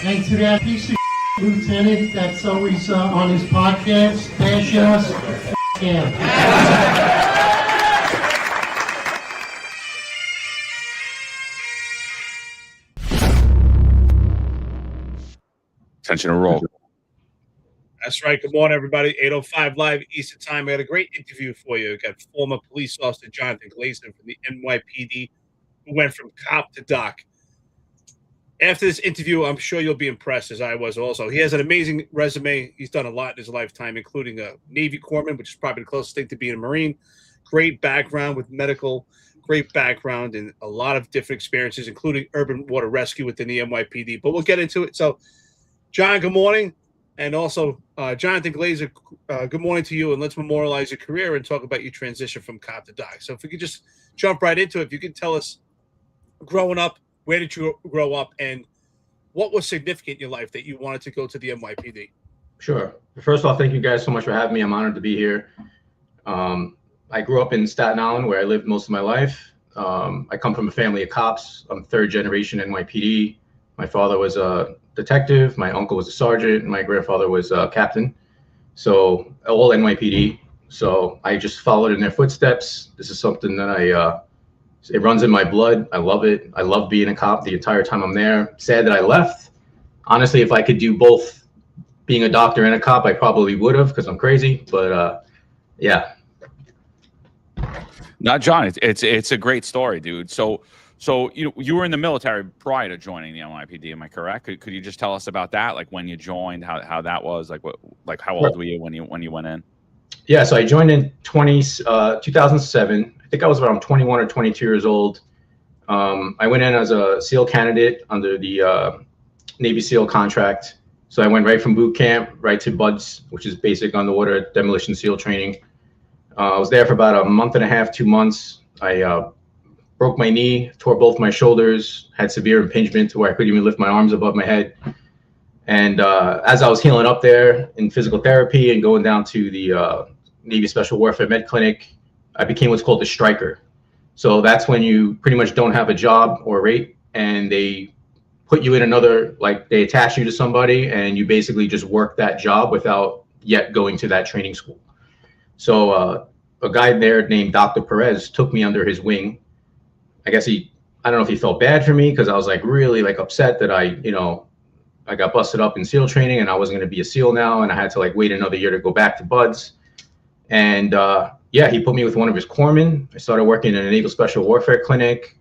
And to that piece of lieutenant that's always on his podcast, bash us, yeah. Attention to roll. That's right. Good morning, everybody. 8:05 live Eastern Time. We got a great interview for you. We got former police officer Jonathan Glazer from the NYPD, who went from cop to doc. After this interview, I'm sure you'll be impressed, as I was also. He has an amazing resume. He's done a lot in his lifetime, including a Navy corpsman, which is probably the closest thing to being a Marine. Great background with medical, great background, and a lot of different experiences, including urban water rescue within the NYPD. But we'll get into it. So, John, good morning. And also, Jonathan Glazer, good morning to you. And let's memorialize your career and talk about your transition from cop to doc. So if we could just jump right into it, if you could tell us, growing up, where did you grow up, and what was significant in your life that you wanted to go to the NYPD? Sure. First of all, thank you guys so much for having me. I'm honored to be here. I grew up in Staten Island, where I lived most of my life. I come from a family of cops. I'm third generation NYPD. My father was a detective, my uncle was a sergeant, and my grandfather was a captain. So all NYPD. So I just followed in their footsteps. This is something that it runs in my blood. I love it. I love being a cop the entire time I'm there. Sad that I left. Honestly, if I could do both, being a doctor and a cop, I probably would have, because I'm crazy. But yeah. No, John, it's a great story, dude. So you were in the military prior to joining the NYPD, am I correct? Could you just tell us about that, like when you joined, how that was, like how old were you when you went in? Yeah, so I joined in 2007. I think I was around 21 or 22 years old. I went in as a SEAL candidate under the Navy SEAL contract. So I went right from boot camp right to BUDS, which is basic underwater demolition SEAL training. I was there for about a month and a half, 2 months. I broke my knee, tore both my shoulders, had severe impingement to where I couldn't even lift my arms above my head. And as I was healing up there in physical therapy and going down to the Navy Special Warfare Med Clinic, I became what's called a striker. So that's when you pretty much don't have a job or rate, and they put you in another, like they attach you to somebody and you basically just work that job without yet going to that training school. So a guy there named Dr. Perez took me under his wing. I guess I don't know if he felt bad for me, because I was like really like upset that I got busted up in SEAL training and I wasn't going to be a SEAL now, and I had to like wait another year to go back to BUDS. And yeah, he put me with one of his corpsmen. I started working in a Naval Special Warfare clinic,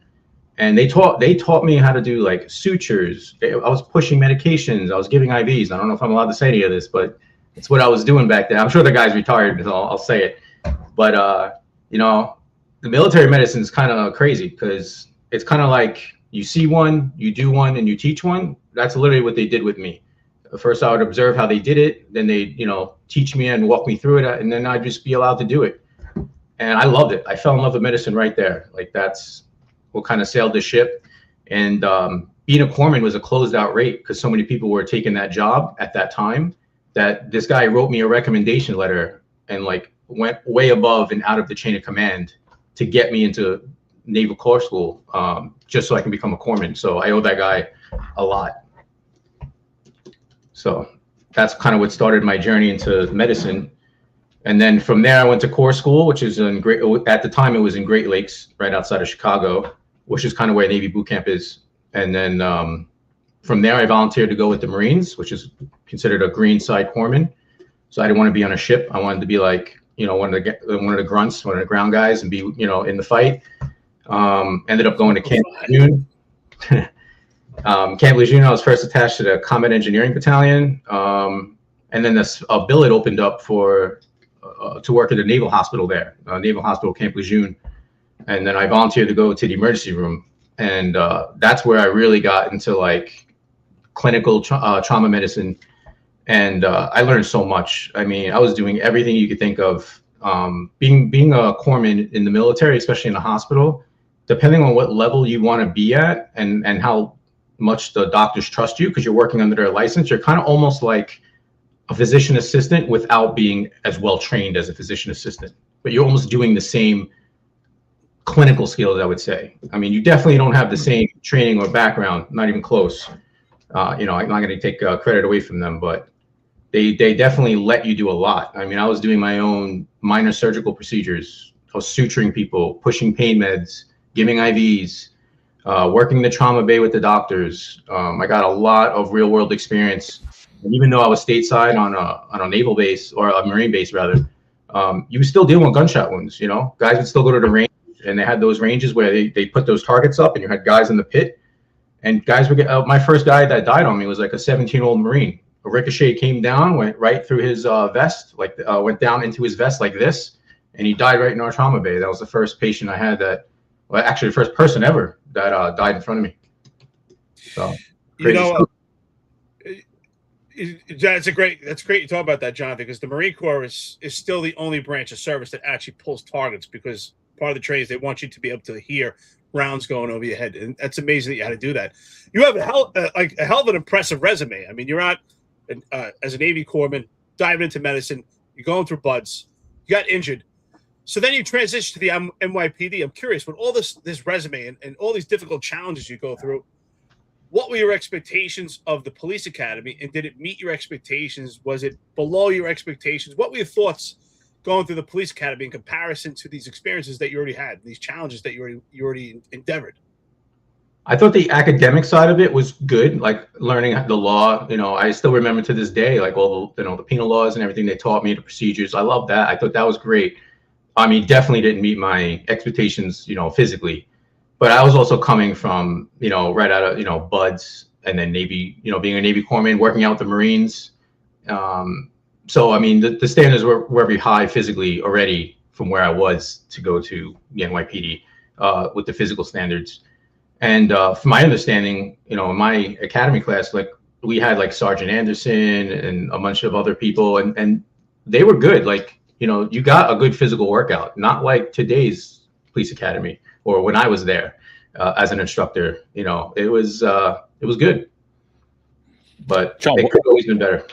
and they taught me how to do like sutures. I was pushing medications. I was giving IVs. I don't know if I'm allowed to say any of this, but it's what I was doing back then. I'm sure the guy's retired, so I'll say it. But the military medicine is kind of crazy, because it's kind of like you see one, you do one, and you teach one. That's literally what they did with me. First, I would observe how they did it. Then they, teach me and walk me through it. And then I'd just be allowed to do it. And I loved it. I fell in love with medicine right there. Like that's what kind of sailed the ship. And being a corpsman was a closed out rate, because so many people were taking that job at that time that this guy wrote me a recommendation letter and like went way above and out of the chain of command to get me into Naval Corps School, just so I can become a corpsman. So I owe that guy a lot. So that's kind of what started my journey into medicine. And then from there, I went to Corps School, which is at the time it was in Great Lakes, right outside of Chicago, which is kind of where Navy boot camp is. And then from there, I volunteered to go with the Marines, which is considered a green side corpsman. So I didn't want to be on a ship. I wanted to be like, one of the grunts, one of the ground guys, and be, in the fight. Ended up going to Camp Lejeune. Camp Lejeune, I was first attached to the Combat Engineering Battalion. And then a billet opened up to work at the Naval Hospital there, Naval Hospital Camp Lejeune. And then I volunteered to go to the emergency room. And that's where I really got into like clinical trauma medicine. And I learned so much. I mean, I was doing everything you could think of. Being a corpsman in the military, especially in a hospital, depending on what level you want to be at and how much the doctors trust you, because you're working under their license, you're kind of almost like a physician assistant without being as well trained as a physician assistant. But you're almost doing the same clinical skills, I would say. I mean, you definitely don't have the same training or background, not even close. I'm not going to take credit away from them, but they definitely let you do a lot. I mean, I was doing my own minor surgical procedures. I was suturing people, pushing pain meds, giving IVs, working the trauma bay with the doctors. I got a lot of real world experience. And even though I was stateside on a naval base, or a Marine base rather, you were still dealing with gunshot wounds. Guys would still go to the range, and they had those ranges where they put those targets up, and you had guys in the pit. And guys would get. My first guy that died on me was like a 17-year-old Marine. A ricochet came down, went right through his vest, went down into his vest like this, and he died right in our trauma bay. That was the first patient I had actually the first person ever that died in front of me. So, that's great you talk about that, Jonathan, because the Marine Corps is still the only branch of service that actually pulls targets, because part of the training is they want you to be able to hear rounds going over your head, and that's amazing that you had to do that. You have a hell of an impressive resume. I mean, you're out as a Navy corpsman, diving into medicine, you're going through buds, you got injured, so then you transition to the NYPD. I'm curious, with all this resume and all these difficult challenges you go through, what were your expectations of the police academy, and did it meet your expectations? Was it below your expectations? What were your thoughts going through the police academy in comparison to these experiences that you already had, these challenges that you already endeavored? I thought the academic side of it was good, like learning the law. I still remember to this day, like all the, the penal laws and everything they taught me, the procedures. I love that. I thought that was great. I mean, definitely didn't meet my expectations, physically. But I was also coming from, right out of, buds, and then Navy, being a Navy corpsman, working out with the Marines. So, I mean, the standards were very high physically already from where I was to go to the NYPD with the physical standards. And from my understanding, in my academy class, like we had like Sergeant Anderson and a bunch of other people, and they were good. Like, you got a good physical workout, not like today's police academy or when I was there as an instructor. It was good, but John, it could have always been better.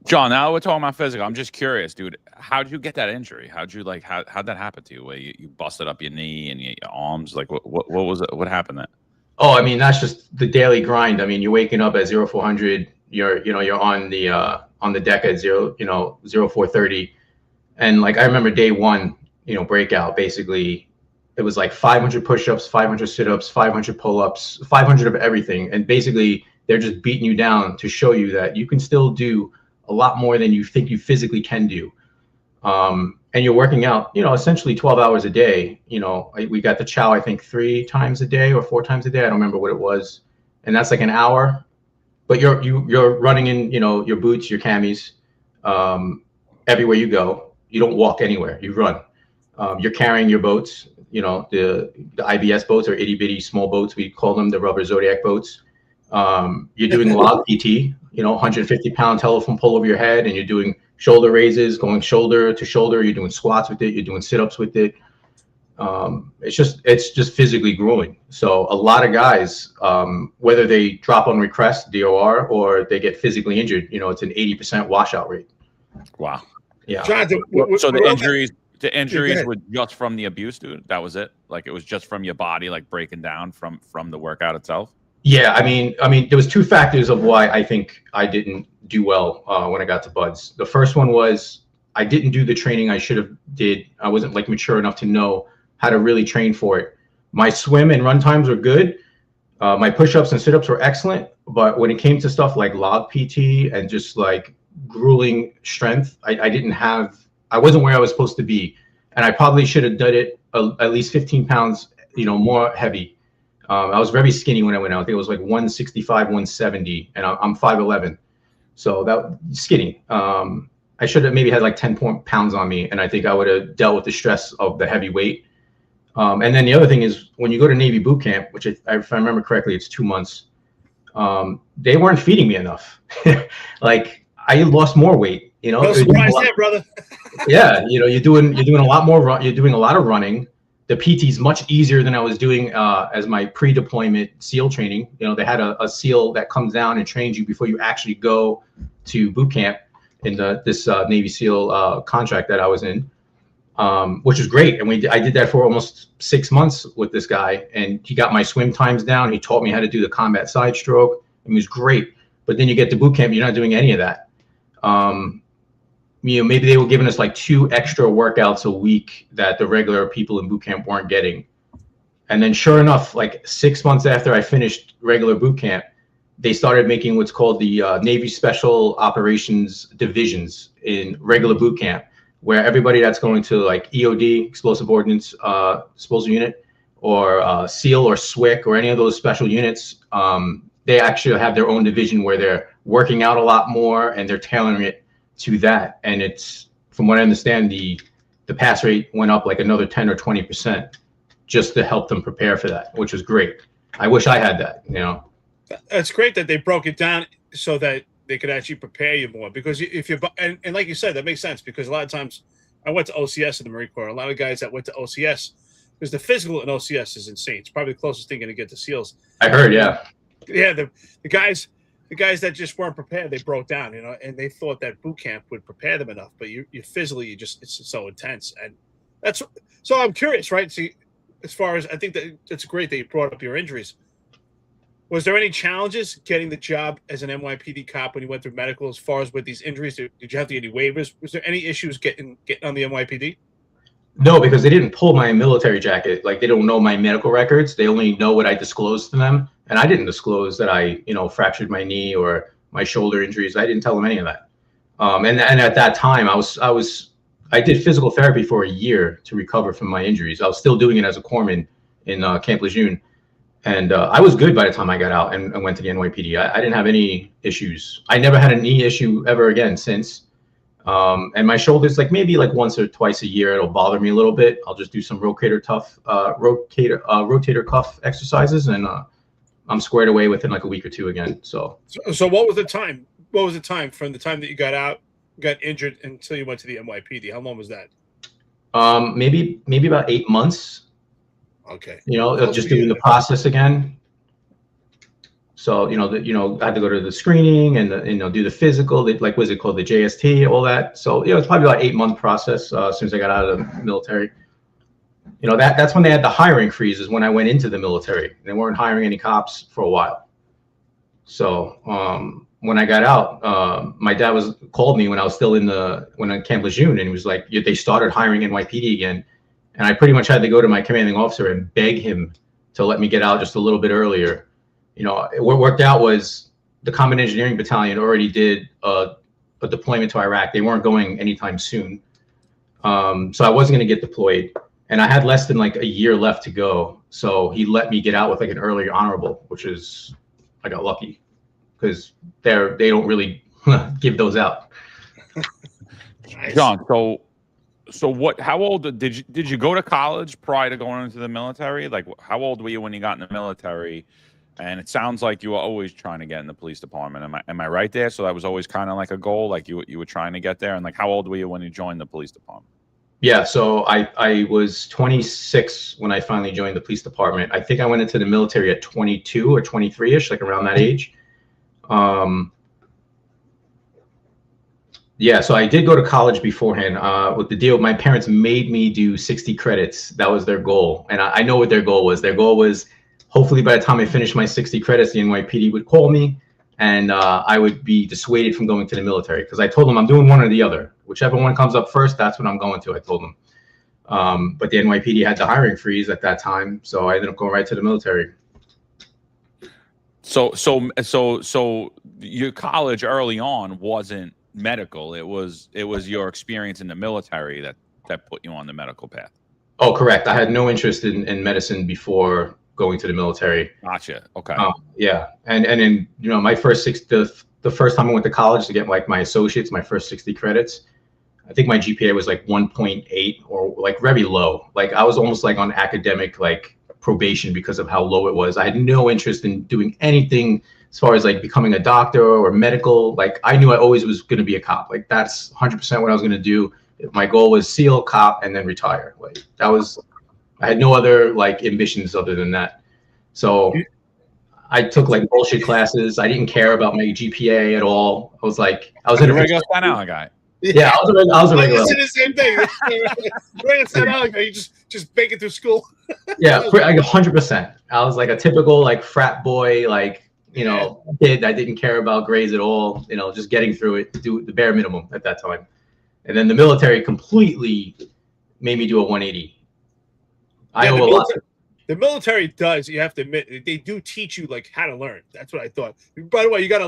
John, now we're talking about physical. I'm just curious, dude. How'd you get that injury? How'd that happen to you? Where you busted up your knee and your arms? Like what was it? What happened there? Oh, I mean, that's just the daily grind. I mean, you're waking up at 0400. You're on the deck at 0430, and like I remember day one, breakout. Basically, it was like 500 push-ups, 500 sit-ups, 500 pull-ups, 500 of everything, and basically they're just beating you down to show you that you can still do a lot more than you think you physically can do. And you're working out, essentially 12 hours a day. We got the chow, I think 3 times a day or 4 times a day. I don't remember what it was. And that's like an hour, but you're running in, your boots, your camis, everywhere you go. You don't walk anywhere, you run. You're carrying your boats, the IBS boats, or itty bitty small boats. We call them the rubber Zodiac boats. You're doing log PT, 150-pound telephone pole over your head, and you're doing shoulder raises, going shoulder to shoulder. You're doing squats with it. You're doing sit-ups with it. It's just physically grueling. So a lot of guys, whether they drop on request, DOR, or they get physically injured, it's an 80% washout rate. Wow. Yeah. Jonathan, So the injuries were just from the abuse, dude? That was it? Like it was just from your body, like breaking down from the workout itself? Yeah, I mean, there was 2 factors of why I think I didn't do well when I got to buds. The first one was I didn't do the training I should have did. I wasn't like mature enough to know how to really train for it. My swim and run times were good. My push-ups and sit-ups were excellent. But when it came to stuff like log PT and just like grueling strength, I wasn't where I was supposed to be. And I probably should have done it at least 15 pounds, more heavy. I was very skinny when I went out. I think it was like 165, 170, and I'm 5'11", so that skinny. I should have maybe had like 10 pounds on me, and I think I would have dealt with the stress of the heavy weight. And then the other thing is when you go to Navy boot camp, which if I remember correctly, it's 2 months. They weren't feeding me enough. Like I lost more weight. No surprise there, brother. Yeah, you're doing a lot more. You're doing a lot of running. The PT is much easier than I was doing as my pre-deployment SEAL training. They had a SEAL that comes down and trains you before you actually go to boot camp in this Navy SEAL contract that I was in, which was great. And I did that for almost 6 months with this guy, and he got my swim times down. He taught me how to do the combat side stroke. It was great. But then you get to boot camp, you're not doing any of that. Maybe they were giving us like 2 extra workouts a week that the regular people in boot camp weren't getting. And then sure enough, like 6 months after I finished regular boot camp, they started making what's called the Navy Special Operations Divisions in regular boot camp, where everybody that's going to like EOD, Explosive Ordnance Disposal Unit, or SEAL or SWIC or any of those special units, they actually have their own division where they're working out a lot more and they're tailoring it to that. And it's, from what I understand, the pass rate went up like another 10 or 20% just to help them prepare for that, which was great. I wish I had that, you know. It's great that they broke it down so that they could actually prepare you more, because if you're, and like you said, that makes sense, because a lot of times I went to OCS in the Marine Corps. A lot of guys that went to OCS, because the physical in OCS is insane. It's probably the closest thing going to get to SEALs. I heard, yeah. Yeah, the guys that just weren't prepared, they broke down, you know, and they thought that boot camp would prepare them enough, but you physically, it's so intense. And that's, so I'm curious, right? See, as far as, I think that it's great that you brought up your injuries. Was there any challenges getting the job as an NYPD cop when you went through medical, as far as with these injuries? Did you have to get any waivers? Was there any issues getting on the NYPD? No, because they didn't pull my military jacket. Like, they don't know my medical records. They only know what I disclosed to them. And I didn't disclose that I, you know, fractured my knee or my shoulder injuries. I didn't tell them any of that. And at that time, I did physical therapy for a year to recover from my injuries. I was still doing it as a corpsman in Camp Lejeune. And I was good by the time I got out and went to the NYPD. I didn't have any issues. I never had a knee issue ever again since. And my shoulders, like maybe like once or twice a year, it'll bother me a little bit. I'll just do some rotator cuff exercises, and I'm squared away within like a week or two again. So what was the time? What was the time from the time that you got out, got injured, until you went to the NYPD? How long was that? Maybe about 8 months. Okay. You know, just doing the process again. So, I had to go to the screening and, do the physical, like, what's it called? The JST, all that. So, it's probably about 8-month process as soon as I got out of the military. That's when they had the hiring freeze, is when I went into the military. They weren't hiring any cops for a while. So, when I got out, my dad called me when I was still when in Camp Lejeune, and he was like, they started hiring NYPD again. And I pretty much had to go to my commanding officer and beg him to let me get out just a little bit earlier. What worked out was the Combat Engineering Battalion already did a deployment to Iraq. They weren't going anytime soon. So I wasn't going to get deployed. And I had less than like a year left to go. So he let me get out with like an early honorable, which is, I got lucky, because they don't really give those out. Nice. John, how old did you go to college prior to going into the military? Like, how old were you when you got in the military? And it sounds like you were always trying to get in the police department. Am I right there? So that was always kind of like a goal, like you were trying to get there. And like, how old were you when you joined the police department? Yeah, so I was 26 when I finally joined the police department. I think I went into the military at 22 or 23-ish, like around that age. Yeah, so I did go to college beforehand. With the deal, my parents made me do 60 credits. That was their goal. And I know what their goal was. Their goal was, hopefully by the time I finished my 60 credits, the NYPD would call me and I would be dissuaded from going to the military. Because I told them I'm doing one or the other. Whichever one comes up first, that's what I'm going to, I told them. But the NYPD had the hiring freeze at that time. So I ended up going right to the military. So your college early on wasn't medical. It was your experience in the military that put you on the medical path. Oh, correct. I had no interest in medicine before going to the military. Gotcha. Okay. Yeah. And in, my first the first time I went to college to get like my associates, my first 60 credits, I think my GPA was like 1.8 or like very low. Like I was almost like on academic like probation because of how low it was. I had no interest in doing anything as far as like becoming a doctor or medical. Like I knew I always was going to be a cop. Like that's 100% what I was going to do. My goal was SEAL, cop, and then retire. Like I had no other like ambitions other than that. So I took like bullshit classes. I didn't care about my GPA at all. I was in a regular Staten Island guy. Yeah, I was a regular. It's the same thing. Regular Staten Island guy. You just make it through school. Yeah, like 100%. I was like a typical like frat boy, like kid that didn't care about grades at all, just getting through it, do the bare minimum at that time. And then the military completely made me do a 180. I owe a lot. The military does, you have to admit, they do teach you like how to learn. That's what I thought. By the way, you got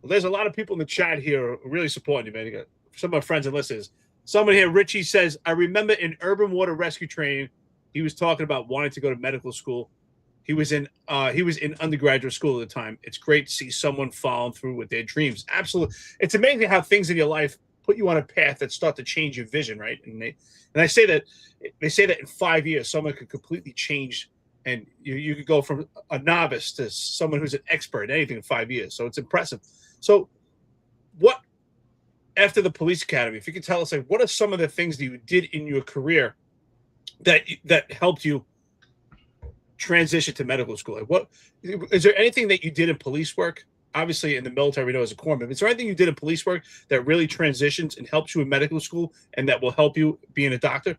there's a lot of people in the chat here who are really supporting you, man. You got some of my friends and listeners. Someone here, Richie, says, I remember in urban water rescue training, he was talking about wanting to go to medical school. He was in undergraduate school at the time. It's great to see someone following through with their dreams. Absolutely. It's amazing how things in your life put you on a path that start to change your vision, right? And they say that in 5 years, someone could completely change, and you could go from a novice to someone who's an expert in anything in 5 years. So it's impressive. So what, after the police academy, if you could tell us, like, what are some of the things that you did in your career that helped you transition to medical school? Like, what is there anything that you did in police work? Obviously, in the military, we know as a corpsman. But is there anything you did in police work that really transitions and helps you in medical school, and that will help you being a doctor?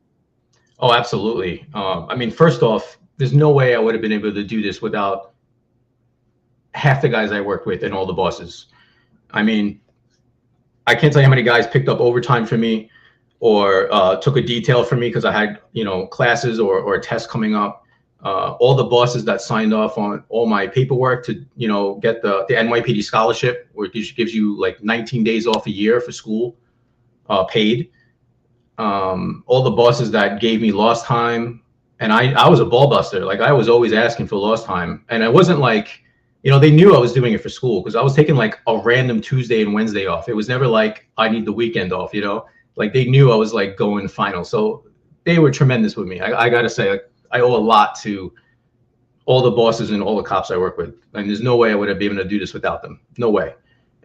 Oh, absolutely. I mean, first off, there's no way I would have been able to do this without half the guys I worked with and all the bosses. I mean, I can't tell you how many guys picked up overtime for me, or took a detail for me because I had, classes or a test coming up. All the bosses that signed off on all my paperwork to, get the NYPD scholarship, which gives you like 19 days off a year for school, paid. All the bosses that gave me lost time, and I was a ball buster. Like, I was always asking for lost time, and it wasn't like, they knew I was doing it for school, because I was taking like a random Tuesday and Wednesday off. It was never like I need the weekend off, like they knew I was like going final. So they were tremendous with me. I gotta say, like, I owe a lot to all the bosses and all the cops I work with. And there's no way I would have been able to do this without them. No way.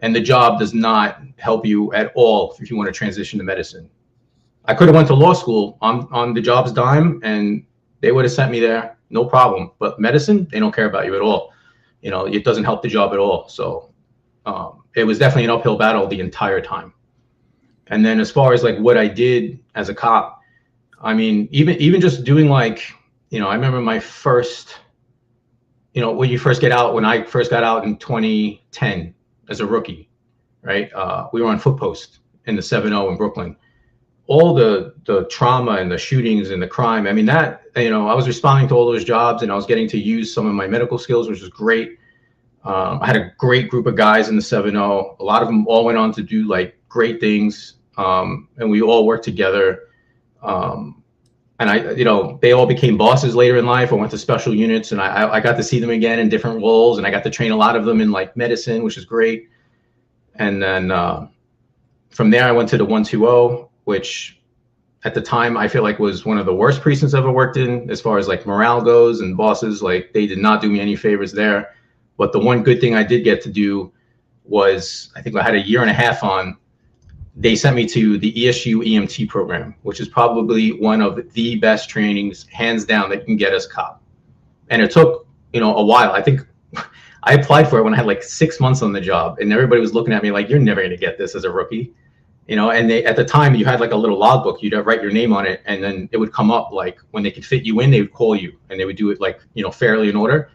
And the job does not help you at all if you want to transition to medicine. I could have went to law school on the job's dime, and they would have sent me there, no problem. But medicine, they don't care about you at all. It doesn't help the job at all. So it was definitely an uphill battle the entire time. And then as far as like what I did as a cop, I mean, even just doing like, I remember my first, when you first get out, when I first got out in 2010 as a rookie, right? We were on foot post in the 7-0 in Brooklyn. All the trauma and the shootings and the crime. I mean, that, I was responding to all those jobs, and I was getting to use some of my medical skills, which was great. I had a great group of guys in the 7-0. A lot of them all went on to do like great things. And we all worked together. And they all became bosses later in life. I went to special units, and I got to see them again in different roles, and I got to train a lot of them in like medicine, which is great. And then from there, I went to the 120, which at the time I feel like was one of the worst precincts I've ever worked in as far as like morale goes, and bosses, like, they did not do me any favors there. But the one good thing I did get to do was, I think I had a year and a half on, they sent me to the ESU EMT program, which is probably one of the best trainings, hands down, that you can get as a cop. And it took, a while. I think I applied for it when I had like 6 months on the job, and everybody was looking at me like, you're never going to get this as a rookie. And at the time, you had like a little logbook, you'd write your name on it, and then it would come up like when they could fit you in, they would call you, and they would do it like, fairly in order.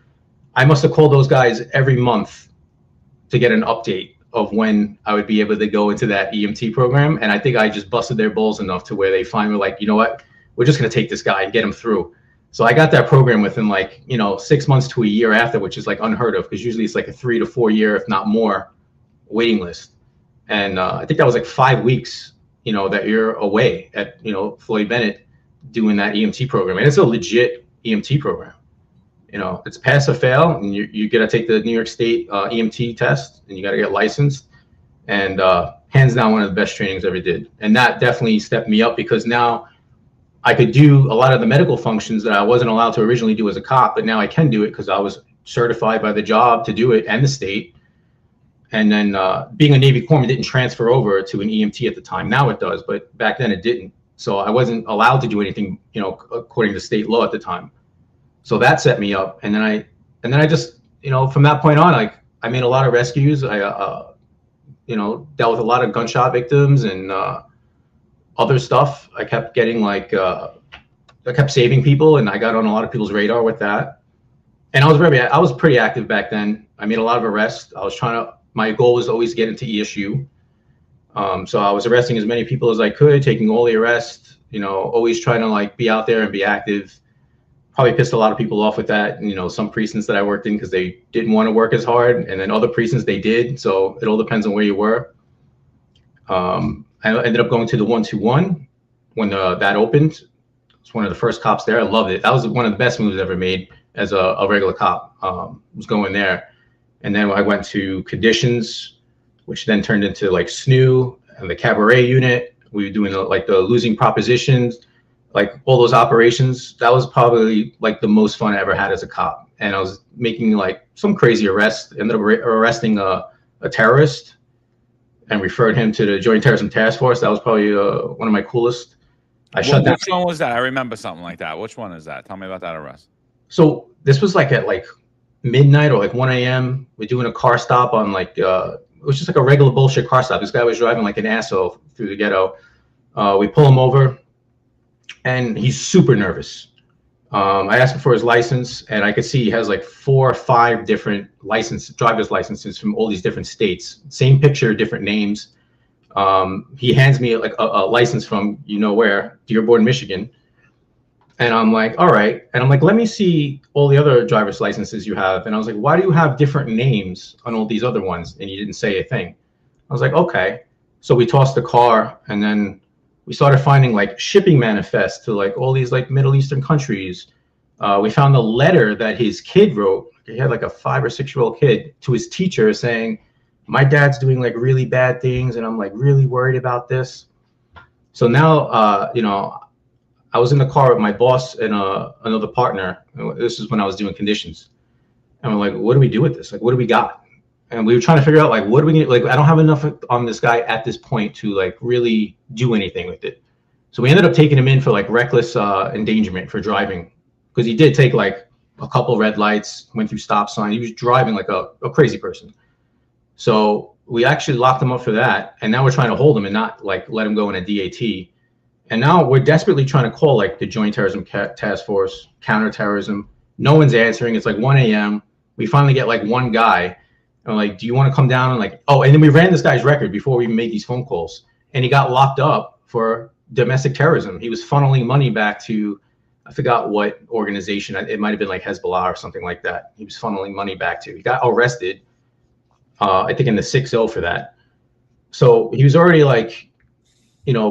I must have called those guys every month to get an update of when I would be able to go into that EMT program. And I think I just busted their balls enough to where they finally were like, you know what, we're just going to take this guy and get him through. So I got that program within like, 6 months to a year after, which is like unheard of, because usually it's like a 3 to 4 year, if not more, waiting list. And I think that was like 5 weeks, that you're away at, Floyd Bennett doing that EMT program. And it's a legit EMT program. It's pass or fail, and you got to take the New York State EMT test, and you got to get licensed. And hands down, one of the best trainings I ever did. And that definitely stepped me up, because now I could do a lot of the medical functions that I wasn't allowed to originally do as a cop, but now I can do it because I was certified by the job to do it, and the state. And then being a Navy corpsman didn't transfer over to an EMT at the time. Now it does, but back then it didn't. So I wasn't allowed to do anything, according to state law at the time. So that set me up. And then I just, from that point on, like, I made a lot of rescues. I, dealt with a lot of gunshot victims and other stuff. I kept getting like, I kept saving people, and I got on a lot of people's radar with that. And I was pretty active back then. I made a lot of arrests. My goal was always to get into ESU. So I was arresting as many people as I could, taking all the arrests, always trying to like be out there and be active. Probably pissed a lot of people off with that. Some precincts that I worked in because they didn't want to work as hard, and then other precincts they did. So it all depends on where you were. I ended up going to the 121 when that opened. I was one of the first cops there. I loved it. That was one of the best moves ever made as a regular cop. Was going there, and then I went to conditions, which then turned into like SNU and the cabaret unit. We were doing like the losing propositions, like all those operations. That was probably like the most fun I ever had as a cop. And I was making like some crazy arrests. Ended up arresting a terrorist and referred him to the Joint Terrorism Task Force. That was probably one of my coolest. Shut down. Which one was that? I remember something like that. Which one is that? Tell me about that arrest. So this was like at like midnight or like 1 a.m. We're doing a car stop on like, it was just like a regular bullshit car stop. This guy was driving like an asshole through the ghetto. We pull him over and he's super nervous. I asked him for his license, and I could see he has like 4 or 5 different driver's licenses from all these different states. Same picture, different names. He hands me like a license from where, Dearborn, Michigan. And I'm like, all right. And I'm like, let me see all the other driver's licenses you have. And I was like, why do you have different names on all these other ones? And he didn't say a thing. I was like, okay. So we tossed the car, and then we started finding like shipping manifests to like all these like Middle Eastern countries. We found the letter that his kid wrote. He had like a 5 or 6-year-old kid, to his teacher saying, my dad's doing like really bad things, and I'm like really worried about this. So now, I was in the car with my boss and another partner. This is when I was doing conditions. And we're like, what do we do with this? Like, what do we got? And we were trying to figure out like, what do we need? Like, I don't have enough on this guy at this point to like really do anything with it. So we ended up taking him in for like reckless endangerment for driving, because he did take like a couple red lights, went through stop sign. He was driving like a crazy person. So we actually locked him up for that. And now we're trying to hold him and not like let him go in a DAT. And now we're desperately trying to call like the Joint Terrorism Task Force, counterterrorism. No one's answering. It's like 1 a.m. We finally get like one guy. And like, do you want to come down? And like, oh, and then we ran this guy's record before we made these phone calls. And he got locked up for domestic terrorism. He was funneling money back to, I forgot what organization. It might have been like Hezbollah or something like that. He was funneling money back to. He got arrested, I think in the 6-0 for that. So he was already like,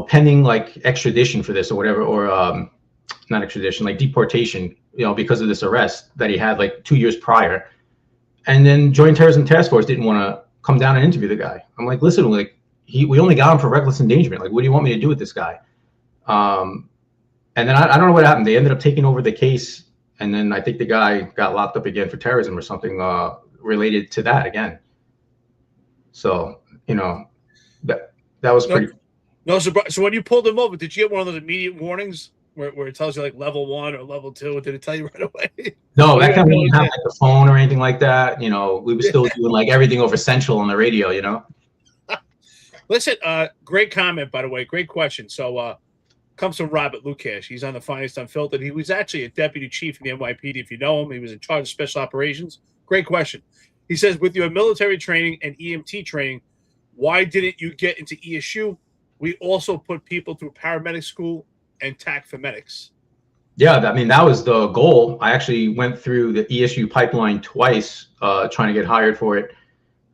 pending like extradition for this or whatever, or not extradition, like deportation, because of this arrest that he had like 2 years prior. And then Joint Terrorism Task Force didn't want to come down and interview the guy. I'm like, listen, like we only got him for reckless endangerment. Like, what do you want me to do with this guy? And then I don't know what happened. They ended up taking over the case. And then I think the guy got locked up again for terrorism or something related to that again. So, that was pretty. No surprise. So when you pulled him over, did you get one of those immediate warnings where it tells you like level 1 or level 2? Did it tell you right away? No, that kind of didn't have like the phone or anything like that. We were still doing like everything over Central on the radio, Listen, great comment, by the way. Great question. So comes from Robert Lukash. He's on the Finest Unfiltered. He was actually a deputy chief in the NYPD, if you know him. He was in charge of special operations. Great question. He says, with your military training and EMT training, why didn't you get into ESU? We also put people through paramedic school and TAC for medics. Yeah, I mean, that was the goal. I actually went through the ESU pipeline twice, trying to get hired for it.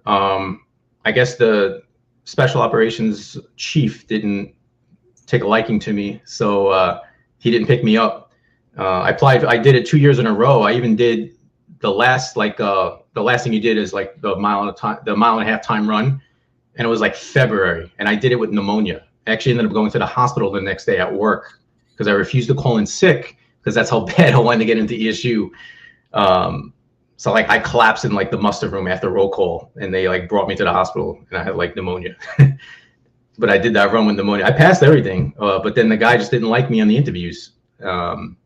I guess the special operations chief didn't take a liking to me, so he didn't pick me up. I applied. I did it 2 years in a row. I even did the last thing you did is like the mile and a half time run, and it was like February, and I did it with pneumonia. I actually ended up going to the hospital the next day at work because I refused to call in sick because that's how bad I wanted to get into ESU. So like I collapsed in like the muster room after roll call, and they like brought me to the hospital, and I had like pneumonia. But I did that run with pneumonia. I passed everything, but then the guy just didn't like me on the interviews. And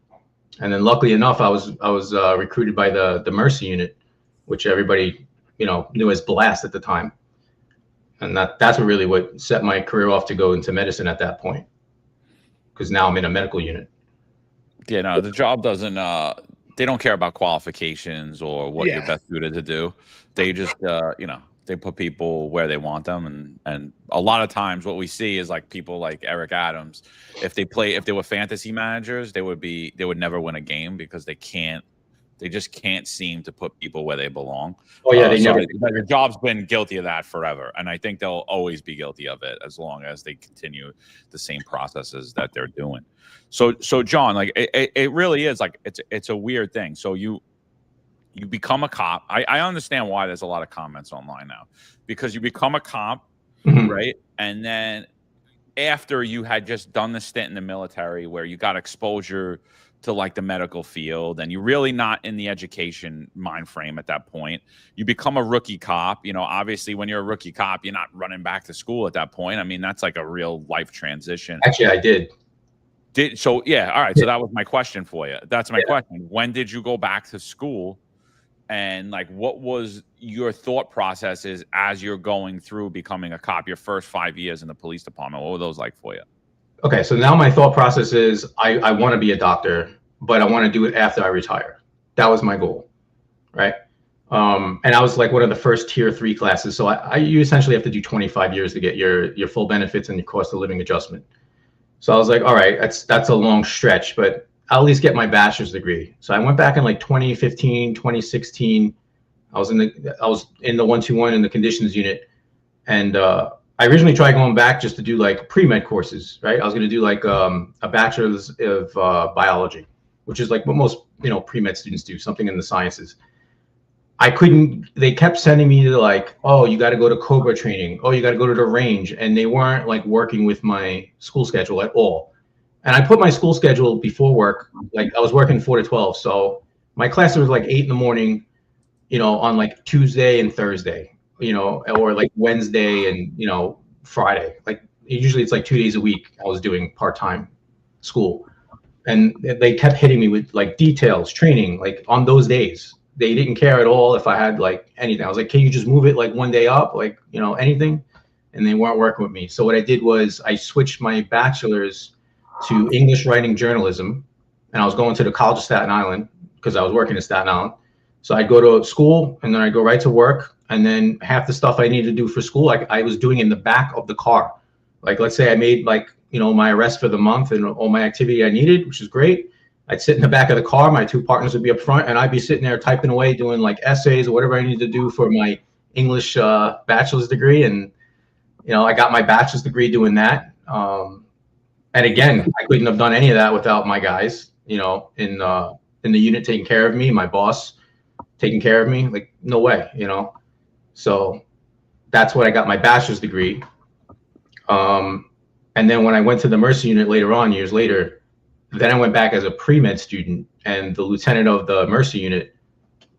then luckily enough, I was recruited by the Mercy unit, which everybody knew as Blast at the time. And that's what set my career off to go into medicine at that point, because now I'm in a medical unit. Yeah, no, the job doesn't they don't care about qualifications or what you're Yeah. best suited to do. They just, they put people where they want them. And a lot of times what we see is like people like Eric Adams, if they were fantasy managers, they would never win a game because they just can't seem to put people where they belong. Oh yeah, they never. Your job's been guilty of that forever, and I think they'll always be guilty of it as long as they continue the same processes that they're doing. So John, like it really is like it's a weird thing. So you become a cop. I understand why there's a lot of comments online now, because you become a cop, right? And then after you had just done the stint in the military where you got exposure to like the medical field and you're really not in the education mind frame at that point, you become a rookie cop. Obviously when you're a rookie cop, you're not running back to school at that point. I mean, that's like a real life transition. Actually, I did. So yeah. All right. So that was my question for you. That's my question. When did you go back to school? And like, what was your thought processes as you're going through becoming a cop, your first 5 years in the police department? What were those like for you? Okay, so now my thought process is I want to be a doctor, but I want to do it after I retire. That was my goal, right? And I was like one of the first tier 3 classes. So you essentially have to do 25 years to get your full benefits and your cost of living adjustment. So I was like, all right, that's a long stretch, but I'll at least get my bachelor's degree. So I went back in like 2015, 2016. I was in the 121 in the conditions unit. And I originally tried going back just to do like pre-med courses, right? I was going to do like a bachelor's of biology, which is like what most, pre-med students do, something in the sciences. I couldn't, they kept sending me to like, oh, you got to go to Cobra training. Oh, you got to go to the range. And they weren't like working with my school schedule at all. And I put my school schedule before work, like I was working 4 to 12. So my classes was like 8 in the morning, on like Tuesday and Thursday, or like Wednesday and, Friday. Like usually it's like 2 days a week I was doing part-time school. And they kept hitting me with like details, training, like on those days. They didn't care at all if I had like anything. I was like, can you just move it like one day up, like, anything? And they weren't working with me. So what I did was I switched my bachelor's to English writing journalism. And I was going to the College of Staten Island because I was working in Staten Island. So I'd go to school and then I'd go right to work. And then half the stuff I needed to do for school, I was doing in the back of the car. Like, let's say I made like, my arrest for the month and all my activity I needed, which is great. I'd sit in the back of the car. My 2 partners would be up front and I'd be sitting there typing away, doing like essays or whatever I needed to do for my English bachelor's degree. And, I got my bachelor's degree doing that. And again, I couldn't have done any of that without my guys, in the unit taking care of me, my boss taking care of me, like no way, So that's when I got my bachelor's degree. And then when I went to the Mercy unit later on, years later, then I went back as a pre-med student and the lieutenant of the Mercy unit.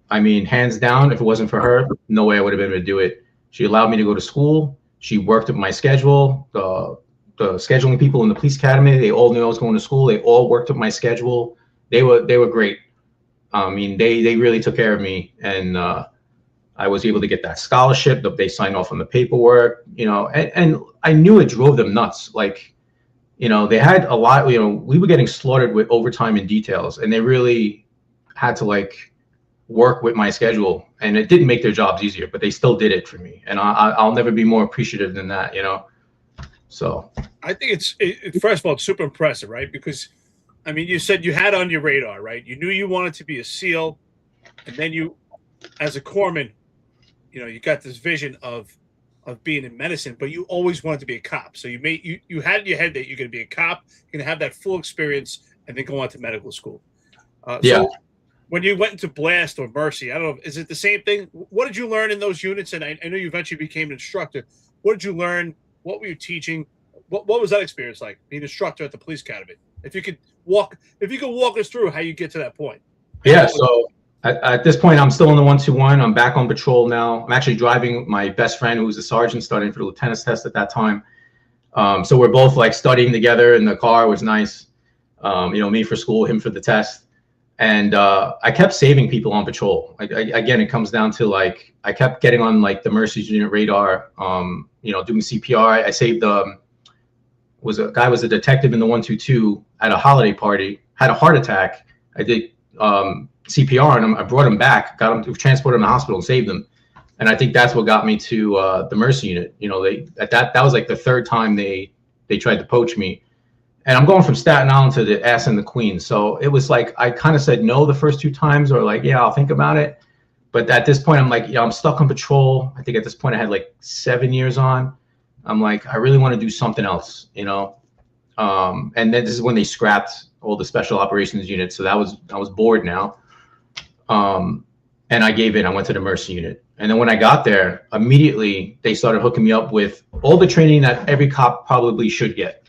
I mean, hands down, if it wasn't for her, no way I would have been able to do it. She allowed me to go to school. She worked up my schedule. The scheduling people in the police academy, they all knew I was going to school. They all worked up my schedule. They were great. I mean, they really took care of me, and I was able to get that scholarship. They signed off on the paperwork, and I knew it drove them nuts. Like, they had a lot, we were getting slaughtered with overtime and details, and they really had to like work with my schedule, and it didn't make their jobs easier, but they still did it for me. And I'll never be more appreciative than that, So I think it's first of all, it's super impressive, right? Because, I mean, you said you had on your radar, right? You knew you wanted to be a SEAL, and then you, as a corpsman, you got this vision of being in medicine, but you always wanted to be a cop. So you had in your head that you're going to be a cop, you're going to have that full experience, and then go on to medical school. Yeah. So when you went into Blast or Mercy, I don't know, is it the same thing? What did you learn in those units? And I know you eventually became an instructor. What did you learn? What were you teaching? What was that experience like, being an instructor at the police academy? If you could walk us through how you get to that point. Yeah. So at this point, I'm still in the 121. I'm back on patrol now. I'm actually driving my best friend, who was a sergeant, studying for the lieutenant's test at that time. So we're both like studying together in the car. It was nice. Me for school, him for the test. And I kept saving people on patrol. Like again, it comes down to like I kept getting on like the Mercy unit radar. Doing CPR. I saved was a detective in the 122 at a holiday party, had a heart attack. I did CPR on them. I brought them back, got them, transported them to the hospital, and saved them. And I think that's what got me to the Mercy unit. You know, that was like the third time they tried to poach me. And I'm going from Staten Island to the ass and the Queen. So it was like, I kind of said no the first 2 times, or like, yeah, I'll think about it. But at this point, I'm like, yeah, I'm stuck on patrol. I think at this point I had like 7 years on. I'm like, I really want to do something else, you know? And then this is when they scrapped all the special operations units. So I was bored now. And I gave in. I went to the Mercy unit. And then when I got there, immediately they started hooking me up with all the training that every cop probably should get.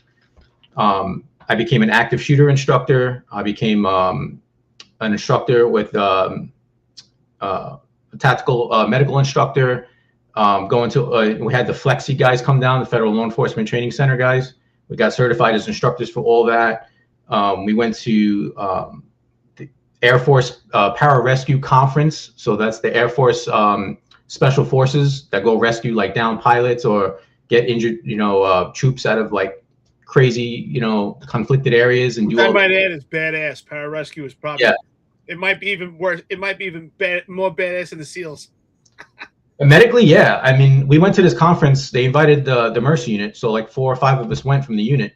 I became an active shooter instructor. I became an instructor with a tactical medical instructor. Going to we had the Flexi guys come down, the Federal Law Enforcement Training Center guys. We got certified as instructors for all that. We went to the Air Force Pararescue Conference. So that's the Air Force Special Forces that go rescue like down pilots or get injured, you know, troops out of like crazy, you know, conflicted areas and do. I might add, is badass. Pararescue is probably. Yeah. It might be even worse. It might be even more badass than the SEALs. Medically, yeah. I mean, we went to this conference. They invited the Mercy unit, so like 4 or 5 of us went from the unit.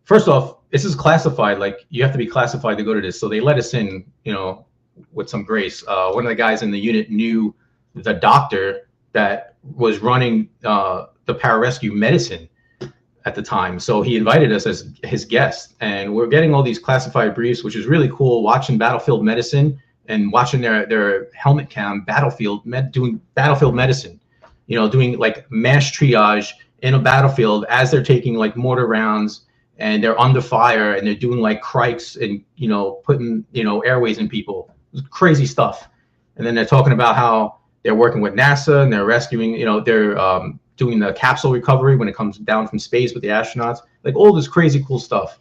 First off, this is classified. Like you have to be classified to go to this. So they let us in, you know, with some grace. One of the guys in the unit knew the doctor that was running the pararescue medicine at the time. So he invited us as his guest, and we're getting all these classified briefs, which is really cool, watching battlefield medicine and watching their helmet cam doing battlefield medicine, you know, doing like mass triage in a battlefield as they're taking like mortar rounds and they're under fire and they're doing like crikes and, you know, putting, you know, airways in people. Crazy stuff. And then they're talking about how they're working with NASA and they're rescuing, you know, they're doing the capsule recovery when it comes down from space with the astronauts, like all this crazy cool stuff.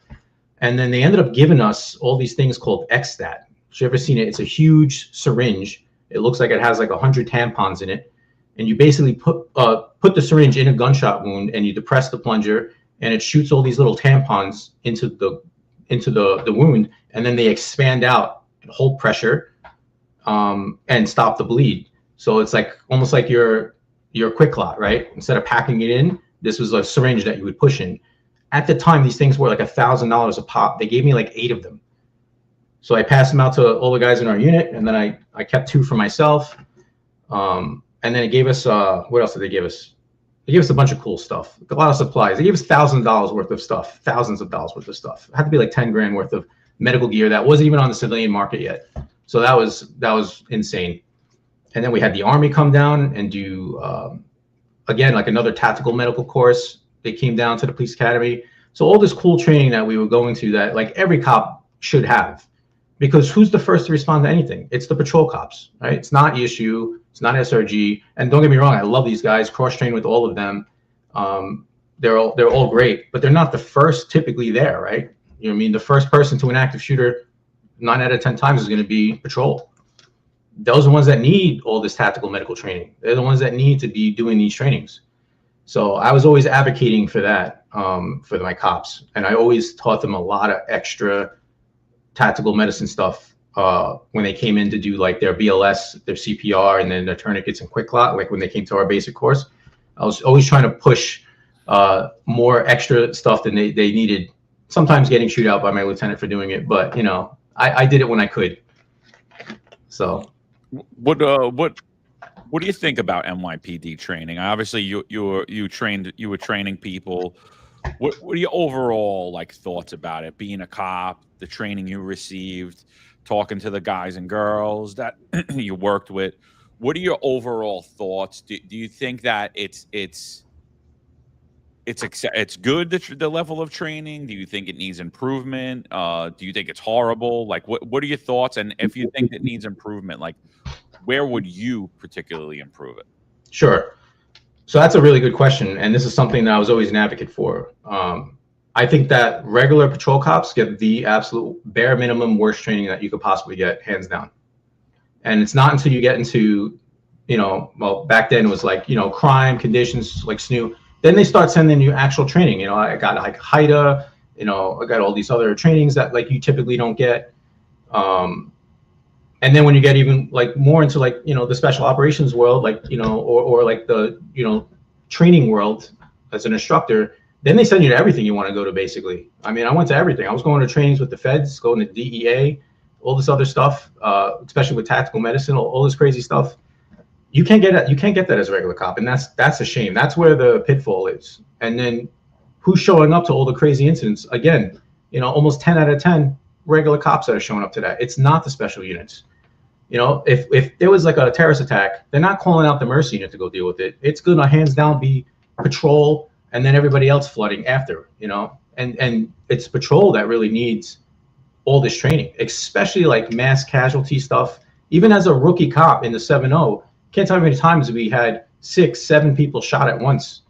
And then they ended up giving us all these things called XStat. If you ever seen it, it's a huge syringe. It looks like it has like 100 tampons in it. And you basically put the syringe in a gunshot wound and you depress the plunger and it shoots all these little tampons into the wound. And then they expand out and hold pressure and stop the bleed. So it's like almost like your quick clot, right? Instead of packing it in, this was a syringe that you would push in. At the time, these things were like $1,000 a pop. They gave me like 8 of them. So I passed them out to all the guys in our unit, and then I kept 2 for myself. And then it gave us, what else did they give us? They gave us a bunch of cool stuff, a lot of supplies. They gave us $1,000 worth of stuff, thousands of dollars worth of stuff. It had to be like 10 grand worth of medical gear that wasn't even on the civilian market yet. So that was insane. And then we had the Army come down and do, again, like another tactical medical course. They came down to the police academy. So all this cool training that we were going to that like every cop should have, because who's the first to respond to anything? It's the patrol cops, right? It's not ESU, it's not SRG. And don't get me wrong, I love these guys, cross-train with all of them. They're all great, but they're not the first typically there, right? You know what I mean? The first person to an active shooter 9 out of 10 times is going to be patrol. Those are the ones that need all this tactical medical training. They're the ones that need to be doing these trainings. So I was always advocating for that, for my cops. And I always taught them a lot of extra tactical medicine stuff when they came in to do like their BLS, their CPR, and then their tourniquets and quick clot, like when they came to our basic course. I was always trying to push more extra stuff than they needed, sometimes getting chewed out by my lieutenant for doing it. But, you know, I did it when I could. So. What do you think about NYPD training? Obviously, you were training people. What are your overall like thoughts about it? Being a cop, the training you received, talking to the guys and girls that you worked with. What are your overall thoughts? Do you think that it's good, the level of training? Do you think it needs improvement? Do you think it's horrible? Like, what are your thoughts? And if you think it needs improvement, like, where would you particularly improve it? Sure. So that's a really good question. And this is something that I was always an advocate for. I think that regular patrol cops get the absolute bare minimum worst training that you could possibly get, hands down. And it's not until you get into, you know, well, back then it was like, you know, crime conditions like SNU. Then they start sending you actual training. You know, I got like HIDA, you know, I got all these other trainings that like you typically don't get. And then when you get even like more into like, you know, the special operations world, like, you know, or like the, you know, training world as an instructor, then they send you to everything you want to go to, basically. I mean, I went to everything. I was going to trainings with the feds, going to DEA, all this other stuff, especially with tactical medicine, all this crazy stuff. You can't get that as a regular cop, and that's a shame. That's where the pitfall is. And then who's showing up to all the crazy incidents? Again, you know, almost 10 out of 10 regular cops that are showing up to that. It's not the special units. You know, if there was like a terrorist attack, they're not calling out the mercy unit to go deal with it. It's gonna hands down be patrol and then everybody else flooding after, you know, and it's patrol that really needs all this training, especially like mass casualty stuff. Even as a rookie cop in the 7-0, can't tell you how many times we had 6, 7 people shot at once,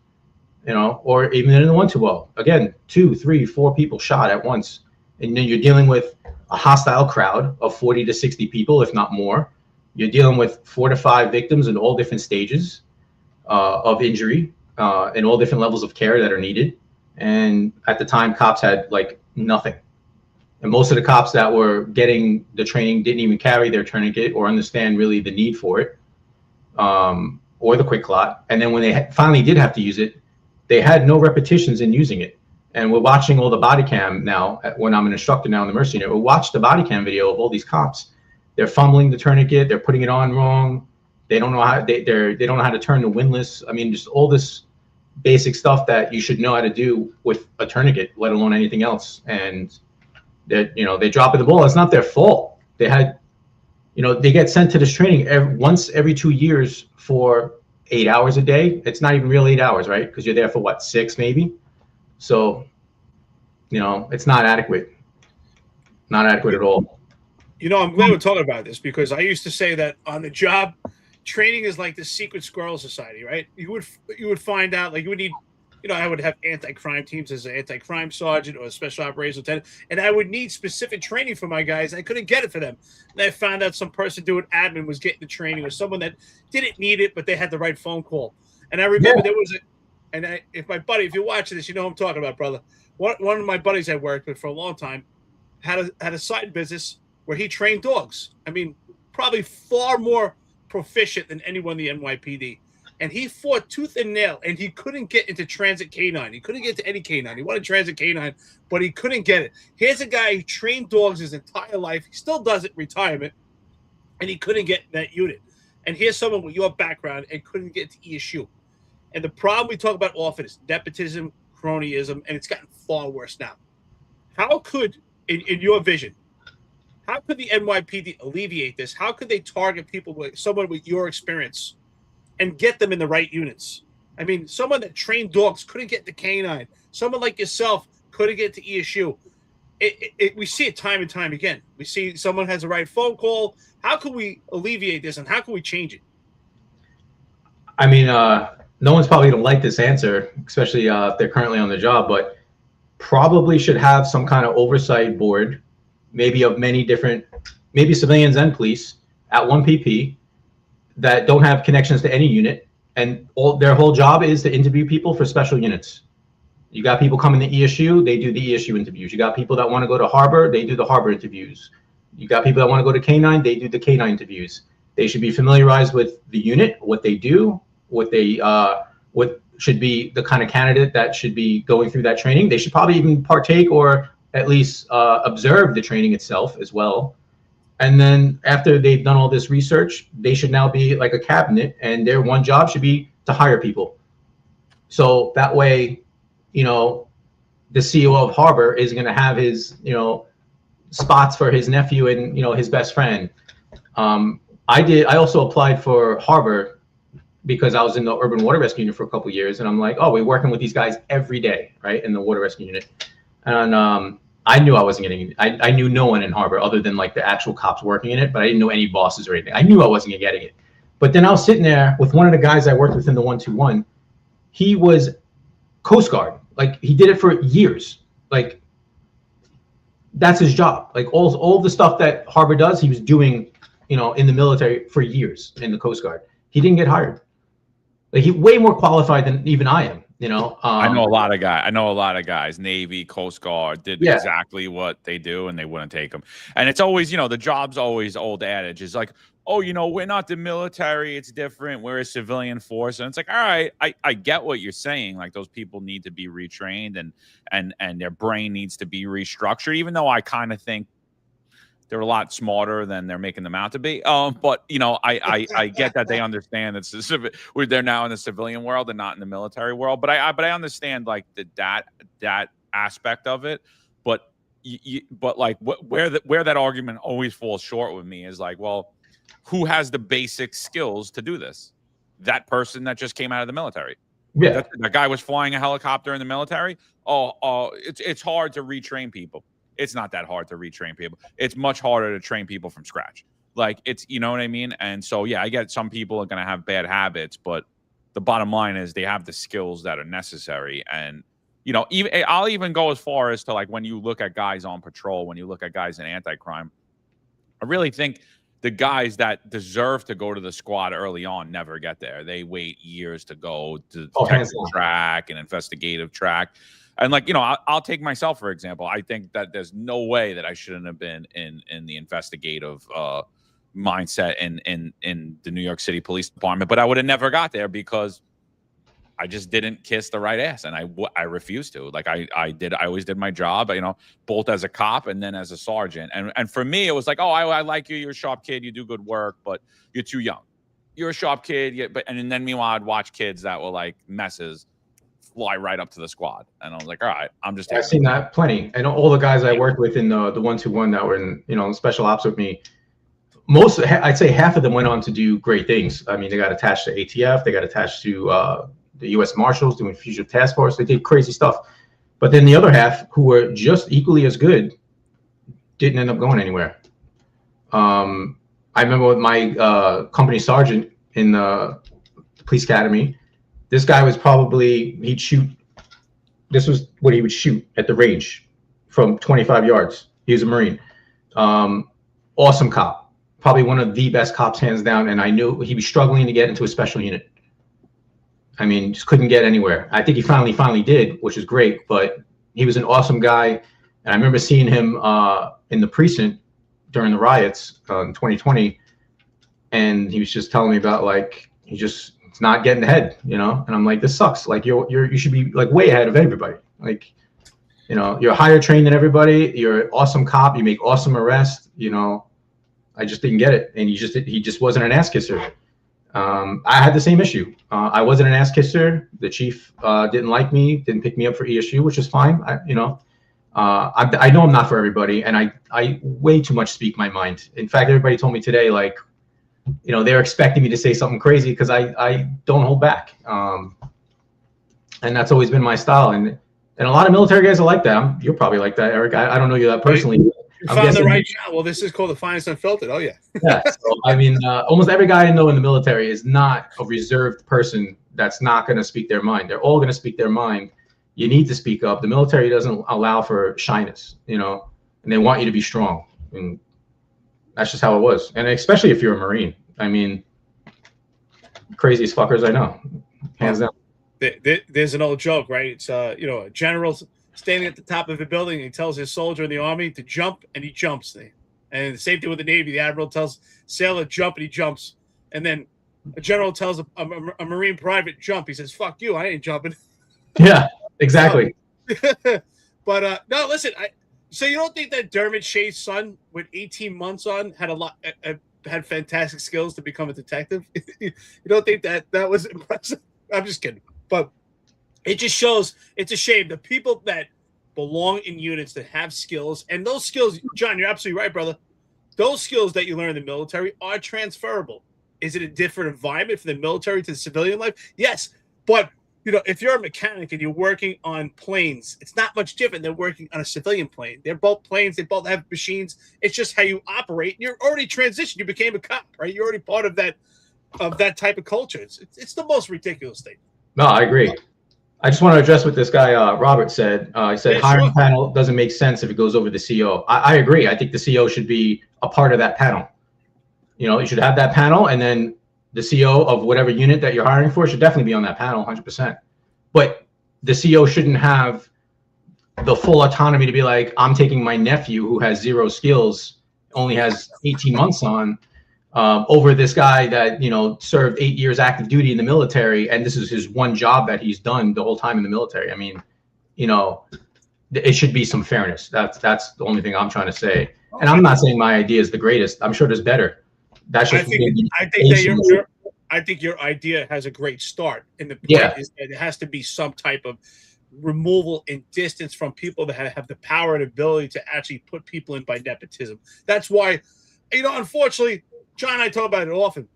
you know, or even in the 120. Again, 2, 3, 4 people shot at once. And then you're dealing with a hostile crowd of 40 to 60 people, if not more. You're dealing with 4 to 5 victims in all different stages of injury and all different levels of care that are needed. And at the time, cops had like nothing. And most of the cops that were getting the training didn't even carry their tourniquet or understand really the need for it, or the quick clot. And then when they finally did have to use it, they had no repetitions in using it. And we're watching all the body cam now. When I'm an instructor now in the Mercy Unit, we'll watch the body cam video of all these cops. They're fumbling the tourniquet. They're putting it on wrong. They don't know how they don't know how to turn the windlass. I mean, just all this basic stuff that you should know how to do with a tourniquet, let alone anything else. And that, you know, they drop the ball. It's not their fault. They had, you know, they get sent to this training once every 2 years for 8 hours a day. It's not even real 8 hours, right? Because you're there for what, 6 maybe. So, you know, it's not adequate. Not adequate at all. You know, I'm glad we're talking about this because I used to say that on the job, training is like the secret squirrel society, right? You would find out, like, you would need, you know, I would have anti-crime teams as an anti-crime sergeant or a special operations lieutenant, and I would need specific training for my guys. I couldn't get it for them. And I found out some person doing admin was getting the training, or someone that didn't need it, but they had the right phone call. And I remember there was if you're watching this, you know what I'm talking about, brother. One of my buddies I worked with for a long time had a side business where he trained dogs. I mean, probably far more proficient than anyone in the NYPD. And he fought tooth and nail, and he couldn't get into transit canine. He couldn't get to any canine. He wanted transit canine, but he couldn't get it. Here's a guy who trained dogs his entire life. He still does it in retirement, and he couldn't get that unit. And here's someone with your background and couldn't get to ESU. And the problem we talk about often is nepotism, cronyism, and it's gotten far worse now. How could, in your vision, how could the NYPD alleviate this? How could they target people with someone with your experience and get them in the right units? I mean, someone that trained dogs couldn't get the canine. Someone like yourself couldn't get to ESU. We see it time and time again. We see someone has the right phone call. How can we alleviate this, and how can we change it? I mean, no one's probably going to like this answer, especially if they're currently on the job, but probably should have some kind of oversight board, maybe of many different, maybe civilians and police at 1PP that don't have connections to any unit, and their whole job is to interview people for special units. You got people coming to ESU, they do the ESU interviews. You got people that want to go to Harbor, they do the Harbor interviews. You got people that want to go to K9, they do the K9 interviews. They should be familiarized with the unit, what they do, what should be the kind of candidate that should be going through that training. They should probably even partake or at least observe the training itself as well. And then after they've done all this research, they should now be like a cabinet, and their one job should be to hire people. So that way, you know, the CEO of Harbor is going to have his, you know, spots for his nephew and, you know, his best friend. I also applied for Harbor because I was in the urban water rescue unit for a couple of years, and I'm like, oh, we're working with these guys every day, right, in the water rescue unit. And I knew I wasn't getting it. I knew no one in Harbor other than like the actual cops working in it, but I didn't know any bosses or anything. I knew I wasn't getting it. But then I was sitting there with one of the guys I worked with in the 121. He was Coast Guard. Like, he did it for years. Like, that's his job. Like, all the stuff that Harbor does, he was doing, you know, in the military for years in the Coast Guard. He didn't get hired. Like, he's way more qualified than even I am. You know, I know a lot of guys. I know a lot of guys. Navy, Coast Guard did Yeah. exactly what they do, and they wouldn't take them. And it's always, the job's always old adage is like, oh, we're not the military. It's different. We're a civilian force, and it's like, all right, I get what you're saying. Like those people need to be retrained, and their brain needs to be restructured. Even though I kind of think they're a lot smarter than they're making them out to be. But I get that they understand that they're now in the civilian world and not in the military world. But I understand like that aspect of it. But but like where that argument always falls short with me is like, well, who has the basic skills to do this? That person that just came out of the military. Yeah, that guy was flying a helicopter in the military. It's hard to retrain people. It's not that hard to retrain people. It's much harder to train people from scratch. Like it's, you know what I mean? And so, yeah, I get some people are going to have bad habits, but the bottom line is they have the skills that are necessary. And, I'll even go as far as to like, when you look at guys on patrol, when you look at guys in anti-crime, I really think the guys that deserve to go to the squad early on never get there. They wait years to go to detective track and investigative track. And like, I'll take myself, for example. I think that there's no way that I shouldn't have been in the investigative mindset in the New York City Police Department, but I would have never got there because I just didn't kiss the right ass, and I refused to. Like I always did my job, both as a cop and then as a sergeant. And for me, it was like, oh, I like you. You're a sharp kid. You do good work, but you're too young. You're a sharp kid, and then meanwhile, I'd watch kids that were like messes fly right up to the squad, and I was like, all right, I'm just. I've seen that plenty, and all the guys I worked with in the 121 that were in special ops with me, I'd say half of them went on to do great things. I mean, they got attached to ATF, they got attached to the U.S. Marshals, doing fugitive task force. They did crazy stuff, but then the other half, who were just equally as good, didn't end up going anywhere. I remember with my company sergeant in the police academy. This guy was he'd shoot. This was what he would shoot at the range from 25 yards. He was a Marine. Awesome cop. Probably one of the best cops, hands down. And I knew he was struggling to get into a special unit. I mean, just couldn't get anywhere. I think he finally did, which is great. But he was an awesome guy. And I remember seeing him in the precinct during the riots in 2020. And he was just telling me about like, it's not getting ahead, and I'm like, this sucks. Like you should be like way ahead of everybody. Like, you're higher trained than everybody. You're an awesome cop. You make awesome arrests. I just didn't get it, and he just wasn't an ass kisser. I had the same issue. I wasn't an ass kisser. The chief didn't like me, didn't pick me up for ESU, which is fine. I know I'm not for everybody, and I way too much speak my mind. In fact, everybody told me today, like, they're expecting me to say something crazy because I don't hold back. And that's always been my style. And a lot of military guys are like that. You're probably like that, Eric. I don't know you that personally. You found the right shot. Well, this is called the Finest Unfiltered. Oh, yeah. Yeah. So, I mean, almost every guy I know in the military is not a reserved person that's not going to speak their mind. They're all going to speak their mind. You need to speak up. The military doesn't allow for shyness, and they want you to be strong. And that's just how it was. And especially if you're a Marine. I mean, craziest fuckers I know, hands down. There's an old joke, right? It's a general standing at the top of a building, and he tells his soldier in the army to jump, and he jumps. And the same thing with the Navy. The admiral tells sailor jump, and he jumps. And then a general tells a Marine private jump. He says, "Fuck you, I ain't jumping." Yeah, exactly. But no, listen. So you don't think that Dermot Shea's son, with 18 months on, had fantastic skills to become a detective? You don't think that was impressive? I'm just kidding. But it just shows it's a shame. The people that belong in units that have skills, and those skills, John, you're absolutely right, brother. Those skills that you learn in the military are transferable. Is it a different environment from the military to the civilian life? Yes. But, if you're a mechanic and you're working on planes, it's not much different than working on a civilian plane. They're both planes. They both have machines. It's just how you operate. You're already transitioned. You became a cop, right? You're already part of that type of culture. It's the most ridiculous thing. No, I agree. I just want to address what this guy, Robert, said. He said hiring panel doesn't make sense if it goes over the CO. I agree. I think the CO should be a part of that panel. You should have that panel, and then the CO of whatever unit that you're hiring for should definitely be on that panel, 100%. But the CEO shouldn't have the full autonomy to be like, I'm taking my nephew who has 0 skills, only has 18 months on, over this guy that, you know, served 8 years active duty in the military, and this is his one job that he's done the whole time in the military. I mean, you know, it should be some fairness. That's the only thing I'm trying to say. And I'm not saying my idea is the greatest. I'm sure there's better. That's just I think your idea has a great start. And the point is that it has to be some type of removal and distance from people that have the power and ability to actually put people in by nepotism. That's why, you know, unfortunately, John and I talk about it often.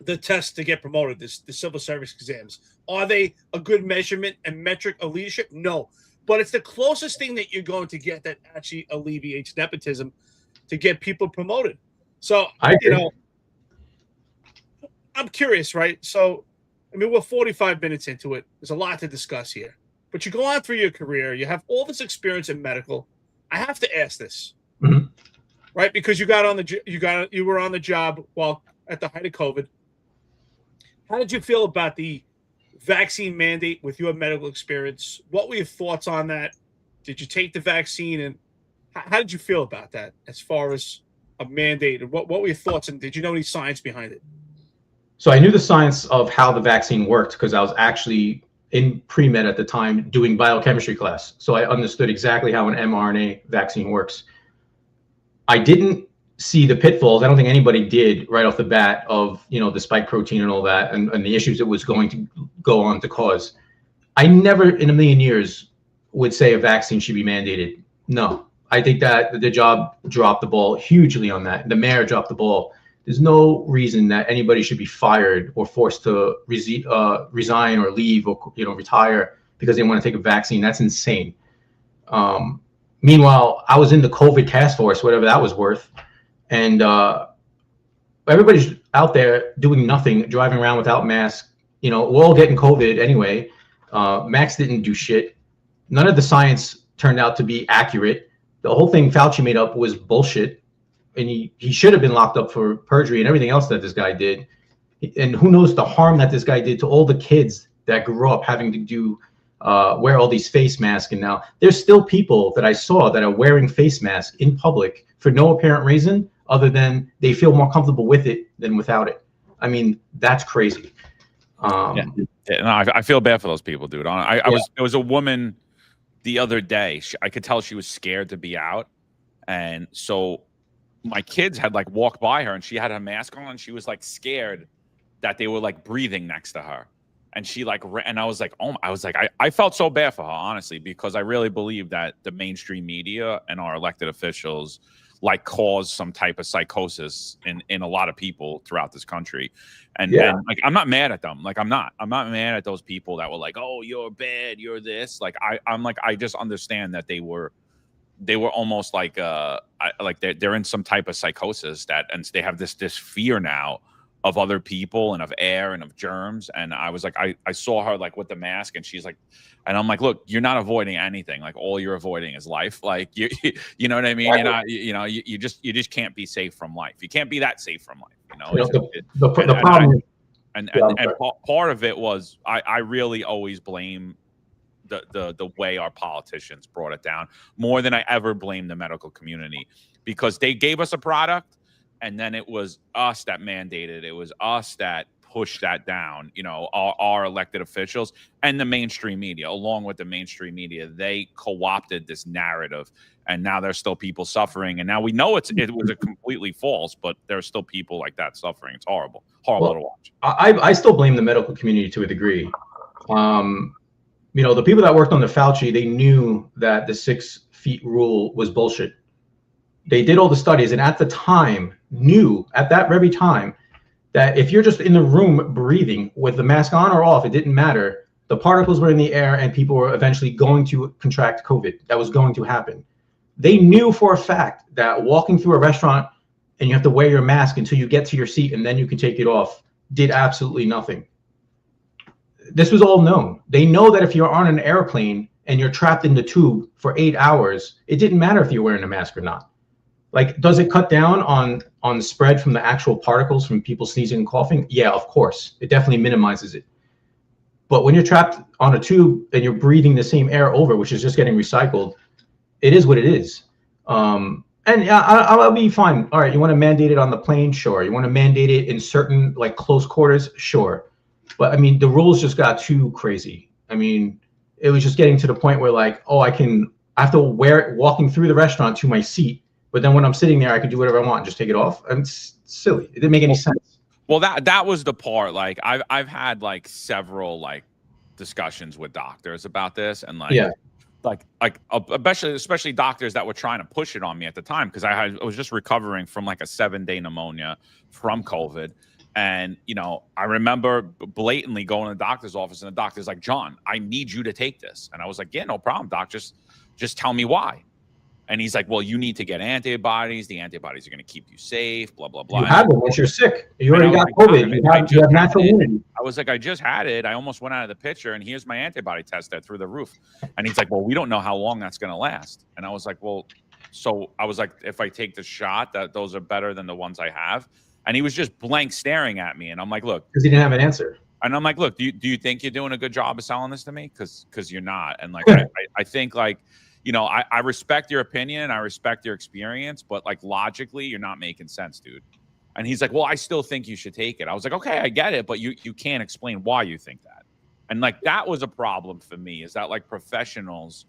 The tests to get promoted, the civil service exams, are they a good measurement and metric of leadership? No. But it's the closest thing that you're going to get that actually alleviates nepotism to get people promoted. So, you know, I'm curious, right? So, I mean, we're 45 minutes into it. There's a lot to discuss here. But you go on through your career. You have all this experience in medical. I have to ask this, right? Because you were on the job while at the height of COVID. How did you feel about the vaccine mandate with your medical experience? What were your thoughts on that? Did you take the vaccine, and how did you feel about that as far as a mandate? And what were your thoughts, and did you know any science behind it? So I knew the science of how the vaccine worked because I was actually in pre-med at the time doing biochemistry class. So I understood exactly how an mRNA vaccine works. I didn't see the pitfalls. I don't think anybody did right off the bat of, you know, the spike protein and all that, and the issues it was going to go on to cause. I never in a million years would say a vaccine should be mandated. No, I think that the job dropped the ball hugely on that. The mayor dropped the ball. There's no reason that anybody should be fired or forced to resign or leave or, you know, retire because they want to take a vaccine. That's insane. Meanwhile, I was in the COVID task force, whatever that was worth. And everybody's out there doing nothing, driving around without masks. You know, we're all getting COVID anyway. Max didn't do shit. None of the science turned out to be accurate. The whole thing Fauci made up was bullshit. And he should have been locked up for perjury and everything else that this guy did. And who knows the harm that this guy did to all the kids that grew up having to do wear all these face masks. And now there's still people that I saw that are wearing face masks in public for no apparent reason other than they feel more comfortable with it than without it. I mean, that's crazy. No, I feel bad for those people, dude. There was a woman the other day. I could tell she was scared to be out. And so my kids had like walked by her and she had her mask on and she was like scared that they were like breathing next to her. And she like, and I was like, I felt so bad for her, honestly, because I really believe that the mainstream media and our elected officials like cause some type of psychosis in a lot of people throughout this country. And like, I'm not mad at them. Like, I'm not mad at those people that were like, oh, you're bad, you're this. Like, I'm like, I just understand that they were almost like they're in some type of psychosis and they have this fear now of other people and of air and of germs. And I was like, I saw her like with the mask and she's like, and I'm like, look, you're not avoiding anything. Like all you're avoiding is life. Like you know what I mean? You're not, you just can't be safe from life. You can't be that safe from life. The problem. And part of it was I really always blame the way our politicians brought it down more than I ever blame the medical community, because they gave us a product and then it was us that mandated, it was us that pushed that down, our elected officials and the mainstream media. Along with the mainstream media, they co-opted this narrative, and now there's still people suffering, and now we know it was a completely false, but there's still people like that suffering. It's horrible to watch. I still blame the medical community to a degree. The people that worked on the Fauci, they knew that the 6 feet rule was bullshit. They did all the studies, and at the time knew at that very time that if you're just in the room breathing with the mask on or off, it didn't matter. The particles were in the air and people were eventually going to contract COVID. That was going to happen. They knew for a fact that walking through a restaurant and you have to wear your mask until you get to your seat and then you can take it off did absolutely nothing. This was all known. They know that if you're on an airplane and you're trapped in the tube for 8 hours, it didn't matter if you're wearing a mask or not. Like, does it cut down on the spread from the actual particles from people sneezing and coughing? Yeah, of course. It definitely minimizes it. But when you're trapped on a tube and you're breathing the same air over, which is just getting recycled, it is what it is. And yeah, I'll be fine. All right, you want to mandate it on the plane? Sure. You want to mandate it in certain like close quarters? Sure. But I mean, the rules just got too crazy. I mean, it was just getting to the point where like, oh, I have to wear it walking through the restaurant to my seat. But then when I'm sitting there, I can do whatever I want and just take it off. And it's silly. It didn't make any sense. Well, that was the part. Like I've had like several like discussions with doctors about this, and like, especially doctors that were trying to push it on me at the time, because I was just recovering from like a 7-day pneumonia from COVID. And, you know, I remember blatantly going to the doctor's office, and the doctor's like, John, I need you to take this. And I was like, yeah, no problem, doc. Just tell me why. And he's like, well, you need to get antibodies. The antibodies are going to keep you safe, blah, blah, blah. You have them once you're sick. You already got COVID. You have natural immunity. I was like, I just had it. I almost went out of the picture, and here's my antibody test through the roof. And he's like, well, we don't know how long that's going to last. And I was like, well, so I was like, if I take the shot, those are better than the ones I have. And he was just blank staring at me. And I'm like, look. Because he didn't have an answer. And I'm like, look, do you think you're doing a good job of selling this to me? Because you're not. And like, I think like, you know, I respect your opinion. I respect your experience. But like logically, you're not making sense, dude. And he's like, well, I still think you should take it. I was like, okay, I get it. But you can't explain why you think that. And like, that was a problem for me, is that like professionals,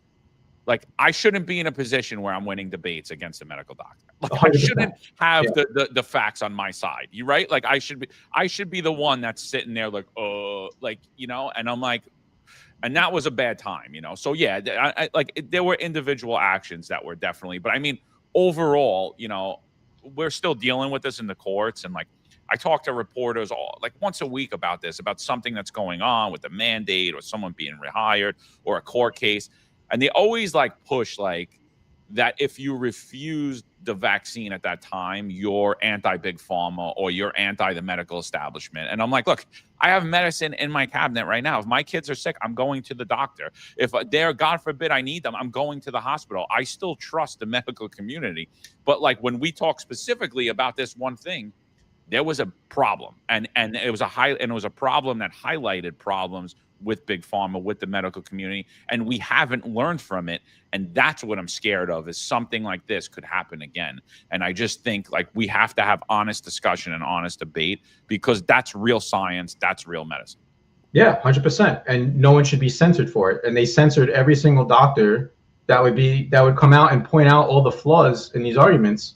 like I shouldn't be in a position where I'm winning debates against a medical doctor. Like I shouldn't have the facts on my side. You right? Like I should be the one that's sitting there like, like, you know, and I'm like, and that was a bad time, you know? So yeah, there were individual actions that were definitely, but I mean, overall, you know, we're still dealing with this in the courts. And like, I talk to reporters like once a week about this, about something that's going on with the mandate or someone being rehired or a court case. And they always like push like that if you refused the vaccine at that time, you're anti-big pharma or you're anti the medical establishment. And I'm like, look, I have medicine in my cabinet right now. If my kids are sick, I'm going to the doctor. If they're, God forbid, I need them, I'm going to the hospital. I still trust the medical community. But like when we talk specifically about this one thing, there was a problem, and it was a problem that highlighted problems with big pharma, with the medical community, and we haven't learned from it. And that's what I'm scared of, is something like this could happen again. And I just think like we have to have honest discussion and honest debate, because that's real science, that's real medicine. Yeah, 100%. And no one should be censored for it. And they censored every single doctor that would come out and point out all the flaws in these arguments.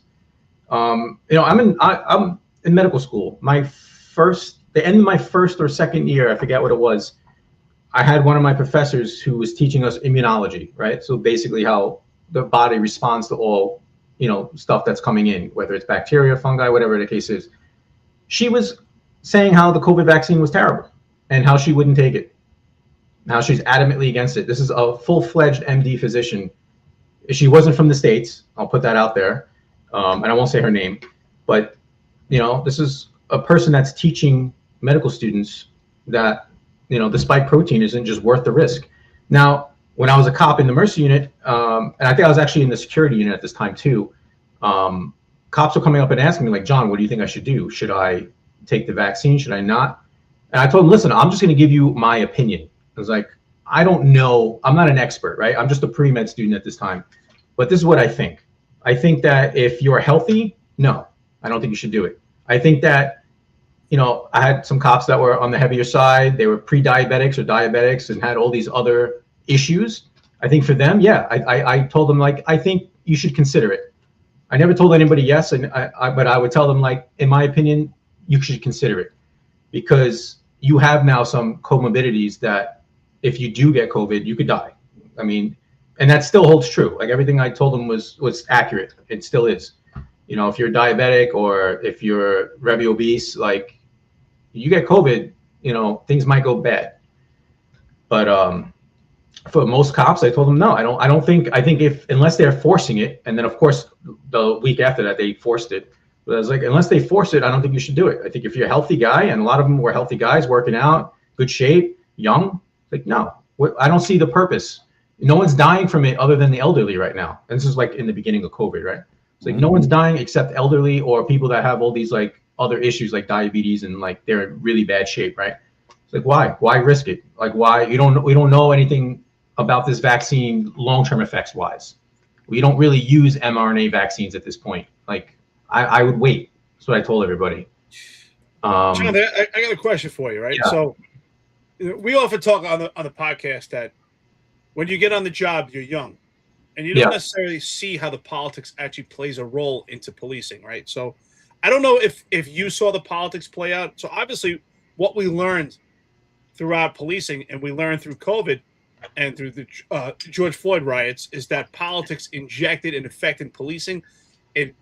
You know, I'm in medical school. The end of my first or second year, I forget what it was, I had one of my professors who was teaching us immunology, right? So basically how the body responds to all, you know, stuff that's coming in, whether it's bacteria, fungi, whatever the case is. She was saying how the COVID vaccine was terrible and how she wouldn't take it, how she's adamantly against it. This is a full-fledged MD physician. She wasn't from the States. I'll put that out there. And I won't say her name, but you know, this is a person that's teaching medical students that, you know, the spike protein isn't just worth the risk. Now, when I was a cop in the Mercy unit, and I think I was actually in the security unit at this time too, cops were coming up and asking me like, John, what do you think I should do? Should I take the vaccine? Should I not? And I told them, listen, I'm just going to give you my opinion. I was like, I don't know. I'm not an expert, right? I'm just a pre-med student at this time, but this is what I think. I think that if you're healthy, no, I don't think you should do it. I think that, you know, I had some cops that were on the heavier side. They were pre-diabetics or diabetics and had all these other issues. I think for them, yeah, I told them like, I think you should consider it. I never told anybody yes, but I would tell them like, in my opinion, you should consider it, because you have now some comorbidities that if you do get COVID, you could die. I mean, and that still holds true. Like everything I told them was accurate. It still is. You know, if you're diabetic or if you're heavy obese, like you get COVID, you know, things might go bad. But for most cops, I told them no. I think unless they're forcing it, and then of course the week after that they forced it. But I was like, unless they force it, I don't think you should do it. I think if you're a healthy guy, and a lot of them were healthy guys working out, good shape, young, like no, I don't see the purpose. No one's dying from it other than the elderly right now. And this is like in the beginning of COVID, right? It's like no one's dying except elderly or people that have all these like other issues like diabetes and like they're in really bad shape, right? It's like, why risk it? Like, why we don't know anything about this vaccine long-term effects wise. We don't really use mRNA vaccines at this point. Like, I would wait. That's what I told everybody. John, I got a question for you, right? Yeah. So we often talk on the podcast that when you get on the job, you're young, and you don't necessarily see how the politics actually plays a role into policing, right? So I don't know if you saw the politics play out. So obviously, what we learned throughout policing, and we learned through COVID and through the George Floyd riots, is that politics injected and affected policing, it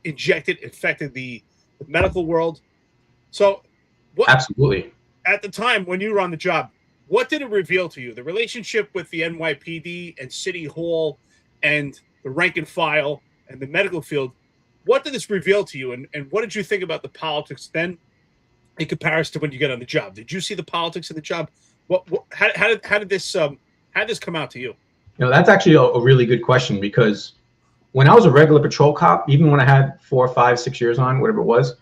affected the medical world. So Absolutely. At the time when you were on the job, what did it reveal to you? The relationship with the NYPD and City Hall and the rank and file and the medical field, what did this reveal to you? And what did you think about the politics then in comparison to when you got on the job? Did you see the politics in the job? How did this come out to you? That's actually a really good question, because when I was a regular patrol cop, even when I had 4, 5, 6 years on, whatever it was,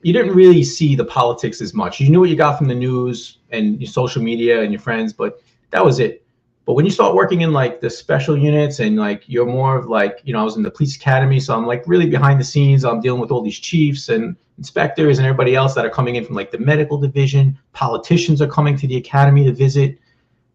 you didn't really see the politics as much. You knew what you got from the news and your social media and your friends, but that was it. But when you start working in like the special units and like you're more of like, I was in the police academy, so I'm like really behind the scenes. I'm dealing with all these chiefs and inspectors and everybody else that are coming in from like the medical division. Politicians are coming to the academy to visit.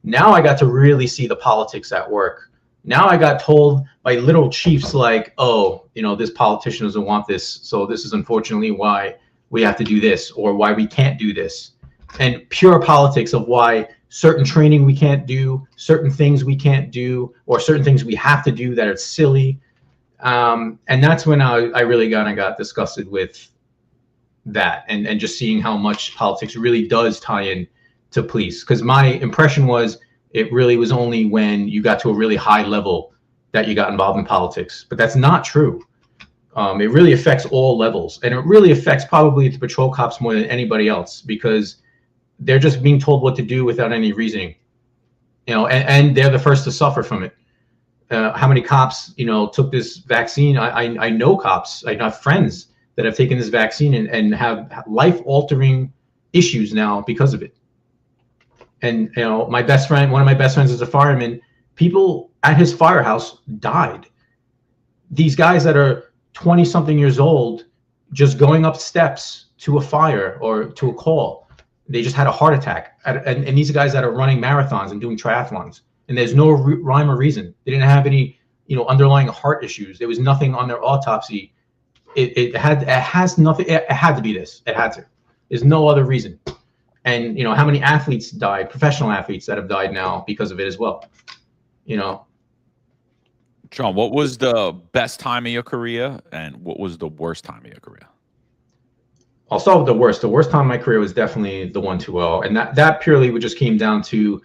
Now I got to really see the politics at work. Now I got told by literal chiefs like, oh, this politician doesn't want this, so this is unfortunately why we have to do this, or why we can't do this. And pure politics of why certain training we can't do, certain things we can't do, or certain things we have to do that are silly. And that's when I really got disgusted with that, and just seeing how much politics really does tie in to police. Because my impression was it really was only when you got to a really high level that you got involved in politics. But that's not true. It really affects all levels, and it really affects probably the patrol cops more than anybody else, because they're just being told what to do without any reasoning, and they're the first to suffer from it. How many cops, took this vaccine? I know cops, I have friends that have taken this vaccine and have life-altering issues now because of it. And, one of my best friends is a fireman. People at his firehouse died. These guys that are 20-something years old, just going up steps to a fire or to a call, they just had a heart attack. And these are guys that are running marathons and doing triathlons, and there's no rhyme or reason. They didn't have any, underlying heart issues. There was nothing on their autopsy. It has nothing. It had to be this. It had to. There's no other reason. And how many athletes died, professional athletes that have died now because of it as well. John, what was the best time of your career, and what was the worst time of your career? I'll start with the worst. The worst time of my career was definitely the 120, and that purely just came down to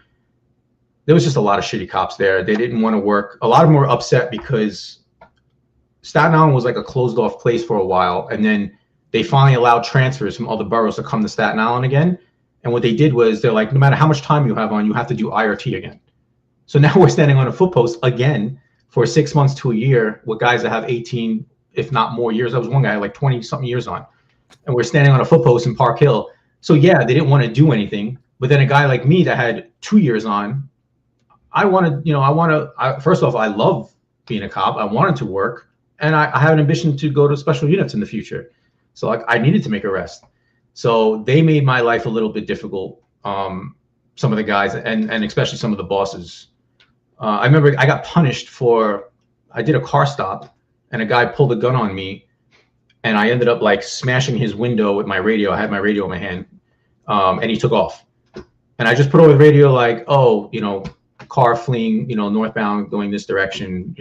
there was just a lot of shitty cops there. They didn't want to work. A lot of them were upset because Staten Island was like a closed off place for a while, and then they finally allowed transfers from other boroughs to come to Staten Island again. And what they did was they're like, no matter how much time you have on, you have to do IRT again. So now we're standing on a foot post again for 6 months to a year with guys that have 18, if not more years. That was one guy like 20 something years on, and we're standing on a foot post in Park Hill. So yeah, they didn't want to do anything. But then a guy like me that had 2 years on, first off, I love being a cop. I wanted to work, and I have an ambition to go to special units in the future. So like I needed to make arrests. So they made my life a little bit difficult. Some of the guys and especially some of the bosses. I remember I got punished I did a car stop, and a guy pulled a gun on me, and I ended up like smashing his window with my radio. I had my radio in my hand, and he took off. And I just put over the radio like, oh, car fleeing, northbound going this direction,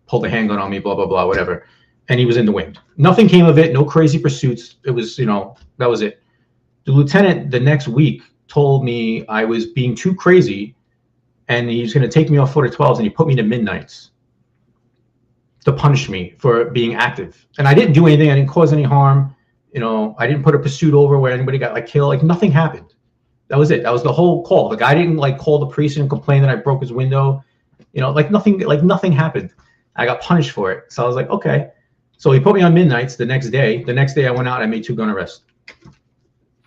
pulled a handgun on me, blah, blah, blah, whatever. And he was in the wind. Nothing came of it, no crazy pursuits. It was, that was it. The lieutenant the next week told me I was being too crazy, and he was going to take me off 412s, and he put me to midnights to punish me for being active. And I didn't do anything. I didn't cause any harm. I didn't put a pursuit over where anybody got like killed. Like nothing happened. That was it. That was the whole call. The guy didn't like call the police and complain that I broke his window. Like nothing happened. I got punished for it. So I was like, okay. So he put me on midnights the next day. The next day I went out and I made 2 gun arrests.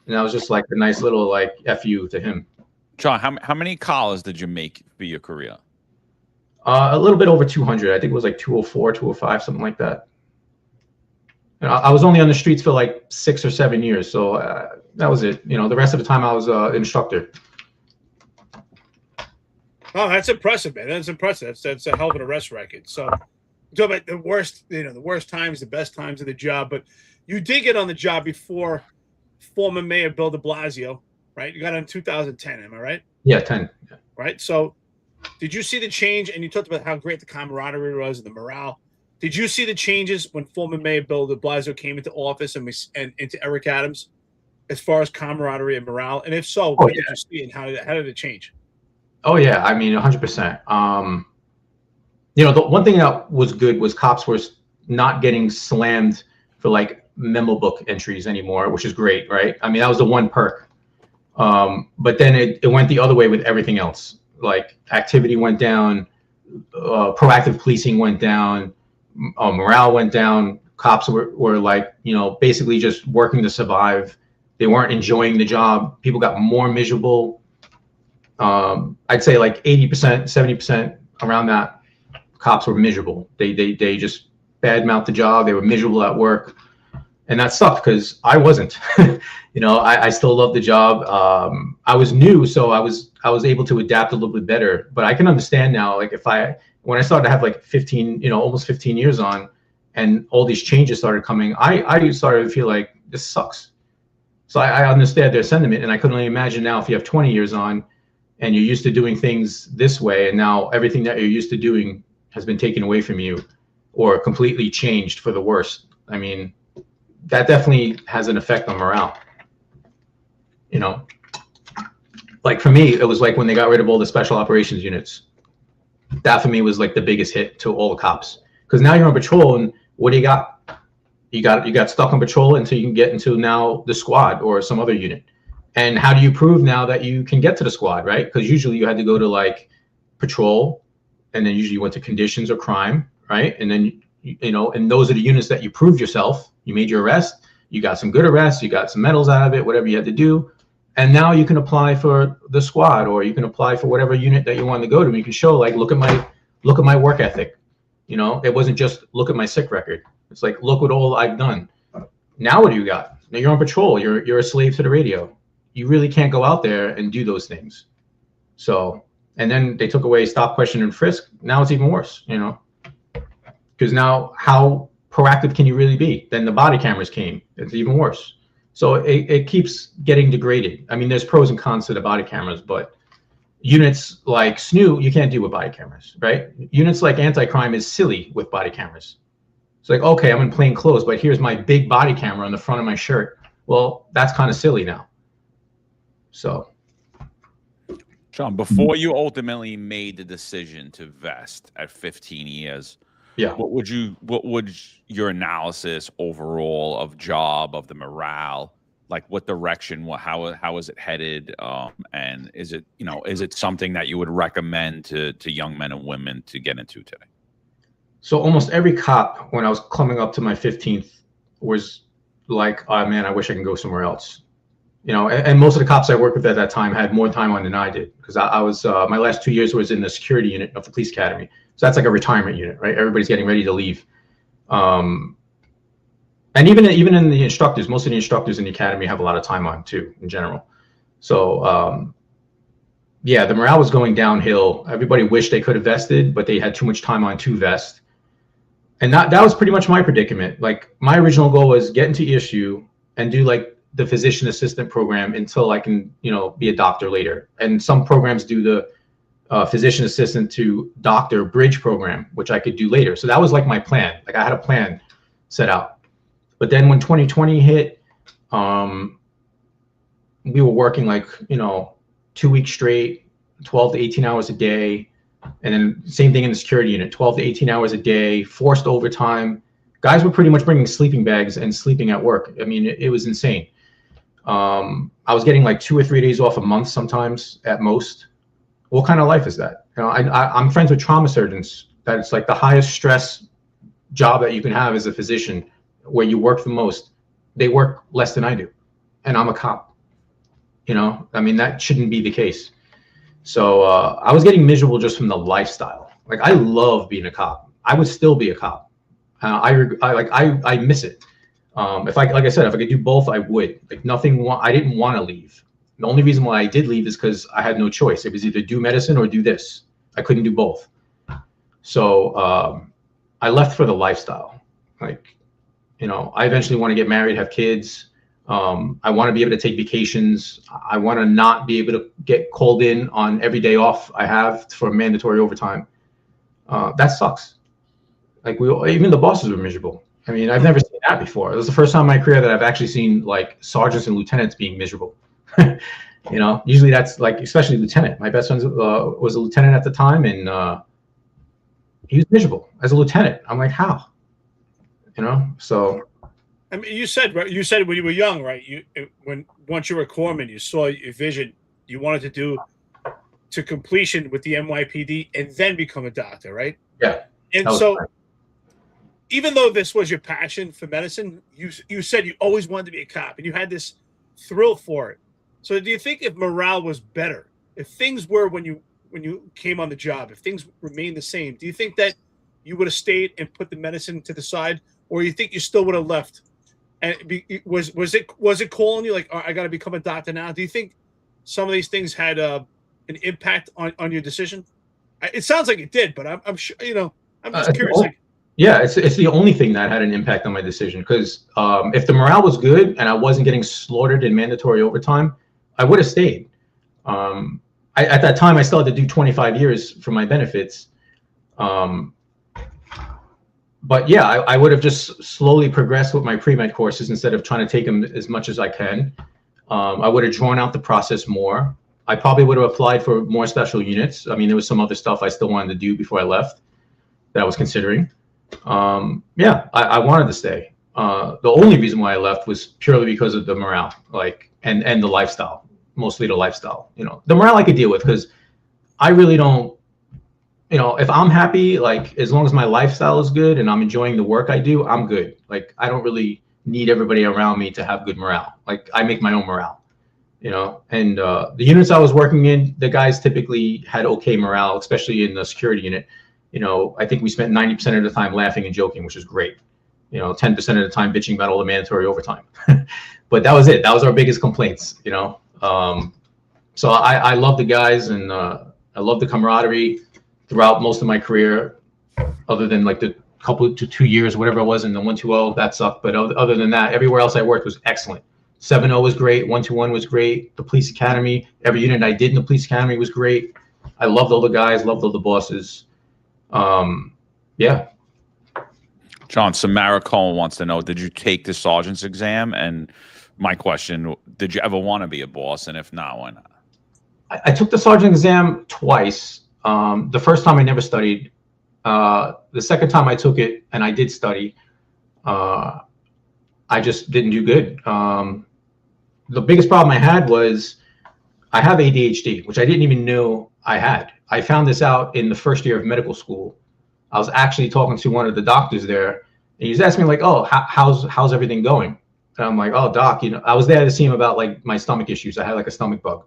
And that was just like a nice little like FU to him. John, how many collars did you make for your career? A little bit over 200. I think it was like 204, 205, something like that. And I was only on the streets for like 6 or 7 years, so that was it. You know, the rest of the time I was an instructor. Oh, that's impressive, man. That's impressive. That's a hell of an arrest record. So, talk about the worst, the worst times, the best times of the job. But you did get on the job before former Mayor Bill de Blasio, right? You got on in 2010, am I right? Yeah, 10. Yeah. Right. So, did you see the change? And you talked about how great the camaraderie was and the morale. Did you see the changes when former Mayor Bill de Blasio came into office and into Eric Adams, as far as camaraderie and morale? And if so, what did you see and how did it change? Oh yeah, I mean 100%. You know, the one thing that was good was cops were not getting slammed for like memo book entries anymore, which is great, right? I mean, that was the one perk. But then it went the other way with everything else. Like activity went down, proactive policing went down, morale went down. Cops were like, you know, basically just working to survive. They weren't enjoying the job. People got more miserable. I'd say like 80%, 70% around that, cops were miserable. They just badmouthed the job. They were miserable at work. And that sucked because I wasn't. You know, I still loved the job. I was new, so I was able to adapt a little bit better. But I can understand now, like when I started to have like 15, you know, almost 15 years on, and all these changes started coming, I started to feel like this sucks. So I understand their sentiment, and I couldn't only imagine now if you have 20 years on, and you're used to doing things this way, and now everything that you're used to doing has been taken away from you, or completely changed for the worse. I mean, that definitely has an effect on morale. You know, like for me, it was like when they got rid of all the special operations units. That for me was like the biggest hit to all the cops, because now you're on patrol, and what do you got? You got stuck on patrol until you can get into now the squad or some other unit. And how do you prove now that you can get to the squad, right? Because usually you had to go to like patrol, and then usually you went to conditions or crime, right? And then you know, and those are the units that you proved yourself. You made your arrest. You got some good arrests. You got some medals out of it. Whatever you had to do. And now you can apply for the squad, or you can apply for whatever unit that you want to go to. And you can show like, look at my work ethic. You know, it wasn't just look at my sick record. It's like, look what all I've done. Now what do you got? Now you're on patrol. You're a slave to the radio. You really can't go out there and do those things. So, and then they took away stop, question, and frisk. Now it's even worse, you know, because now how proactive can you really be? Then the body cameras came. It's even worse. So it keeps getting degraded. I mean, there's pros and cons to the body cameras, but units like SNU, you can't do with body cameras, right? Units like anti-crime is silly with body cameras. It's like, okay, I'm in plain clothes, but here's my big body camera on the front of my shirt. Well, that's kind of silly now. So, John, before you ultimately made the decision to vest at 15 years, yeah, what would your analysis overall of job, of the morale, like what direction, how is it headed, and is it something that you would recommend to young men and women to get into today? So almost every cop, when I was coming up to my 15th, was like, oh man, I wish I can go somewhere else. You know, and most of the cops I worked with at that time had more time on than I did, because I was my last 2 years was in the security unit of the police academy. So that's like a retirement unit, right? Everybody's getting ready to leave. And even in the instructors, most of the instructors in the academy have a lot of time on too, in general. So yeah, the morale was going downhill. Everybody wished they could have vested, but they had too much time on to vest. And that was pretty much my predicament. Like my original goal was get into ESU and do like the physician assistant program until I can, you know, be a doctor later. And some programs do the physician assistant to doctor bridge program, which I could do later. So that was like my plan. Like I had a plan set out. But then when 2020 hit, we were working like, you know, 2 weeks straight, 12 to 18 hours a day. And then same thing in the security unit, 12 to 18 hours a day, forced overtime. Guys were pretty much bringing sleeping bags and sleeping at work. I mean, it was insane. I was getting like 2 or 3 days off a month sometimes at most. What kind of life is that? You know, I'm friends with trauma surgeons that it's like the highest stress job that you can have as a physician, where you work the most. They work less than I do, and I'm a cop. You know, I mean, that shouldn't be the case. So I was getting miserable just from the lifestyle. Like, I love being a cop. I would still be a cop. I miss it. If I, like I said, if I could do both, I would. Like, I didn't want to leave. The only reason why I did leave is because I had no choice. It was either do medicine or do this. I couldn't do both. So I left for the lifestyle. Like, you know, I eventually want to get married, have kids. I want to be able to take vacations. I want to not be able to get called in on every day off I have for mandatory overtime. That sucks. Like, even the bosses were miserable. I mean, I've never seen that before. It was the first time in my career that I've actually seen like sergeants and lieutenants being miserable. You know, usually that's like, especially lieutenant. My best friend was a lieutenant at the time, and he was miserable as a lieutenant. I'm like, how? You know, so. I mean, you said when you were young, right? Once you were a corpsman, you saw your vision. You wanted to do to completion with the NYPD and then become a doctor, right? Yeah. And so, even though this was your passion for medicine, you said you always wanted to be a cop, and you had this thrill for it. So, do you think if morale was better, if things were when you came on the job, if things remained the same, do you think that you would have stayed and put the medicine to the side, or you think you still would have left? And was it calling you like, oh, I got to become a doctor now? Do you think some of these things had an impact on your decision? It sounds like it did, but I'm sure, you know, I'm just curious. Yeah, it's the only thing that had an impact on my decision, because if the morale was good and I wasn't getting slaughtered in mandatory overtime, I would have stayed. At that time, I still had to do 25 years for my benefits. But yeah, I would have just slowly progressed with my pre-med courses instead of trying to take them as much as I can. I would have drawn out the process more. I probably would have applied for more special units. I mean, there was some other stuff I still wanted to do before I left that I was considering. Yeah, I wanted to stay. The only reason why I left was purely because of the morale, like, and the lifestyle, mostly the lifestyle. You know, the morale I could deal with, because I really don't, you know, if I'm happy, like, as long as my lifestyle is good and I'm enjoying the work I do, I'm good. Like, I don't really need everybody around me to have good morale. Like, I make my own morale, you know. And the units I was working in, the guys typically had okay morale, especially in the security unit. You know, I think we spent 90% of the time laughing and joking, which is great. You know, 10% of the time bitching about all the mandatory overtime. But that was it. That was our biggest complaints, you know. So I love the guys, and I love the camaraderie throughout most of my career, other than like the couple to 2 years, whatever it was in the 120, that sucked. But other than that, everywhere else I worked was excellent. 7-0 was great. 121 was great. The police academy, every unit I did in the police academy was great. I loved all the guys, loved all the bosses. Yeah. John, Samara Cohen wants to know, did you take the sergeant's exam? And my question, did you ever want to be a boss? And if not, why not? I took the sergeant exam twice. The first time I never studied. The second time I took it and I did study, I just didn't do good. The biggest problem I had was I have ADHD, which I didn't even know I had. I found this out in the first year of medical school. I was actually talking to one of the doctors there, and he was asking me like, "Oh, how's everything going?" And I'm like, "Oh, doc, you know, I was there to see him about like my stomach issues. I had like a stomach bug."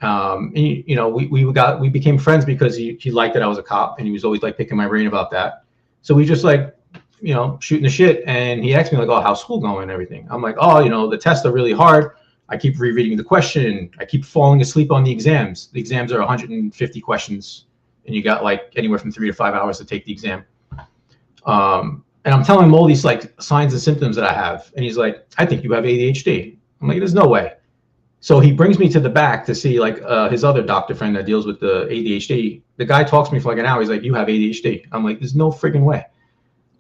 And, you know, we became friends because he liked that I was a cop, and he was always like picking my brain about that. So we just like, you know, shooting the shit. And he asked me like, "Oh, how's school going and everything?" I'm like, "Oh, you know, the tests are really hard. I keep rereading the question. I keep falling asleep on the exams. The exams are 150 questions, and you got like anywhere from 3 to 5 hours to take the exam." And I'm telling him all these like signs and symptoms that I have, and he's like, "I think you have ADHD." I'm like, "There's no way." So he brings me to the back to see like his other doctor friend that deals with the ADHD. The guy talks to me for like an hour. He's like, "You have ADHD." I'm like, "There's no friggin' way."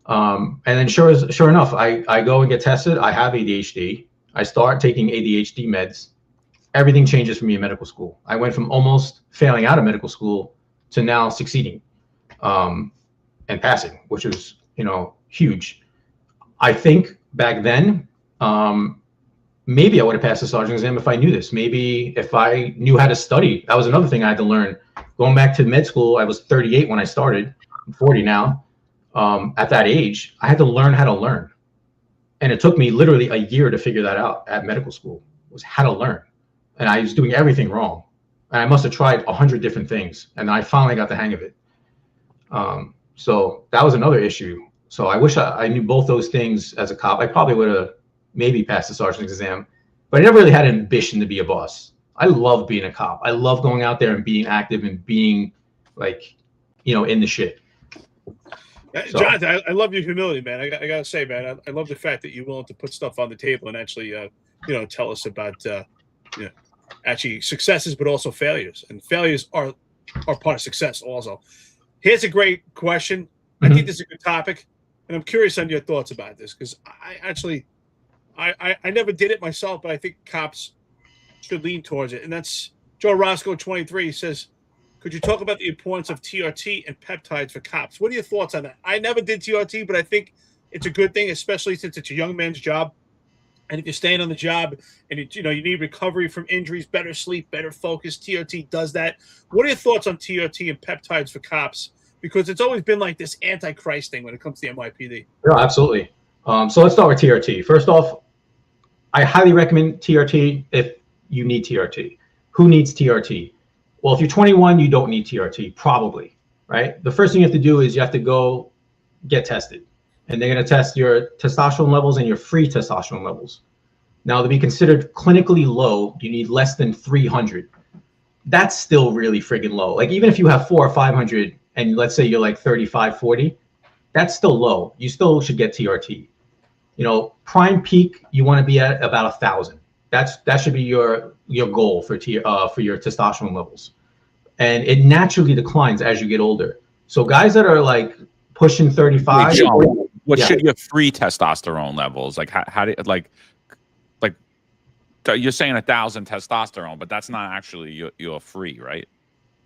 And then sure enough, I go and get tested. I have ADHD. I start taking ADHD meds. Everything changes for me in medical school. I went from almost failing out of medical school to now succeeding and passing, which is, you know, huge. I think back then, maybe I would have passed the sergeant exam if I knew this. Maybe if I knew how to study. That was another thing I had to learn. Going back to med school, I was 38 when I started. I'm 40 now. At that age, I had to learn how to learn. And it took me literally a year to figure that out at medical school, was how to learn. and I was doing everything wrong. And I must have tried 100 different things, and I finally got the hang of it. So that was another issue. So I wish I knew both those things as a cop. I probably would have maybe passed the sergeant's exam, but I never really had an ambition to be a boss. I love being a cop. I love going out there and being active and being like, in the shit. So. Jonathan, I love your humility, man. I gotta say, man, I love the fact that you're willing to put stuff on the table and actually, tell us about, actually successes, but also failures. And failures are part of success also. Here's a great question. I think this is a good topic, and I'm curious on your thoughts about this, because I never did it myself, but I think cops should lean towards it. And that's Joe Roscoe 23 says, could you talk about the importance of TRT and peptides for cops? What are your thoughts on that? I never did TRT, but I think it's a good thing, especially since it's a young man's job. And if you're staying on the job and you need recovery from injuries, better sleep, better focus, TRT does that. What are your thoughts on TRT and peptides for cops? Because it's always been like this antichrist thing when it comes to the NYPD. Yeah, absolutely. So let's start with TRT. First off, I highly recommend TRT if you need TRT. Who needs TRT? Well, if you're 21, you don't need TRT, probably, right? The first thing you have to do is you have to go get tested. And they're going to test your testosterone levels and your free testosterone levels. Now, to be considered clinically low, you need less than 300. That's still really friggin' low. Like, even if you have 400 or 500, and let's say you're like 35, 40, that's still low. You still should get TRT. Prime peak, you want to be at about 1,000. That should be your goal for your testosterone levels. And it naturally declines as you get older. So guys that are like pushing 35. Wait, John, what should your free testosterone levels? Like how do you're saying 1,000 testosterone, but that's not actually your free, right?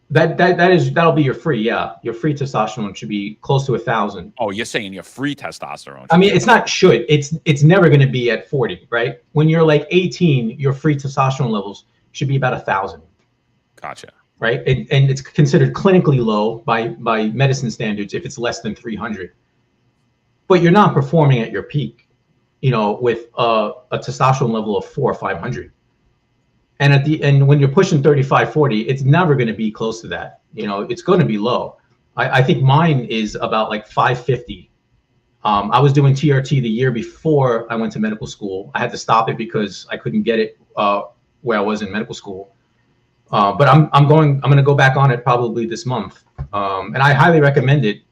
That'll be your free. Yeah, your free testosterone should be close to 1,000. Oh, you're saying your free testosterone. I mean, it's not should. It's never going to be at 40, right? When you're like 18, your free testosterone levels should be about 1,000. Gotcha. Right, and it's considered clinically low by medicine standards if it's less than 300. But you're not performing at your peak, with a testosterone level of 400 or 500. And when you're pushing 35, 40, it's never going to be close to that. It's going to be low. I think mine is about like 550. I was doing TRT the year before I went to medical school. I had to stop it because I couldn't get it where I was in medical school. But I'm going to go back on it probably this month. And I highly recommend it,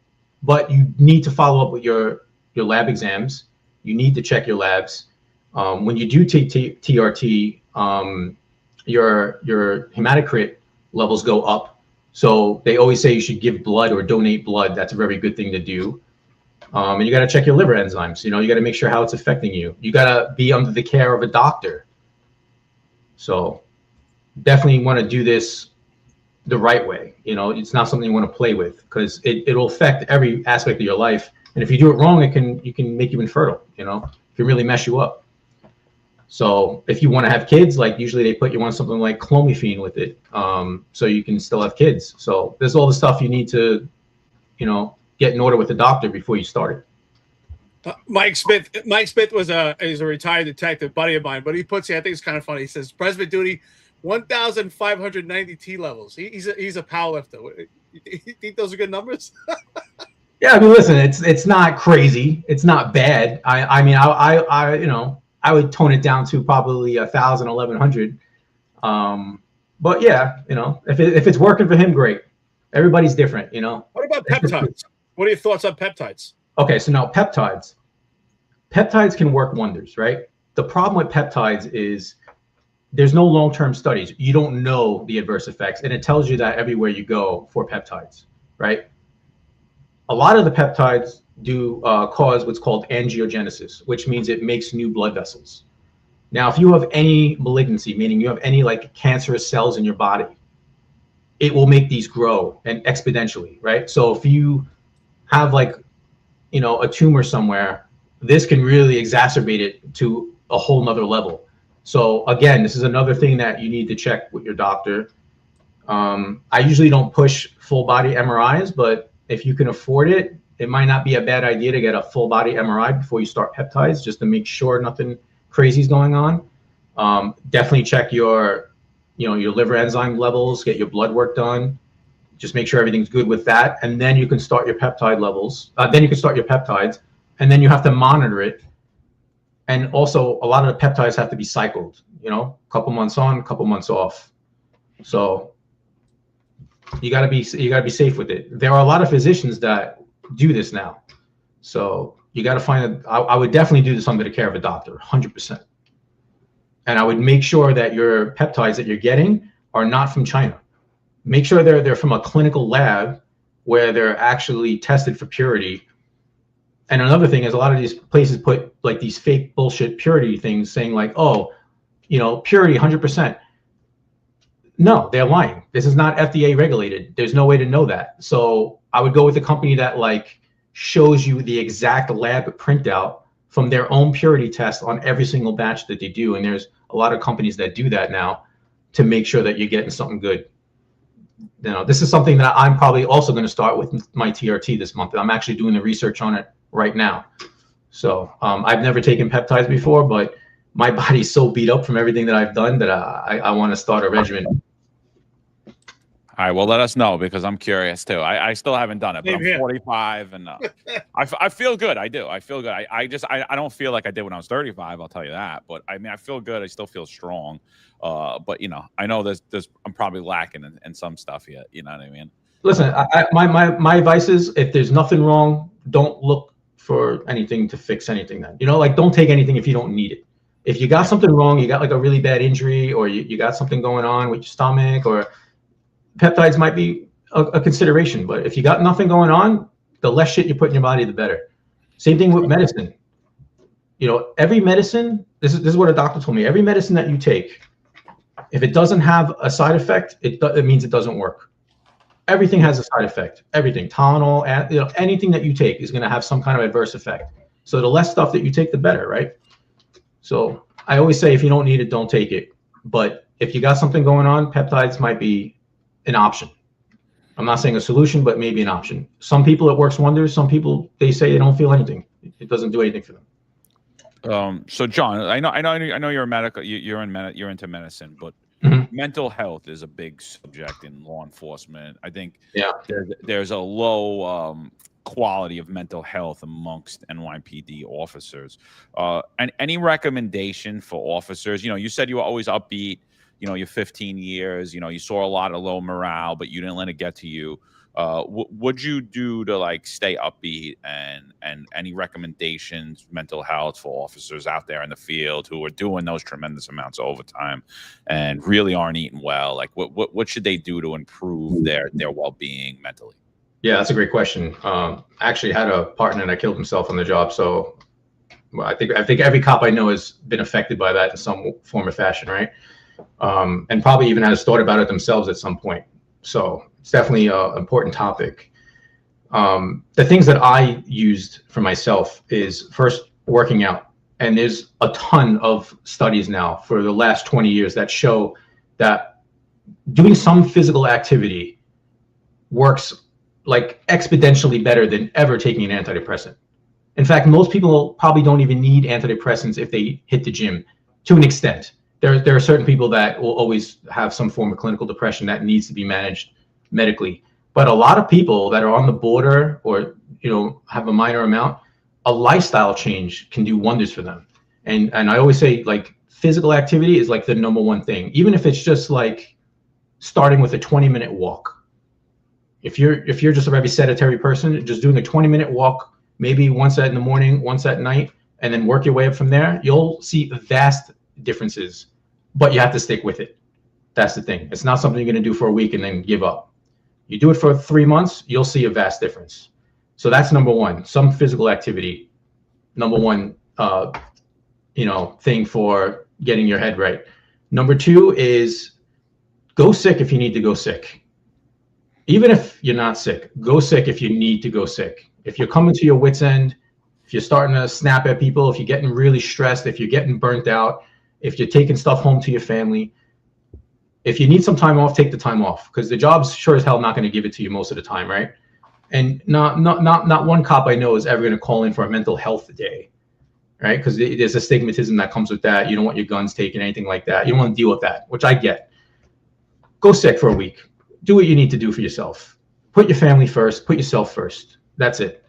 but you need to follow up with your lab exams. You need to check your labs. When you do TRT, your hematocrit levels go up. So they always say you should give blood or donate blood. That's a very good thing to do. And you got to check your liver enzymes. You got to make sure how it's affecting you. You got to be under the care of a doctor. So definitely want to do this the right way. It's not something you want to play with, because it'll affect every aspect of your life. And if you do it wrong, you can make you infertile. It can really mess you up. So if you want to have kids, like usually they put you on something like clomiphene with it, so you can still have kids. So there's all the stuff you need to, get in order with the doctor before you start it. Mike Smith is a retired detective, buddy of mine, but he puts here, I think it's kind of funny. He says, President duty, 1,590 T levels. He's a powerlifter. You think those are good numbers? Yeah, I mean, listen, it's not crazy. It's not bad. I mean, I would tone it down to probably 1,000, 1,100. But yeah, if it's working for him, great. Everybody's different, What about peptides? What are your thoughts on peptides? Okay, so now peptides can work wonders, right? The problem with peptides is there's no long-term studies. You don't know the adverse effects, and it tells you that everywhere you go for peptides, right? A lot of the peptides do cause what's called angiogenesis, which means it makes new blood vessels. Now, if you have any malignancy, meaning you have any like cancerous cells in your body, it will make these grow and exponentially, right? So if you have like, a tumor somewhere, this can really exacerbate it to a whole nother level. So again, this is another thing that you need to check with your doctor. I usually don't push full body MRIs, but if you can afford it, it might not be a bad idea to get a full body MRI before you start peptides, just to make sure nothing crazy is going on. Definitely check your your liver enzyme levels, get your blood work done. Just make sure everything's good with that, and then you can start your peptide levels. Then you can start your peptides, and then you have to monitor it. And also, a lot of the peptides have to be cycled. A couple months on, a couple months off. So you gotta be safe with it. There are a lot of physicians that do this now, so you got to find. I would definitely do this under the care of a doctor, 100%. And I would make sure that your peptides that you're getting are not from China. Make sure they're from a clinical lab where they're actually tested for purity. And another thing is, a lot of these places put like these fake bullshit purity things saying like, oh, purity 100%. No, they're lying. This is not FDA regulated. There's no way to know that. So I would go with a company that like shows you the exact lab printout from their own purity test on every single batch that they do. And there's a lot of companies that do that now to make sure that you're getting something good. This is something that I'm probably also going to start with my TRT this month. I'm actually doing the research on it right now. So I've never taken peptides before, but my body's so beat up from everything that I've done that I want to start a regimen. All right, well, let us know because I'm curious too. I still haven't done it, but I'm 45 and I feel good. I do. I feel good. I don't feel like I did when I was 35. I'll tell you that. But I mean, I feel good. I still feel strong. But I know there's I'm probably lacking in some stuff yet. You know what I mean? Listen, my advice is if there's nothing wrong, don't look for anything to fix anything. Then like don't take anything if you don't need it. If you got something wrong, you got like a really bad injury, or you got something going on with your stomach, or peptides might be a consideration. But if you got nothing going on, the less shit you put in your body, the better. Same thing with medicine. Every medicine, this is what a doctor told me, every medicine that you take, if it doesn't have a side effect, it means it doesn't work. Everything has a side effect. Everything, Tylenol, anything that you take is going to have some kind of adverse effect. So the less stuff that you take, the better, right? So I always say, if you don't need it, don't take it. But if you got something going on, peptides might be an option. I'm not saying a solution, but maybe an option. Some people it works wonders. Some people, they say they don't feel anything. It doesn't do anything for them. So John, I know you're a medical. You're into medicine, but mental health is a big subject in law enforcement. I think there's a low quality of mental health amongst NYPD officers. And any recommendation for officers? You said you were always upbeat. Your 15 years. You saw a lot of low morale, but you didn't let it get to you. What'd you do to like stay upbeat, and any recommendations, mental health for officers out there in the field who are doing those tremendous amounts of overtime and really aren't eating well? Like what should they do to improve their well-being mentally? Yeah, that's a great question. I actually had a partner that killed himself on the job. So I think every cop I know has been affected by that in some form or fashion, right? And probably even has thought about it themselves at some point. So it's definitely an important topic. The things that I used for myself is first working out. And there's a ton of studies now for the last 20 years that show that doing some physical activity works like exponentially better than ever taking an antidepressant. In fact, most people probably don't even need antidepressants if they hit the gym to an extent. There are certain people that will always have some form of clinical depression that needs to be managed medically. But a lot of people that are on the border or, have a minor amount, a lifestyle change can do wonders for them. And I always say like physical activity is like the number one thing, even if it's just like starting with a 20-minute walk. If you're just a very sedentary person, just doing a 20-minute walk, maybe once in the morning, once at night, and then work your way up from there, you'll see vast differences, but you have to stick with it. That's the thing. It's not something you're going to do for a week and then give up. You do it for 3 months, you'll see a vast difference. So that's number one, some physical activity. Number one, thing for getting your head right. Number two is go sick if you need to go sick. Even if you're not sick, go sick if you need to go sick. If you're coming to your wit's end, if you're starting to snap at people, if you're getting really stressed, if you're getting burnt out, if you're taking stuff home to your family, if you need some time off, take the time off, because the job's sure as hell not going to give it to you most of the time, right? And not one cop I know is ever going to call in for a mental health day, right? Because there's a stigmatism that comes with that. You don't want your guns taken, anything like that. You don't want to deal with that, which I get. go sick for a week. Do what you need to do for yourself. Put your family first. Put yourself first. That's it.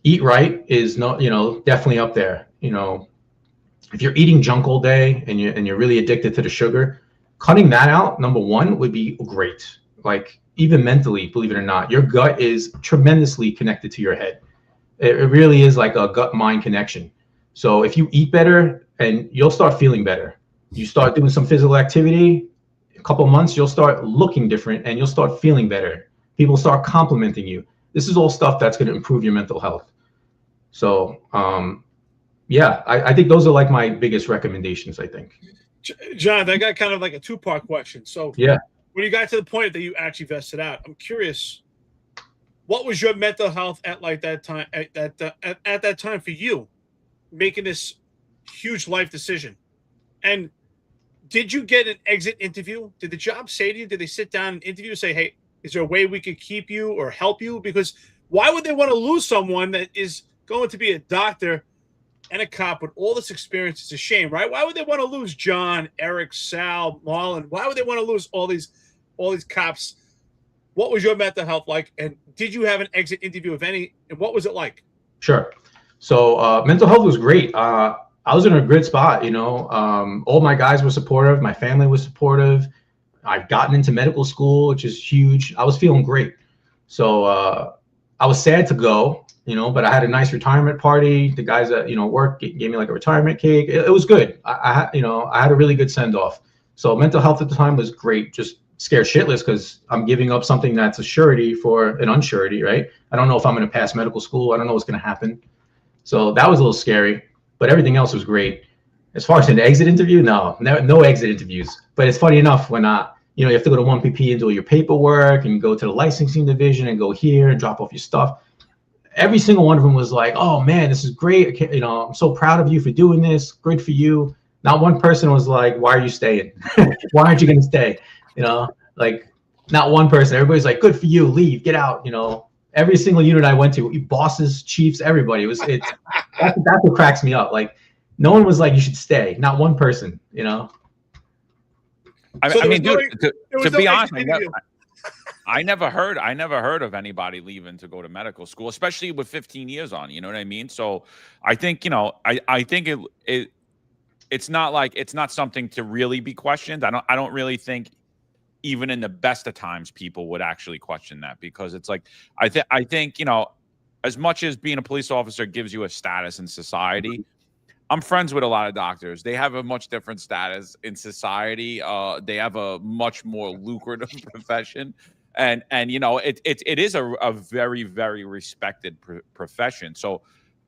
Eat right is definitely up there. If you're eating junk all day and you're really addicted to the sugar, cutting that out, number one, would be great. Like, even mentally, believe it or not, your gut is tremendously connected to your head. It really is like a gut-mind connection. So if you eat better, and you'll start feeling better. You start doing some physical activity, a couple months, you'll start looking different and you'll start feeling better. People start complimenting you. This is all stuff that's going to improve your mental health. So, I think those are like my biggest recommendations, I think. Jonathan, I got kind of like a two-part question. So when you got to the point that you actually vested out, I'm curious, what was your mental health at like that time, at that time for you, making this huge life decision? And did you get an exit interview? Did the job say to you, did they sit down and interview and say, hey, is there a way we could keep you or help you? Because why would they want to lose someone that is going to be a doctor and a cop with all this experience? It's a shame, right? Why would they want to lose John, Eric, Sal, Marlon? Why would they want to lose all these cops? What was your mental health like? And did you have an exit interview, if any? And what was it like? Sure. So mental health was great. I was in a good spot, all my guys were supportive. My family was supportive. I've gotten into medical school, which is huge. I was feeling great. So I was sad to go, but I had a nice retirement party. The guys that, work gave me like a retirement cake. It was good. I had a really good send off. So mental health at the time was great. Just scared shitless because I'm giving up something that's a surety for an unsurety, right? I don't know if I'm going to pass medical school. I don't know what's going to happen. So that was a little scary, but everything else was great. As far as an exit interview, no exit interviews. But it's funny enough when you have to go to 1PP and do your paperwork and go to the licensing division and go here and drop off your stuff. Every single one of them was like, oh man, this is great. I'm so proud of you for doing this. Good for you. Not one person was like, why are you staying? Why aren't you going to stay? Like not one person. Everybody's like, good for you. Leave, get out. Every single unit I went to, bosses, chiefs, everybody. That's what cracks me up. Like no one was like, you should stay. Not one person, I mean, dude, to be honest, I never heard of anybody leaving to go to medical school, especially with 15 years on. You know what I mean? So I think, I think it's not something to really be questioned. I don't really think even in the best of times people would actually question that, because it's like I think as much as being a police officer gives you a status in society, I'm friends with a lot of doctors. They have a much different status in society. They have a much more lucrative profession, and it is a very, very respected profession. So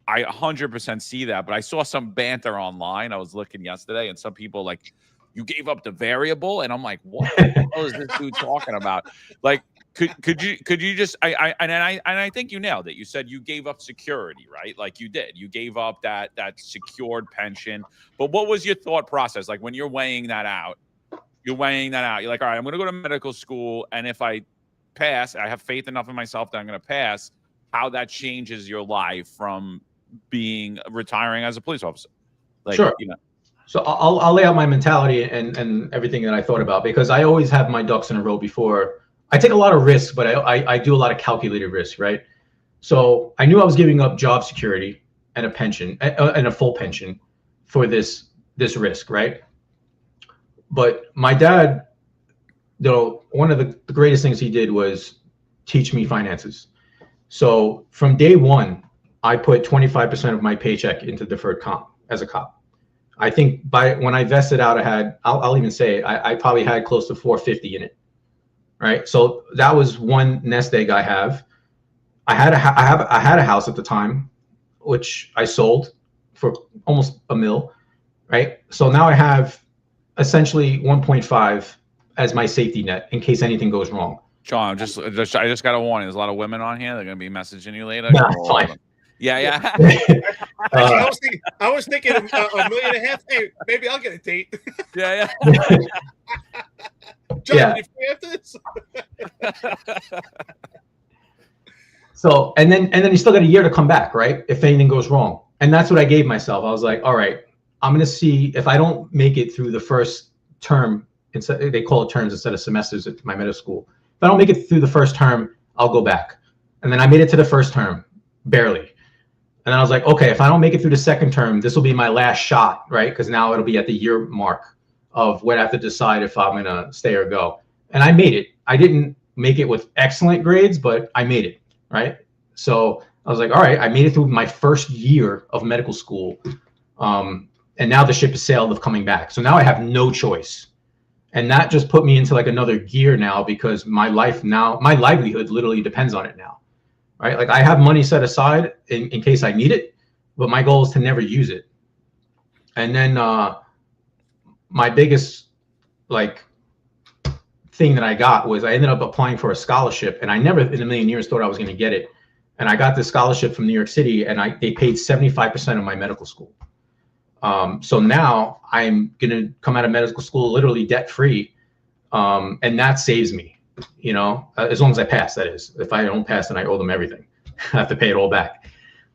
I 100% see that. But I saw some banter online. I was looking yesterday, and some people like, you gave up the variable, and I'm like, what the hell is this dude talking about? Like, could you just I think you nailed it. You said you gave up security, right? Like you did. You gave up that secured pension. But what was your thought process? Like when you're weighing that out, you're like, all right, I'm going to go to medical school, and if I pass, I have faith enough in myself that I'm going to pass. How that changes your life from retiring as a police officer? Like, sure. So I'll lay out my mentality and everything that I thought about, because I always have my ducks in a row before. I take a lot of risks, but I do a lot of calculated risk, right? So I knew I was giving up job security and a pension and a full pension for this risk, right? But my dad, one of the greatest things he did was teach me finances. So from day one, I put 25% of my paycheck into deferred comp as a cop. I think when I vested out, I'll even say I probably had close to 450 in it. Right. So that was one nest egg I have. I had a house at the time, which I sold for almost $1 million. Right. So now I have essentially 1.5 as my safety net in case anything goes wrong. John, I just got a warning. There's a lot of women on here. They're going to be messaging you later. Nah, fine. Yeah. I was thinking $1.5 million. Hey, maybe I'll get a date. Yeah. John, yeah. you free after this? So and then you still got a year to come back, right? If anything goes wrong. And that's what I gave myself. I was like, all right, I'm gonna see if I don't make it through the first term they call it terms instead of semesters at my medical school. If I don't make it through the first term, I'll go back. And then I made it to the first term, barely. And then I was like, okay, if I don't make it through the second term, this will be my last shot, right? Because now it'll be at the year mark of when I have to decide if I'm gonna stay or go. And I made it. I didn't make it with excellent grades, but I made it, right? So I was like, all right, I made it through my first year of medical school. And now the ship has sailed of coming back. So now I have no choice. And that just put me into like another gear now, because my life now, my livelihood literally depends on it now, right? Like I have money set aside in case I need it, but my goal is to never use it. And then my biggest like thing that I got was I ended up applying for a scholarship, and I never in a million years thought I was going to get it. And I got this scholarship from New York City, and they paid 75% of my medical school. So now I'm going to come out of medical school literally debt free. And that saves me, you know, as long as I pass, that is. If I don't pass, then I owe them everything. I have to pay it all back.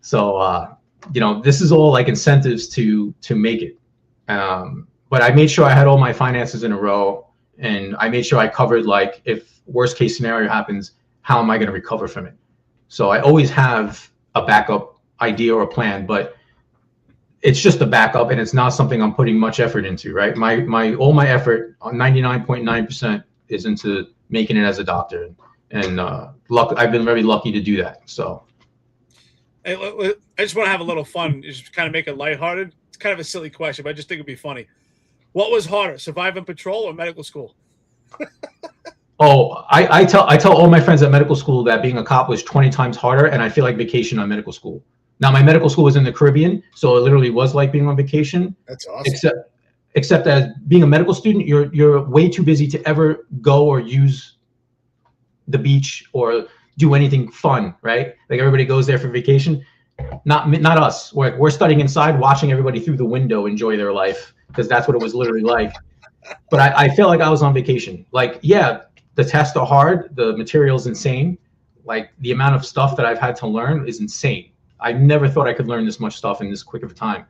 So, you know, this is all like incentives to make it. But I made sure I had all my finances in a row, and I made sure I covered, like, if worst case scenario happens, how am I going to recover from it? So I always have a backup idea or a plan, but it's just a backup, and it's not something I'm putting much effort into, right? All my effort, 99.9%, is into making it as a doctor, and I've been very lucky to do that. So, hey, I just want to have a little fun, just kind of make it lighthearted. It's kind of a silly question, but I just think it'd be funny. What was harder, surviving patrol or medical school? Oh, I tell all my friends at medical school that being a cop was 20 times harder, and I feel like vacation on medical school. Now, my medical school was in the Caribbean, so it literally was like being on vacation. That's awesome. Except as being a medical student, you're way too busy to ever go or use the beach or do anything fun, right? Like everybody goes there for vacation. Not us. We're studying inside, watching everybody through the window enjoy their life, because that's what it was literally like. But I felt like I was on vacation. Like, yeah, the tests are hard. The material's insane. Like, the amount of stuff that I've had to learn is insane. I never thought I could learn this much stuff in this quick of a time.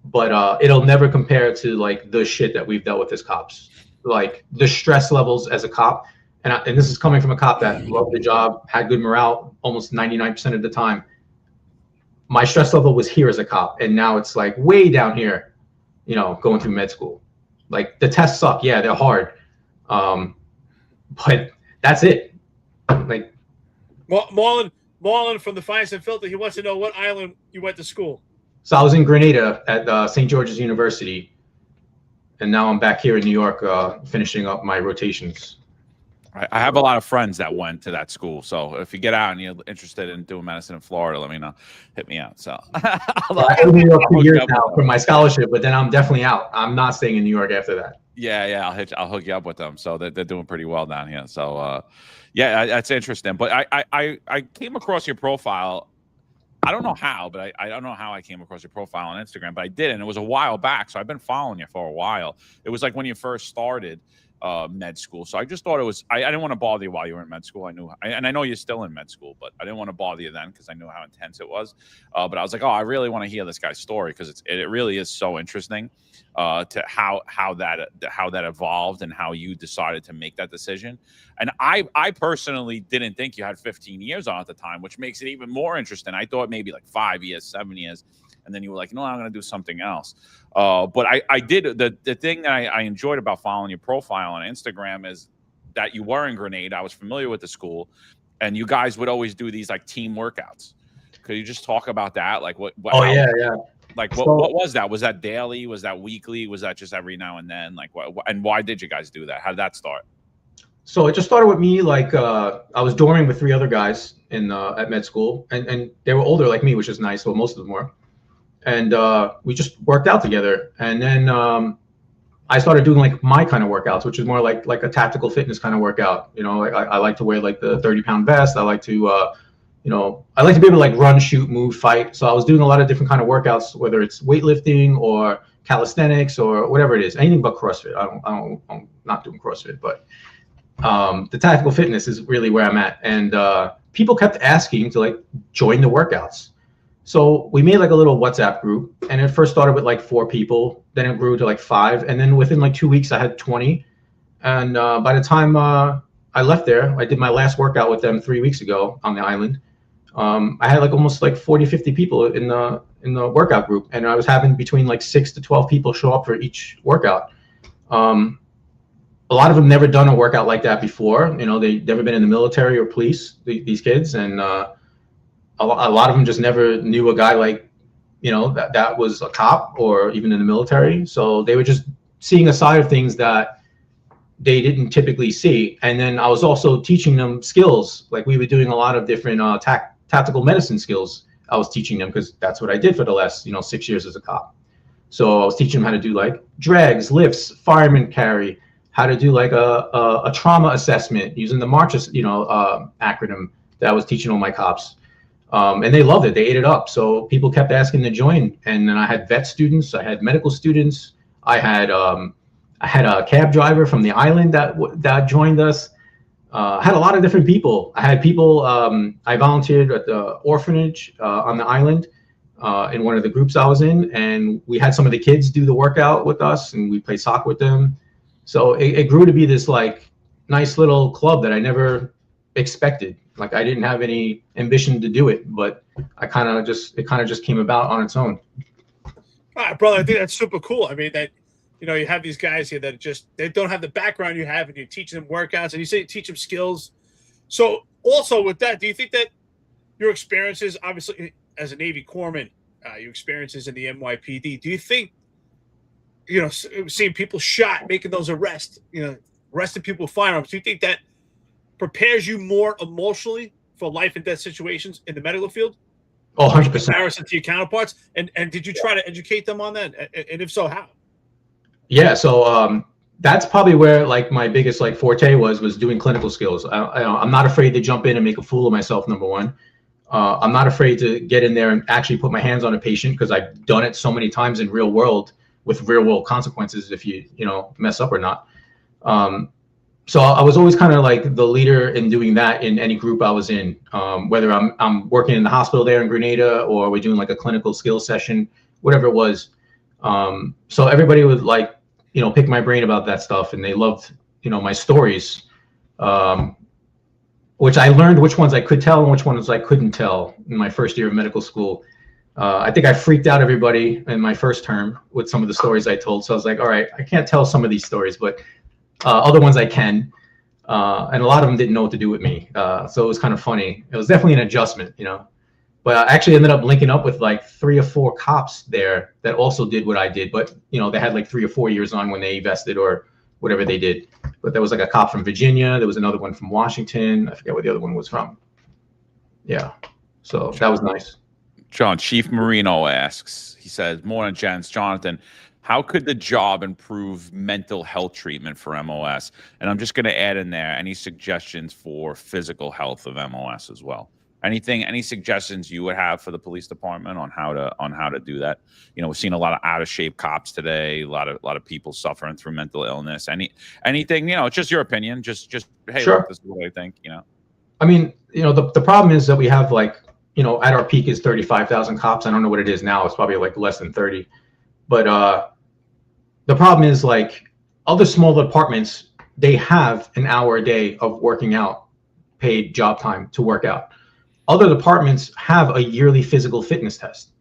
But it'll never compare to, like, the shit that we've dealt with as cops. Like, the stress levels as a cop. And this is coming from a cop that loved the job, had good morale almost 99% of the time. My stress level was here as a cop, and now it's like way down here, you know, going through med school. Like, the tests suck. Yeah, they're hard. But that's it. Like, Marlon from the Finest Unfiltered, he wants to know what island you went to school. So I was in Grenada at St. George's University, and now I'm back here in New York finishing up my rotations. I have a lot of friends that went to that school. So if you get out and you're interested in doing medicine in Florida, let me know. Hit me out. So I've been here 2 years now for my scholarship, but then I'm definitely out. I'm not staying in New York after that. Yeah, I'll hook you up with them. So they're doing pretty well down here. So yeah, that's interesting. But I came across your profile. I don't know how, but I don't know how I came across your profile on Instagram, but I did, and it was a while back. So I've been following you for a while. It was like when you first started med school. So I just thought it was, I didn't want to bother you while you were in med school. And I know you're still in med school, but I didn't want to bother you then because I knew how intense it was. But I was like, oh, I really want to hear this guy's story, because it really is so interesting to how that evolved and how you decided to make that decision. And I personally didn't think you had 15 years on at the time, which makes it even more interesting. I thought maybe like 5 years, 7 years. And then you were like, no, I'm going to do something else. But I did. The thing that I enjoyed about following your profile on Instagram is that you were in Grenada. I was familiar with the school, and you guys would always do these like team workouts. Could you just talk about that? Like what yeah. Like what was that? Was that daily? Was that weekly? Was that just every now and then? Like and why did you guys do that? How did that start? So it just started with me. Like I was dorming with 3 other guys in at med school, and they were older like me, which is nice. Well, most of them were. And we just worked out together. And then I started doing like my kind of workouts, which is more like a tactical fitness kind of workout. You know, like I like to wear like the 30-pound vest. I like to, you know, I like to be able to like run, shoot, move, fight. So I was doing a lot of different kind of workouts, whether it's weightlifting or calisthenics or whatever it is, anything but CrossFit. I'm not doing CrossFit, but the tactical fitness is really where I'm at. And people kept asking to like join the workouts. So we made like a little WhatsApp group, and it first started with like 4 people. then it grew to like 5, and then within like 2 weeks I had 20. And by the time I left there, I did my last workout with them 3 weeks ago on the island. I had like almost like 40, 50 people in the workout group, and I was having between like 6 to 12 people show up for each workout. A lot of them never done a workout like that before. You know, they never been in the military or police, these kids, and a lot of them just never knew a guy like, you know, that was a cop or even in the military. So they were just seeing a side of things that they didn't typically see. And then I was also teaching them skills. Like we were doing a lot of different tactical medicine skills. I was teaching them because that's what I did for the last, 6 years as a cop. So I was teaching them how to do like drags, lifts, fireman carry, how to do like a trauma assessment using the March, acronym that I was teaching all my cops. And they loved it. They ate it up. So people kept asking to join. And then I had vet students. I had medical students. I had a cab driver from the island that joined us. I had a lot of different people. I had people. I volunteered at the orphanage on the island in one of the groups I was in, and we had some of the kids do the workout with us, and we played soccer with them. So it grew to be this like nice little club that I never expected. Like I didn't have any ambition to do it, but it kind of just came about on its own. All right, brother. I think that's super cool. I mean, that you have these guys here that they don't have the background you have, and you're teaching them workouts, and you say you teach them skills. So also with that, do you think that your experiences, obviously as a Navy corpsman, your experiences in the NYPD, do you think, seeing people shot, making those arrests, arresting people with firearms, do you think that prepares you more emotionally for life and death situations in the medical field? Oh, 100%. In comparison to your counterparts? And did you try to educate them on that? And if so, how? Yeah, so that's probably where like my biggest like forte was doing clinical skills. I'm not afraid to jump in and make a fool of myself, number one. I'm not afraid to get in there and actually put my hands on a patient because I've done it so many times in real world with real world consequences if you mess up or not. So I was always kind of like the leader in doing that in any group I was in, whether I'm working in the hospital there in Grenada or we're doing like a clinical skills session, whatever it was. So everybody would like, pick my brain about that stuff, and they loved, my stories, which I learned which ones I could tell and which ones I couldn't tell in my first year of medical school. I think I freaked out everybody in my first term with some of the stories I told. So I was like, all right, I can't tell some of these stories, but other ones I can. And a lot of them didn't know what to do with me. So it was kind of funny. It was definitely an adjustment, But I actually ended up linking up with like 3 or 4 cops there that also did what I did. But, they had like 3 or 4 years on when they vested or whatever they did. But there was like a cop from Virginia. There was another one from Washington. I forget where the other one was from. Yeah. So that was nice. John, Chief Marino asks, he says, morning, gents. Jonathan, how could the job improve mental health treatment for MOS? And I'm just going to add in there any suggestions for physical health of MOS as well. Any suggestions you would have for the police department on how to do that? We've seen a lot of out of shape cops today, a lot of people suffering through mental illness. Anything, it's just your opinion. Just hey, sure. Look, this is what I think, I mean, the problem is that we have like, at our peak is 35,000 cops. I don't know what it is now. It's probably like less than 30. But the problem is like other small departments, they have an hour a day of working out, paid job time to work out. Other departments have a yearly physical fitness test.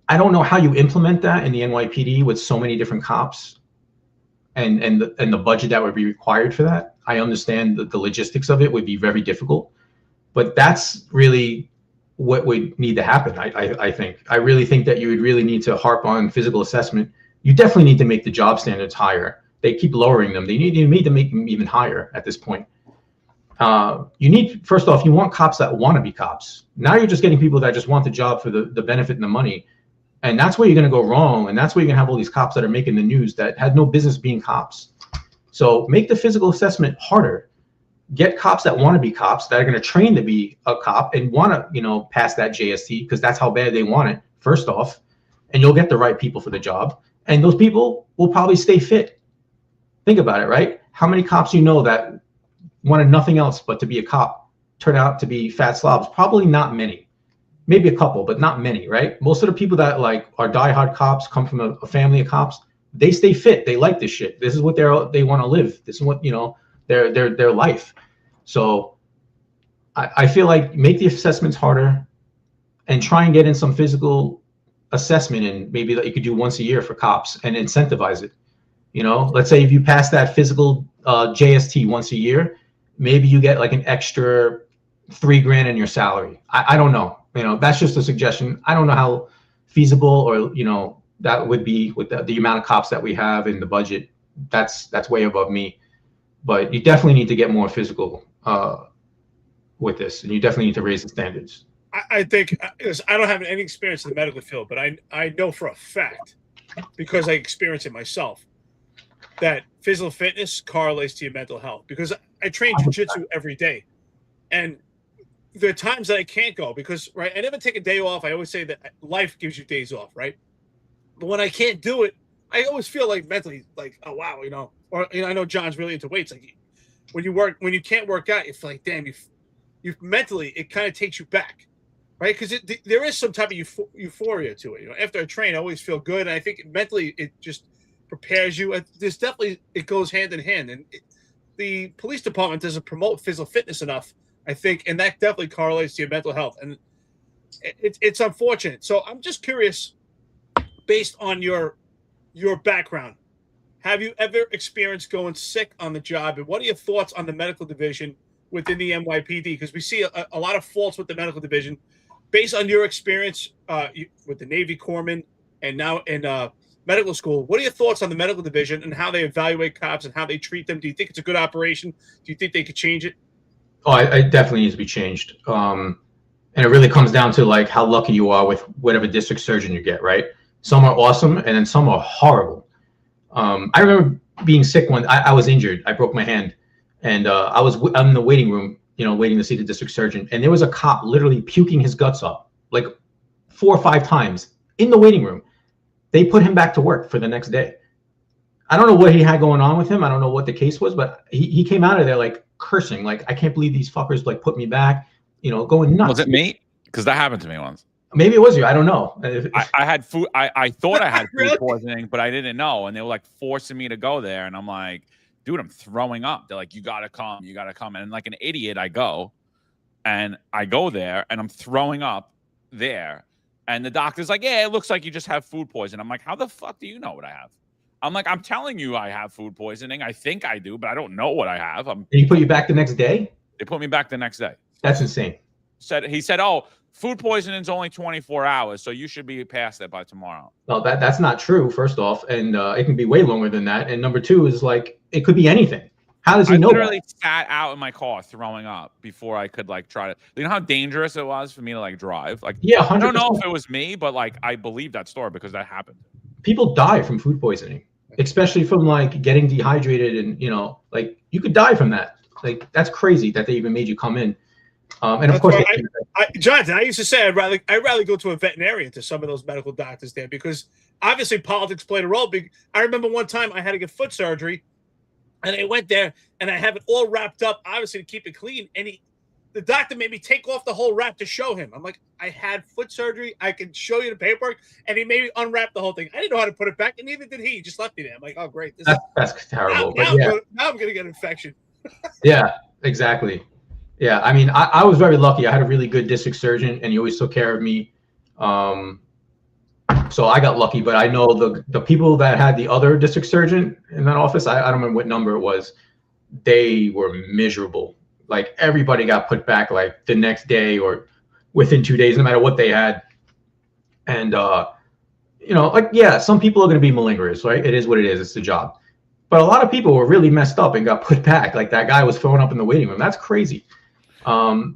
I don't know how you implement that in the NYPD with so many different cops and the budget that would be required for that. I understand that the logistics of it would be very difficult, but that's really what would need to happen. I think. I really think that you would really need to harp on physical assessment. You definitely need to make the job standards higher. They keep lowering them. You need to make them even higher at this point. You need, first off, you want cops that want to be cops. Now you're just getting people that just want the job for the benefit and the money. And that's where you're going to go wrong. And that's where you're going to have all these cops that are making the news that had no business being cops. So make the physical assessment harder. Get cops that want to be cops, that are going to train to be a cop and want to, pass that JST because that's how bad they want it, first off. And you'll get the right people for the job. And those people will probably stay fit. Think about it, right? How many cops that wanted nothing else but to be a cop turn out to be fat slobs? Probably not many. maybe a couple, but not many, right? Most of the people that like are diehard cops come from a family of cops. They stay fit. They like this shit. This is what they want to live. This is what, you know, their life. So I feel like make the assessments harder and try and get in some physical assessment, and maybe that you could do once a year for cops and incentivize it. You know, let's say if you pass that physical JST once a year, maybe you get like an extra $3,000 in your salary. I don't know. You know, that's just a suggestion. I don't know how feasible or, you know, that would be with the amount of cops that we have in the budget. That's way above me. But you definitely need to get more physical with this, and you definitely need to raise the standards. I think I don't have any experience in the medical field, but I know for a fact, because I experience it myself, that physical fitness correlates to your mental health. Because I train jiu-jitsu every day, and there are times that I can't go because, right, I never take a day off. I always say that life gives you days off, right? But when I can't do it, I always feel like mentally, like, oh wow, you know, or you know, I know John's really into weights. Like when you can't work out, you feel like, damn, you mentally, it kind of takes you back. Right, because there is some type of euphoria to it. You know, after I train, I always feel good, and I think mentally it just prepares you. There's definitely, it goes hand in hand, and the police department doesn't promote physical fitness enough, I think, and that definitely correlates to your mental health, and it's unfortunate. So I'm just curious, based on your background, have you ever experienced going sick on the job, and what are your thoughts on the medical division within the NYPD? Because we see a lot of faults with the medical division. Based on your experience with the Navy corpsmen and now in medical school, what are your thoughts on the medical division and how they evaluate cops and how they treat them? Do you think it's a good operation? Do you think they could change it? Oh, it definitely needs to be changed. And it really comes down to like how lucky you are with whatever district surgeon you get, right? Some are awesome, and then some are horrible. I remember being sick when I was injured. I broke my hand, and I'm in the waiting room, you know, waiting to see the district surgeon. And there was a cop literally puking his guts up like 4 or 5 times in the waiting room. They put him back to work for the next day. I don't know what he had going on with him. I don't know what the case was, but he came out of there like cursing, like, I can't believe these fuckers like put me back, you know, going nuts. Was it me? Because that happened to me once. Maybe it was you. I don't know. I had food. I thought I had food Really? poisoning, but I didn't know. And they were like forcing me to go there. And I'm like, dude, I'm throwing up. They're like, you got to come. You got to come. And like an idiot, I go there and I'm throwing up there. And the doctor's like, yeah, it looks like you just have food poisoning. I'm like, how the fuck do you know what I have? I'm like, I'm telling you I have food poisoning. I think I do, but I don't know what I have. Did he put you back the next day? They put me back the next day. That's insane. He said, oh, food poisoning is only 24 hours, so you should be past that by tomorrow. No, that's not true, first off. And it can be way longer than that. And number 2 is like, it could be anything. How does he know? I literally sat out in my car throwing up before I could like try to. You know how dangerous it was for me to like drive. Like, yeah, 100%. I don't know if it was me, but like I believe that story because that happened. People die from food poisoning, especially from like getting dehydrated, and you know, like you could die from that. Like that's crazy that they even made you come in. And of course, Jonathan, I used to say I'd rather go to a veterinarian to some of those medical doctors there, because obviously politics played a role. I remember one time I had to get foot surgery. And I went there and I have it all wrapped up, obviously to keep it clean. And the doctor made me take off the whole wrap to show him. I'm like, I had foot surgery. I can show you the paperwork. And he made me unwrap the whole thing. I didn't know how to put it back, and neither did he. He just left me there. I'm like, oh, great. That's terrible. Now I'm going to get an infection. Yeah, exactly. Yeah, I mean, I was very lucky. I had a really good district surgeon, and he always took care of me. So I got lucky, but I know the people that had the other district surgeon in that office, I don't remember what number it was, they were miserable. Like everybody got put back like the next day or within 2 days, no matter what they had. And, you know, like, yeah, some people are going to be malingerers, right? It is what it is. It's the job. But a lot of people were really messed up and got put back. Like that guy was throwing up in the waiting room. That's crazy.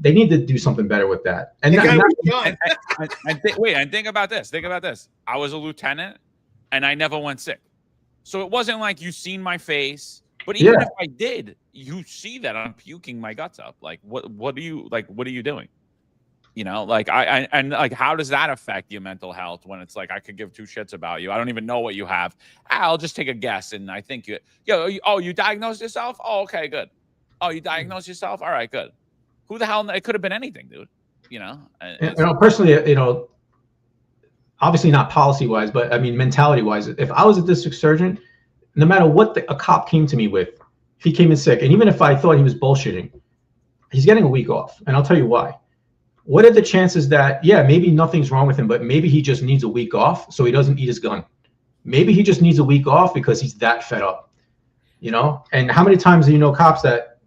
They need to do something better with that. And think about this. Think about this. I was a lieutenant and I never went sick. So it wasn't like you seen my face, but even if I did, you see that I'm puking my guts up. Like what are you doing? You know, like and like, how does that affect your mental health when it's like, I could give 2 shits about you. I don't even know what you have. I'll just take a guess. And I think you diagnosed yourself? Oh, okay, good. Oh, you diagnosed yourself? All right, good. Who the hell? It could have been anything, dude. you know. Personally, obviously not policy wise, but I mean mentality wise. If I was a district surgeon, no matter what a cop came to me with, if he came in sick, and even if I thought he was bullshitting, he's getting a week off, and I'll tell you why. What are the chances that, yeah, maybe nothing's wrong with him, but maybe he just needs a week off so he doesn't eat his gun. Maybe he just needs a week off because he's that fed up, And how many times do you know cops that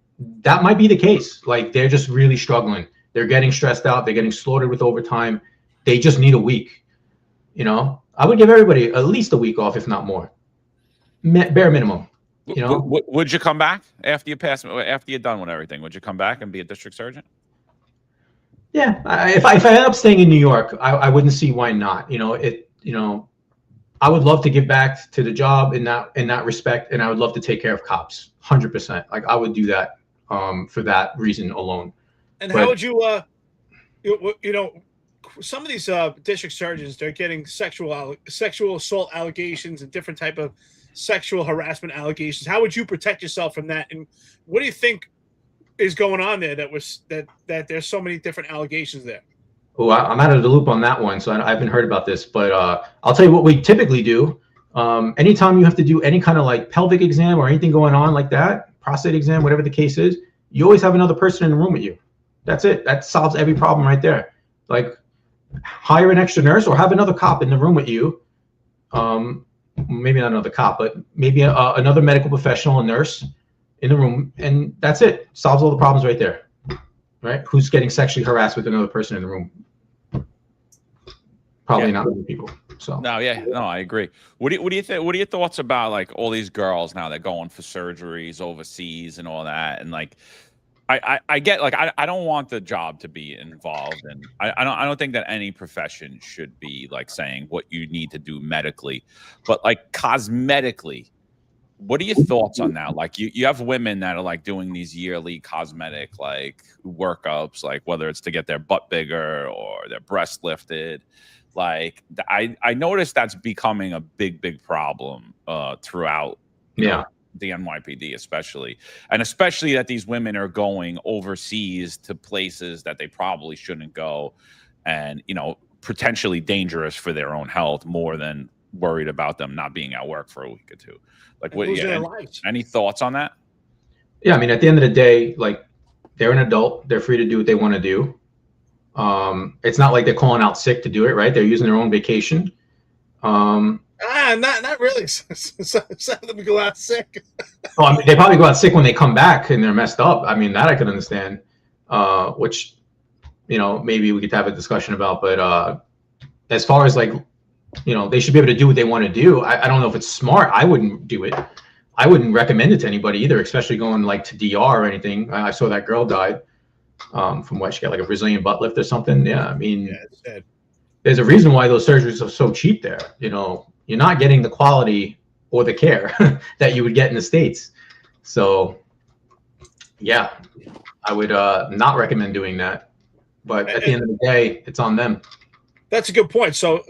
might be the case? Like they're just really struggling. They're getting stressed out. They're getting slaughtered with overtime. They just need a week. I would give everybody at least a week off, if not more. Bare minimum. Would you come back after you're done with everything? Would you come back and be a district surgeon? Yeah, if I end up staying in New York, I wouldn't see why not. I would love to give back to the job in that respect, and I would love to take care of cops, 100%. Like I would do that for that reason alone. And how would you, some of these district surgeons, they're getting sexual assault allegations and different type of sexual harassment allegations. How would you protect yourself from that? And what do you think is going on there that there's so many different allegations there? Oh, I'm out of the loop on that one, so I haven't heard about this. But I'll tell you what we typically do. Anytime you have to do any kind of like pelvic exam or anything going on like that, prostate exam, whatever the case is, you always have another person in the room with you. That's it. That solves every problem right there. Like hire an extra nurse or have another cop in the room with you. Maybe not another cop, but maybe another medical professional, a nurse in the room, and that's it. Solves all the problems right there. Right? Who's getting sexually harassed with another person in the room? Probably not other people. So no, I agree. What do you think? What are your thoughts about like all these girls now that going for surgeries overseas and all that? And like, I get like I don't want the job to be involved, and I don't think that any profession should be like saying what you need to do medically, but like cosmetically. What are your thoughts on that? Like you have women that are like doing these yearly cosmetic like workups, like whether it's to get their butt bigger or their breast lifted. Like I noticed that's becoming a big problem throughout the NYPD, especially that these women are going overseas to places that they probably shouldn't go, and potentially dangerous for their own health more than worried about them not being at work for a week or two. Like what? Yeah, any thoughts on that? Yeah, I mean, at the end of the day, like they're an adult, they're free to do what they want to do. It's not like they're calling out sick to do it, right? They're using their own vacation. Not really. Some of them go out sick. I mean, they probably go out sick when they come back and they're messed up. I mean, that I can understand. Which, maybe we could have a discussion about. But as far as like, they should be able to do what they want to do. I don't know if it's smart. I wouldn't do it. I wouldn't recommend it to anybody either, especially going like to DR or anything. I saw that girl died from what she got, like a Brazilian butt lift or something. Yeah, I mean, there's a reason why those surgeries are so cheap there. You're not getting the quality or the care that you would get in the States. So, yeah, I would not recommend doing that. But at the end of the day, it's on them. That's a good point. So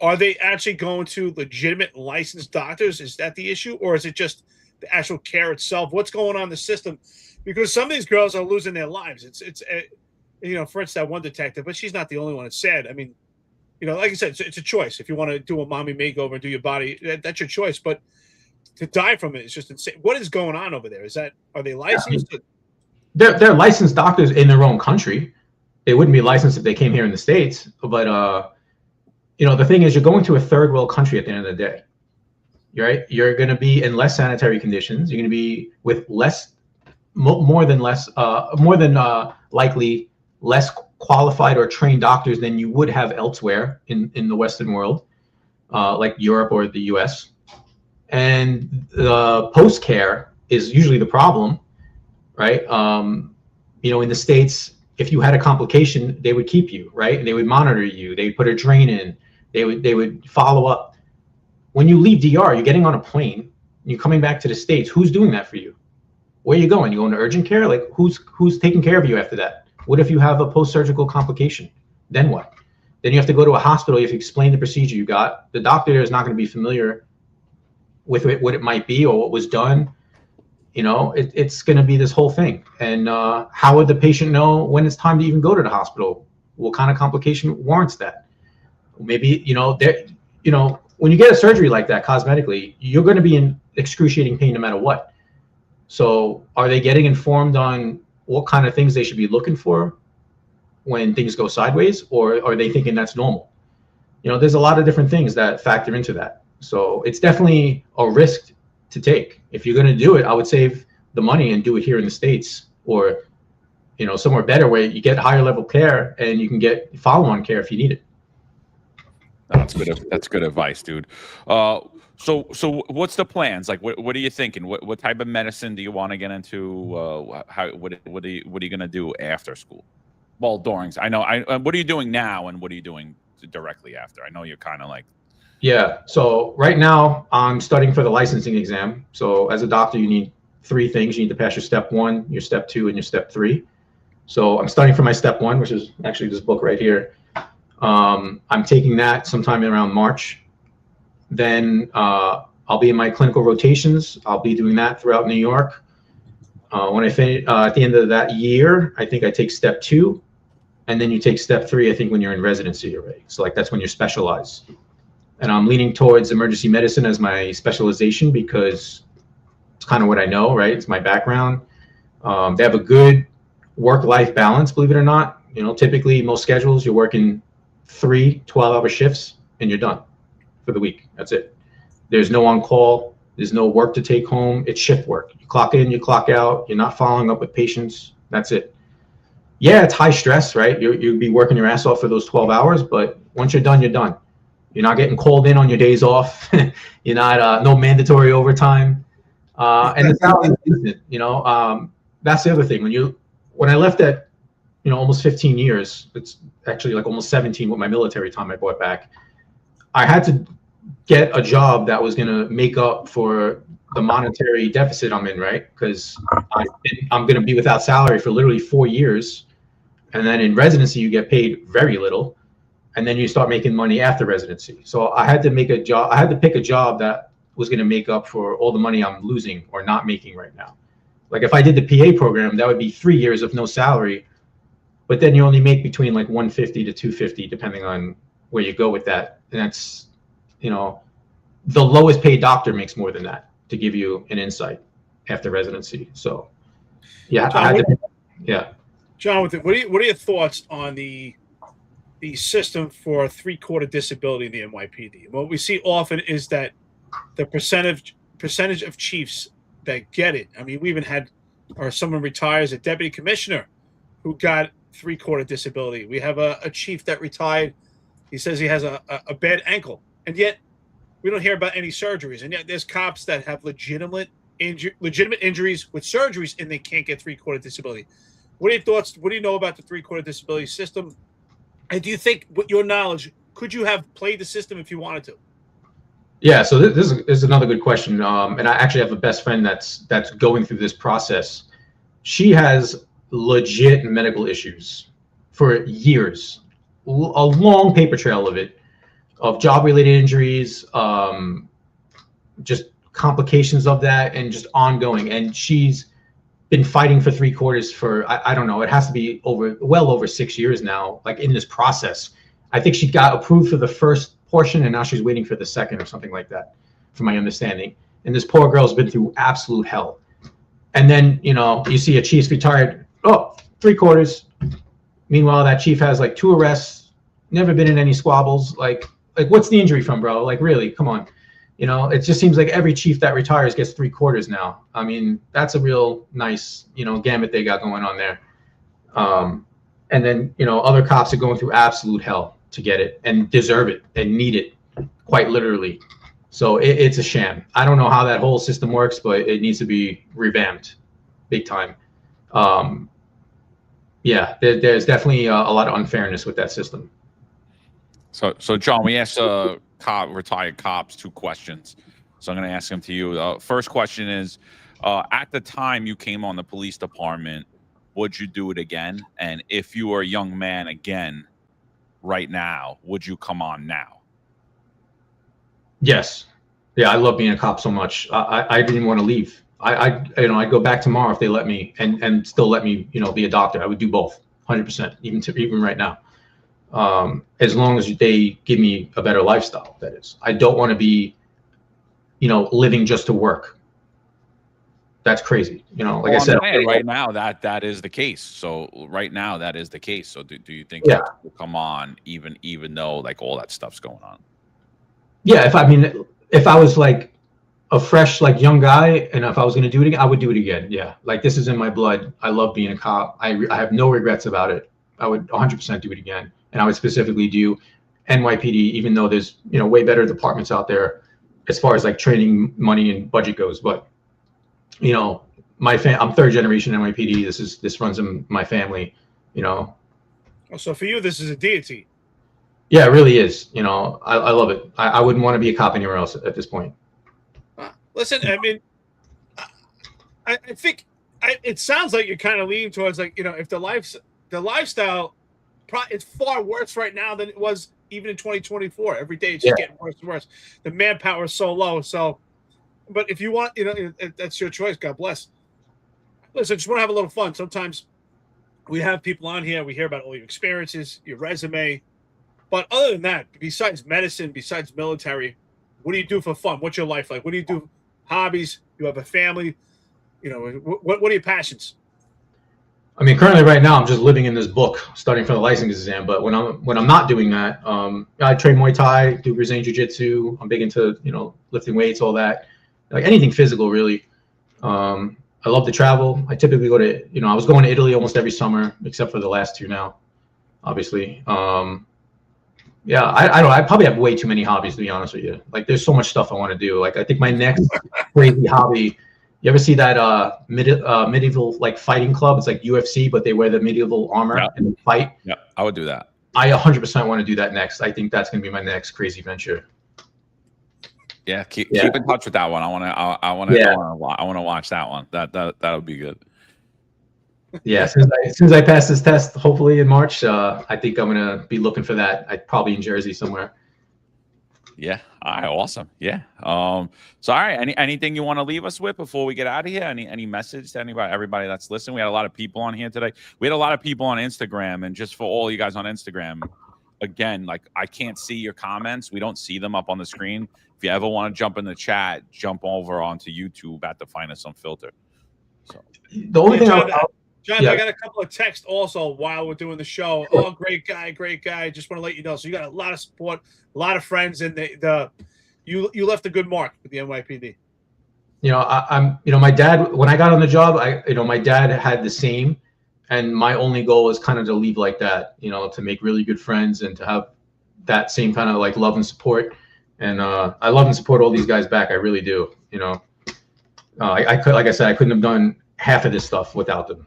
are they actually going to legitimate licensed doctors? Is that the issue? Or is it just the actual care itself? What's going on in the system? Because some of these girls are losing their lives. It's for instance, that one detective, but she's not the only one. It's sad. I mean, like I said, it's a choice. If you want to do a mommy makeover and do your body, that's your choice. But to die from it is just insane. What is going on over there? Are they licensed? Yeah, they're licensed doctors in their own country. They wouldn't be licensed if they came here in the States. But the thing is, you're going to a third world country at the end of the day. Right? You're going to be in less sanitary conditions. You're going to be with more than likely less qualified or trained doctors than you would have elsewhere in the Western world, like Europe or the US. And the post care is usually the problem, right? In the States, if you had a complication, they would keep you, right? And they would monitor you. They would put a drain in. They would follow up. When you leave DR, you're getting on a plane, and you're coming back to the States. Who's doing that for you? Where are you going? You going to urgent care? Like who's taking care of you after that? What if you have a post-surgical complication? Then what? Then you have to go to a hospital. You have to explain the procedure you got. The doctor there is not going to be familiar with what it might be or what was done. It's going to be this whole thing. And how would the patient know when it's time to even go to the hospital? what kind of complication warrants that? Maybe, when you get a surgery like that cosmetically, you're going to be in excruciating pain no matter what. So are they getting informed on what kind of things they should be looking for when things go sideways, or are they thinking that's normal? There's a lot of different things that factor into that. So it's definitely a risk to take. If you're going to do it, I would save the money and do it here in the States, or somewhere better where you get higher level care and you can get follow-on care if you need it. That's good. That's good advice, dude. So what's the plans? Like, what are you thinking? What type of medicine do you want to get into? What are you gonna do after school? Well, during, I know. What are you doing now, and what are you doing directly after? I know you're kind of like. Yeah. So right now I'm studying for the licensing exam. So as a doctor, you need 3 things. You need to pass your step 1, your step 2, and your step 3. So I'm studying for my step 1, which is actually this book right here. I'm taking that sometime around March. Then I'll be in my clinical rotations. I'll be doing that throughout New York. When I finish at the end of that year, I think I take step 2, and then you take step 3. I think when you're in residency already. So like that's when you're specialized. And I'm leaning towards emergency medicine as my specialization because it's kind of what I know, right? It's my background. They have a good work-life balance, believe it or not. Typically most schedules you're working 3 12-hour shifts and you're done for the week. That's it. There's no on-call. There's no work to take home. It's shift work. You clock in, you clock out. You're not following up with patients. That's it. Yeah, it's high stress, right? You'll be working your ass off for those 12 hours, but once you're done, you're done. You're not getting called in on your days off. You're not no mandatory overtime. And the salary is decent. That's the other thing. When I left at almost 15 years, it's actually like almost 17 with my military time I brought back. I had to get a job that was going to make up for the monetary deficit I'm in, right? Because I'm going to be without salary for literally 4 years. And then in residency, you get paid very little. And then you start making money after residency. So I had to make a job. I had to pick a job that was going to make up for all the money I'm losing or not making right now. Like if I did the PA program, that would be 3 years of no salary. But then you only make between like 150 to 250, depending on where you go with that. And that's, the lowest paid doctor makes more than that, to give you an insight after residency. So, yeah, John, Jonathan, what are your thoughts on the system for 3/4 disability in the NYPD? What we see often is that the percentage of chiefs that get it. I mean, we even had, or someone retires, a deputy commissioner who got 3/4 disability. We have a chief that retired. He says he has a bad ankle, and yet we don't hear about any surgeries. And yet there's cops that have legitimate injuries with surgeries, and they can't get 3/4 disability. What are your thoughts? What do you know about the 3/4 disability system? And do you think, with your knowledge, could you have played the system if you wanted to? Yeah, so this is another good question. And I actually have a best friend that's going through this process. She has legit medical issues for years, a long paper trail of it, of job-related injuries, just complications of that, and just ongoing. And she's been fighting for 3/4 for, I don't know, it has to be well over 6 years now, like in this process. I think she got approved for the first portion and now she's waiting for the second or something like that, from my understanding. And this poor girl's been through absolute hell. And then, you see a chief's retired, 3/4. Meanwhile, that chief has like 2 arrests, never been in any squabbles. Like what's the injury from, bro? Like, really, come on. It just seems like every chief that retires gets 3/4 now. I mean, that's a real nice, gamut they got going on there. And then, other cops are going through absolute hell to get it and deserve it and need it, quite literally. So it's a sham. I don't know how that whole system works, but it needs to be revamped big time. Yeah, there's definitely a lot of unfairness with that system. So John, we asked retired cops 2 questions. So I'm going to ask them to you. First question is, at the time you came on the police department, would you do it again? And if you were a young man again, right now, would you come on now? Yes. Yeah, I love being a cop so much. I didn't want to leave. I'd go back tomorrow if they let me, and still let me, be a doctor. I would do both, 100%, even right now. as long as they give me a better lifestyle. That is, I don't want to be, living just to work. That's crazy. Like I said, right now that is the case. So right now that is the case. So do you think Yeah. that will come on even though like all that stuff's going on? Yeah, if I was like a fresh, like young guy, and if I was going to do it again, I would do it again. Yeah, like this is in my blood. I love being a cop. I have no regrets about it. I would 100% do it again, and I would specifically do NYPD, even though there's way better departments out there as far as like training, money, and budget goes. But I'm third generation NYPD. This runs in my family. So for you, this is a deity. Yeah, it really is. I love it. I wouldn't want to be a cop anywhere else at this point. Listen, I mean, I think it sounds like you're kind of leaning towards like, if the lifestyle, it's far worse right now than it was even in 2024. Every day it's just getting worse and worse. The manpower is so low. So, but if you want, that's your choice. God bless. Listen, I just want to have a little fun. Sometimes we have people on here. We hear about all your experiences, your resume. But other than that, besides medicine, besides military, what do you do for fun? What's your life like? What do you do? Hobbies? You have a family? What are your passions? I mean, currently right now, I'm just living in this book, studying for the license exam. But when I'm not doing that, I train Muay Thai, do Brazilian Jiu-Jitsu. I'm big into, lifting weights, all that. Like anything physical, really. I love to travel. I typically go to, I was going to Italy almost every summer, except for the last 2 now, obviously. Yeah, I don't know. I probably have way too many hobbies, to be honest with you. Like, there's so much stuff I want to do. Like, I think my next crazy hobby, you ever see that medieval like fighting club? It's like UFC, but they wear the medieval armor and they fight. Yeah, I would do that. I 100% want to do that next. I think that's going to be my next crazy venture. Yeah, keep in touch with that one. I want to watch that one. That would be good. Yeah, as soon as I pass this test, hopefully in March, I think I'm gonna be looking for that. I'd probably in Jersey somewhere. Yeah. All right. Awesome. Yeah. So, all right. Anything you want to leave us with before we get out of here? Any message to everybody that's listening? We had a lot of people on here today. We had a lot of people on Instagram, and just for all you guys on Instagram, again, like I can't see your comments. We don't see them up on the screen. If you ever want to jump in the chat, jump over onto YouTube at the Finest Unfiltered. So the only thing John, I got a couple of texts also while we're doing the show. Oh, great guy. Just want to let you know. So you got a lot of support, a lot of friends, and you left a good mark with the NYPD. My dad, when I got on the job, my dad had the same, and my only goal was kind of to leave like that, to make really good friends and to have that same kind of like love and support. And I love and support all these guys back. I really do. I could, like I said, I couldn't have done half of this stuff without them.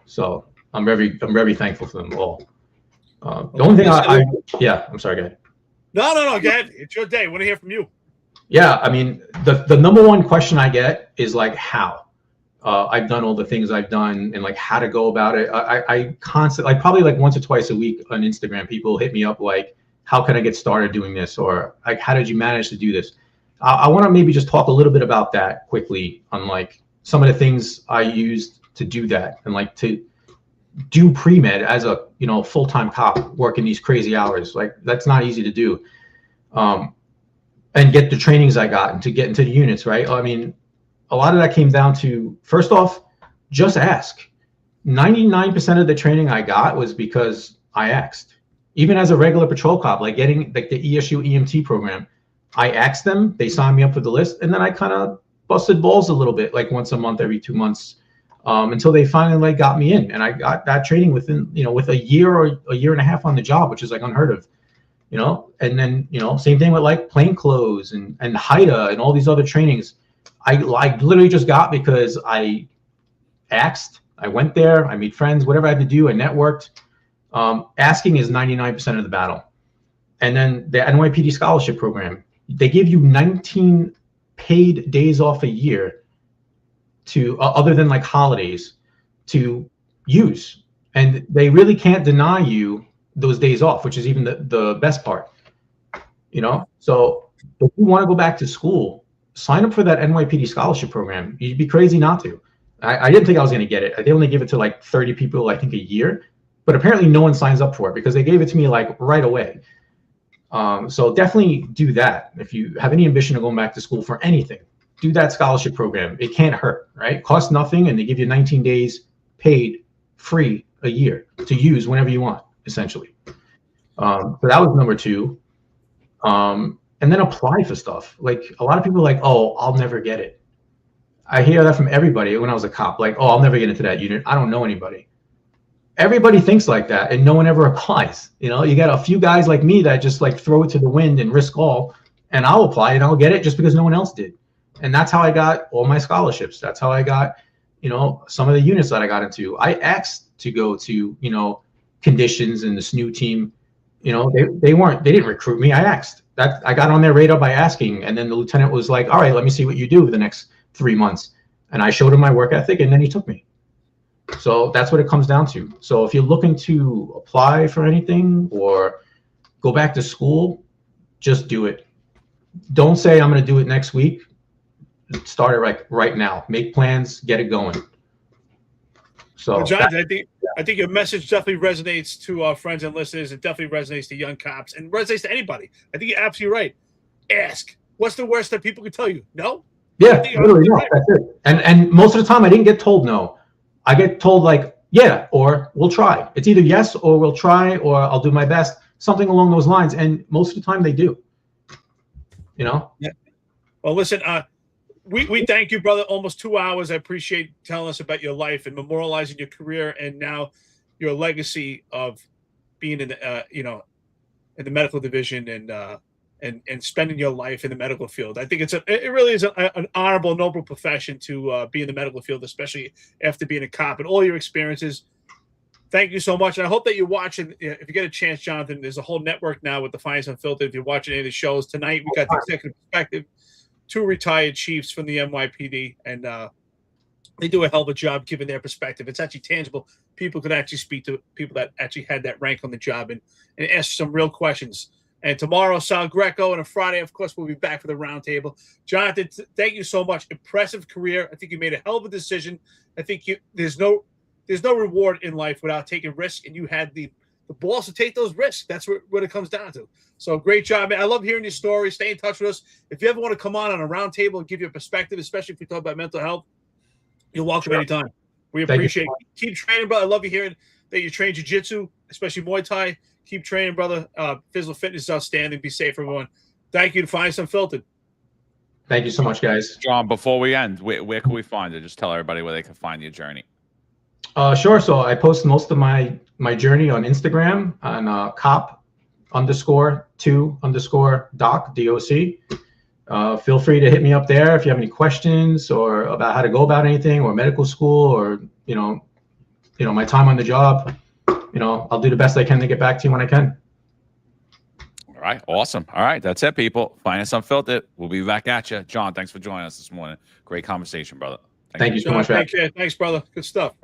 So I'm very thankful for them all. The only thing I'm sorry, go ahead. No, go ahead. It's your day. I want to hear from you. Yeah, I mean, the number one question I get is like how. I've done all the things I've done and like how to go about it. I constantly, like probably like once or twice a week on Instagram, people hit me up like, how can I get started doing this? Or like, how did you manage to do this? I want to maybe just talk a little bit about that quickly on like some of the things I used to do that and like to do pre-med as a full-time cop working these crazy hours. Like that's not easy to do. And get the trainings I got and to get into the units, right? I mean, a lot of that came down to, first off, just ask. 99% of the training I got was because I asked. Even as a regular patrol cop, like getting like the ESU EMT program, I asked them, they signed me up for the list, and then I kind of busted balls a little bit, like once a month, every 2 months, until they finally like got me in. And I got that training within, with a year or a year and a half on the job, which is like unheard of, and then, same thing with like plainclothes and HIDA and all these other trainings. I literally just got because I asked, I went there, I made friends, whatever I had to do, I networked. Asking is 99% of the battle. And then the NYPD scholarship program, they give you 19 paid days off a year to, other than like holidays, to use. And they really can't deny you those days off, which is even the best part, So if you want to go back to school, sign up for that NYPD scholarship program. You'd be crazy not to. I didn't think I was going to get it. They only give it to like 30 people, I think, a year. but apparently no one signs up for it because they gave it to me like right away. So definitely do that. If you have any ambition of going back to school for anything, do that scholarship program. It can't hurt, right? It costs nothing, and they give you 19 days paid free a year to use whenever you want, essentially. So that was number two. And then apply for stuff. Like a lot of people are like, oh, I'll never get it. I hear that from everybody when I was a cop, like, oh, I'll never get into that unit. I don't know anybody. Everybody thinks like that, and no one ever applies. You know, you got a few guys like me that just like throw it to the wind and risk all, and I'll apply and I'll get it just because no one else did. And that's how I got all my scholarships. That's how I got, you know, some of the units that I got into. I asked to go to, you know, conditions and the SNU team. You know, they didn't recruit me. I asked. That I got on their radar by asking, and then the lieutenant was like, all right, let me see what you do for the next 3 months. And I showed him my work ethic, and then he took me. So that's what it comes down to. So if you're looking to apply for anything or go back to school, just do it. Don't say I'm going to do it next week. Start it right now. Make plans, get it going. So, well, John, I think your message definitely resonates to our friends and listeners. It definitely resonates to young cops and resonates to anybody. I think you're absolutely right. Ask. What's the worst that people can tell you? No? Yeah, literally, no, that's it. And most of the time I didn't get told no. I get told like, yeah, or we'll try. It's either yes or we'll try or I'll do my best, something along those lines. And most of the time they do. You know? Yeah. Well, listen, we thank you, brother. Almost 2 hours. I appreciate telling us about your life and memorializing your career and now your legacy of being in the you know, in the medical division and spending your life in the medical field. I think it really is an honorable, noble profession to be in the medical field, especially after being a cop and all your experiences. Thank you so much. And I hope that you're watching. If you get a chance, Jonathan, there's a whole network now with the Finest Unfiltered. If you're watching any of the shows tonight, we got the Executive Perspective, 2 retired chiefs from the NYPD, and they do a hell of a job giving their perspective. It's actually tangible. People could actually speak to people that actually had that rank on the job and ask some real questions. And tomorrow, Sal Greco, and on Friday, of course, we'll be back for the roundtable. Jonathan, thank you so much. Impressive career. I think you made a hell of a decision. I think there's no reward in life without taking risks, and you had the balls to take those risks. That's what it comes down to. So great job, man. I love hearing your story. Stay in touch with us. If you ever want to come on a roundtable and give your perspective, especially if we talk about mental health, you're welcome anytime. We appreciate it. Keep training, brother. I love you hearing that you train jiu-jitsu, especially Muay Thai. Keep training, brother. Physical fitness is outstanding. Be safe, everyone. Thank you to Finest Unfiltered. Thank you so much, guys. John, before we end, where can we find it? Just tell everybody where they can find your journey. Sure. So I post most of my journey on Instagram on cop_2_doc, DOC. Feel free to hit me up there if you have any questions or about how to go about anything or medical school or, you know, my time on the job. You know, I'll do the best I can to get back to you when I can. All right. Awesome. All right. That's it, people. Finest Unfiltered. We'll be back at you. John, thanks for joining us this morning. Great conversation, brother. Thank you so much. Thanks, brother. Good stuff.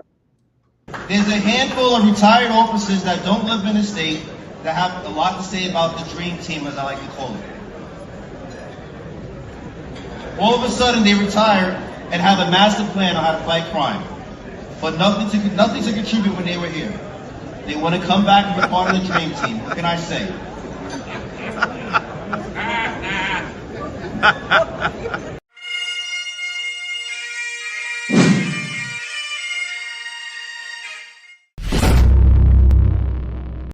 There's a handful of retired officers that don't live in the state that have a lot to say about the dream team, as I like to call it. All of a sudden, they retire and have a master plan on how to fight crime, but nothing to contribute when they were here. They want to come back and be part of the dream team. What can I say?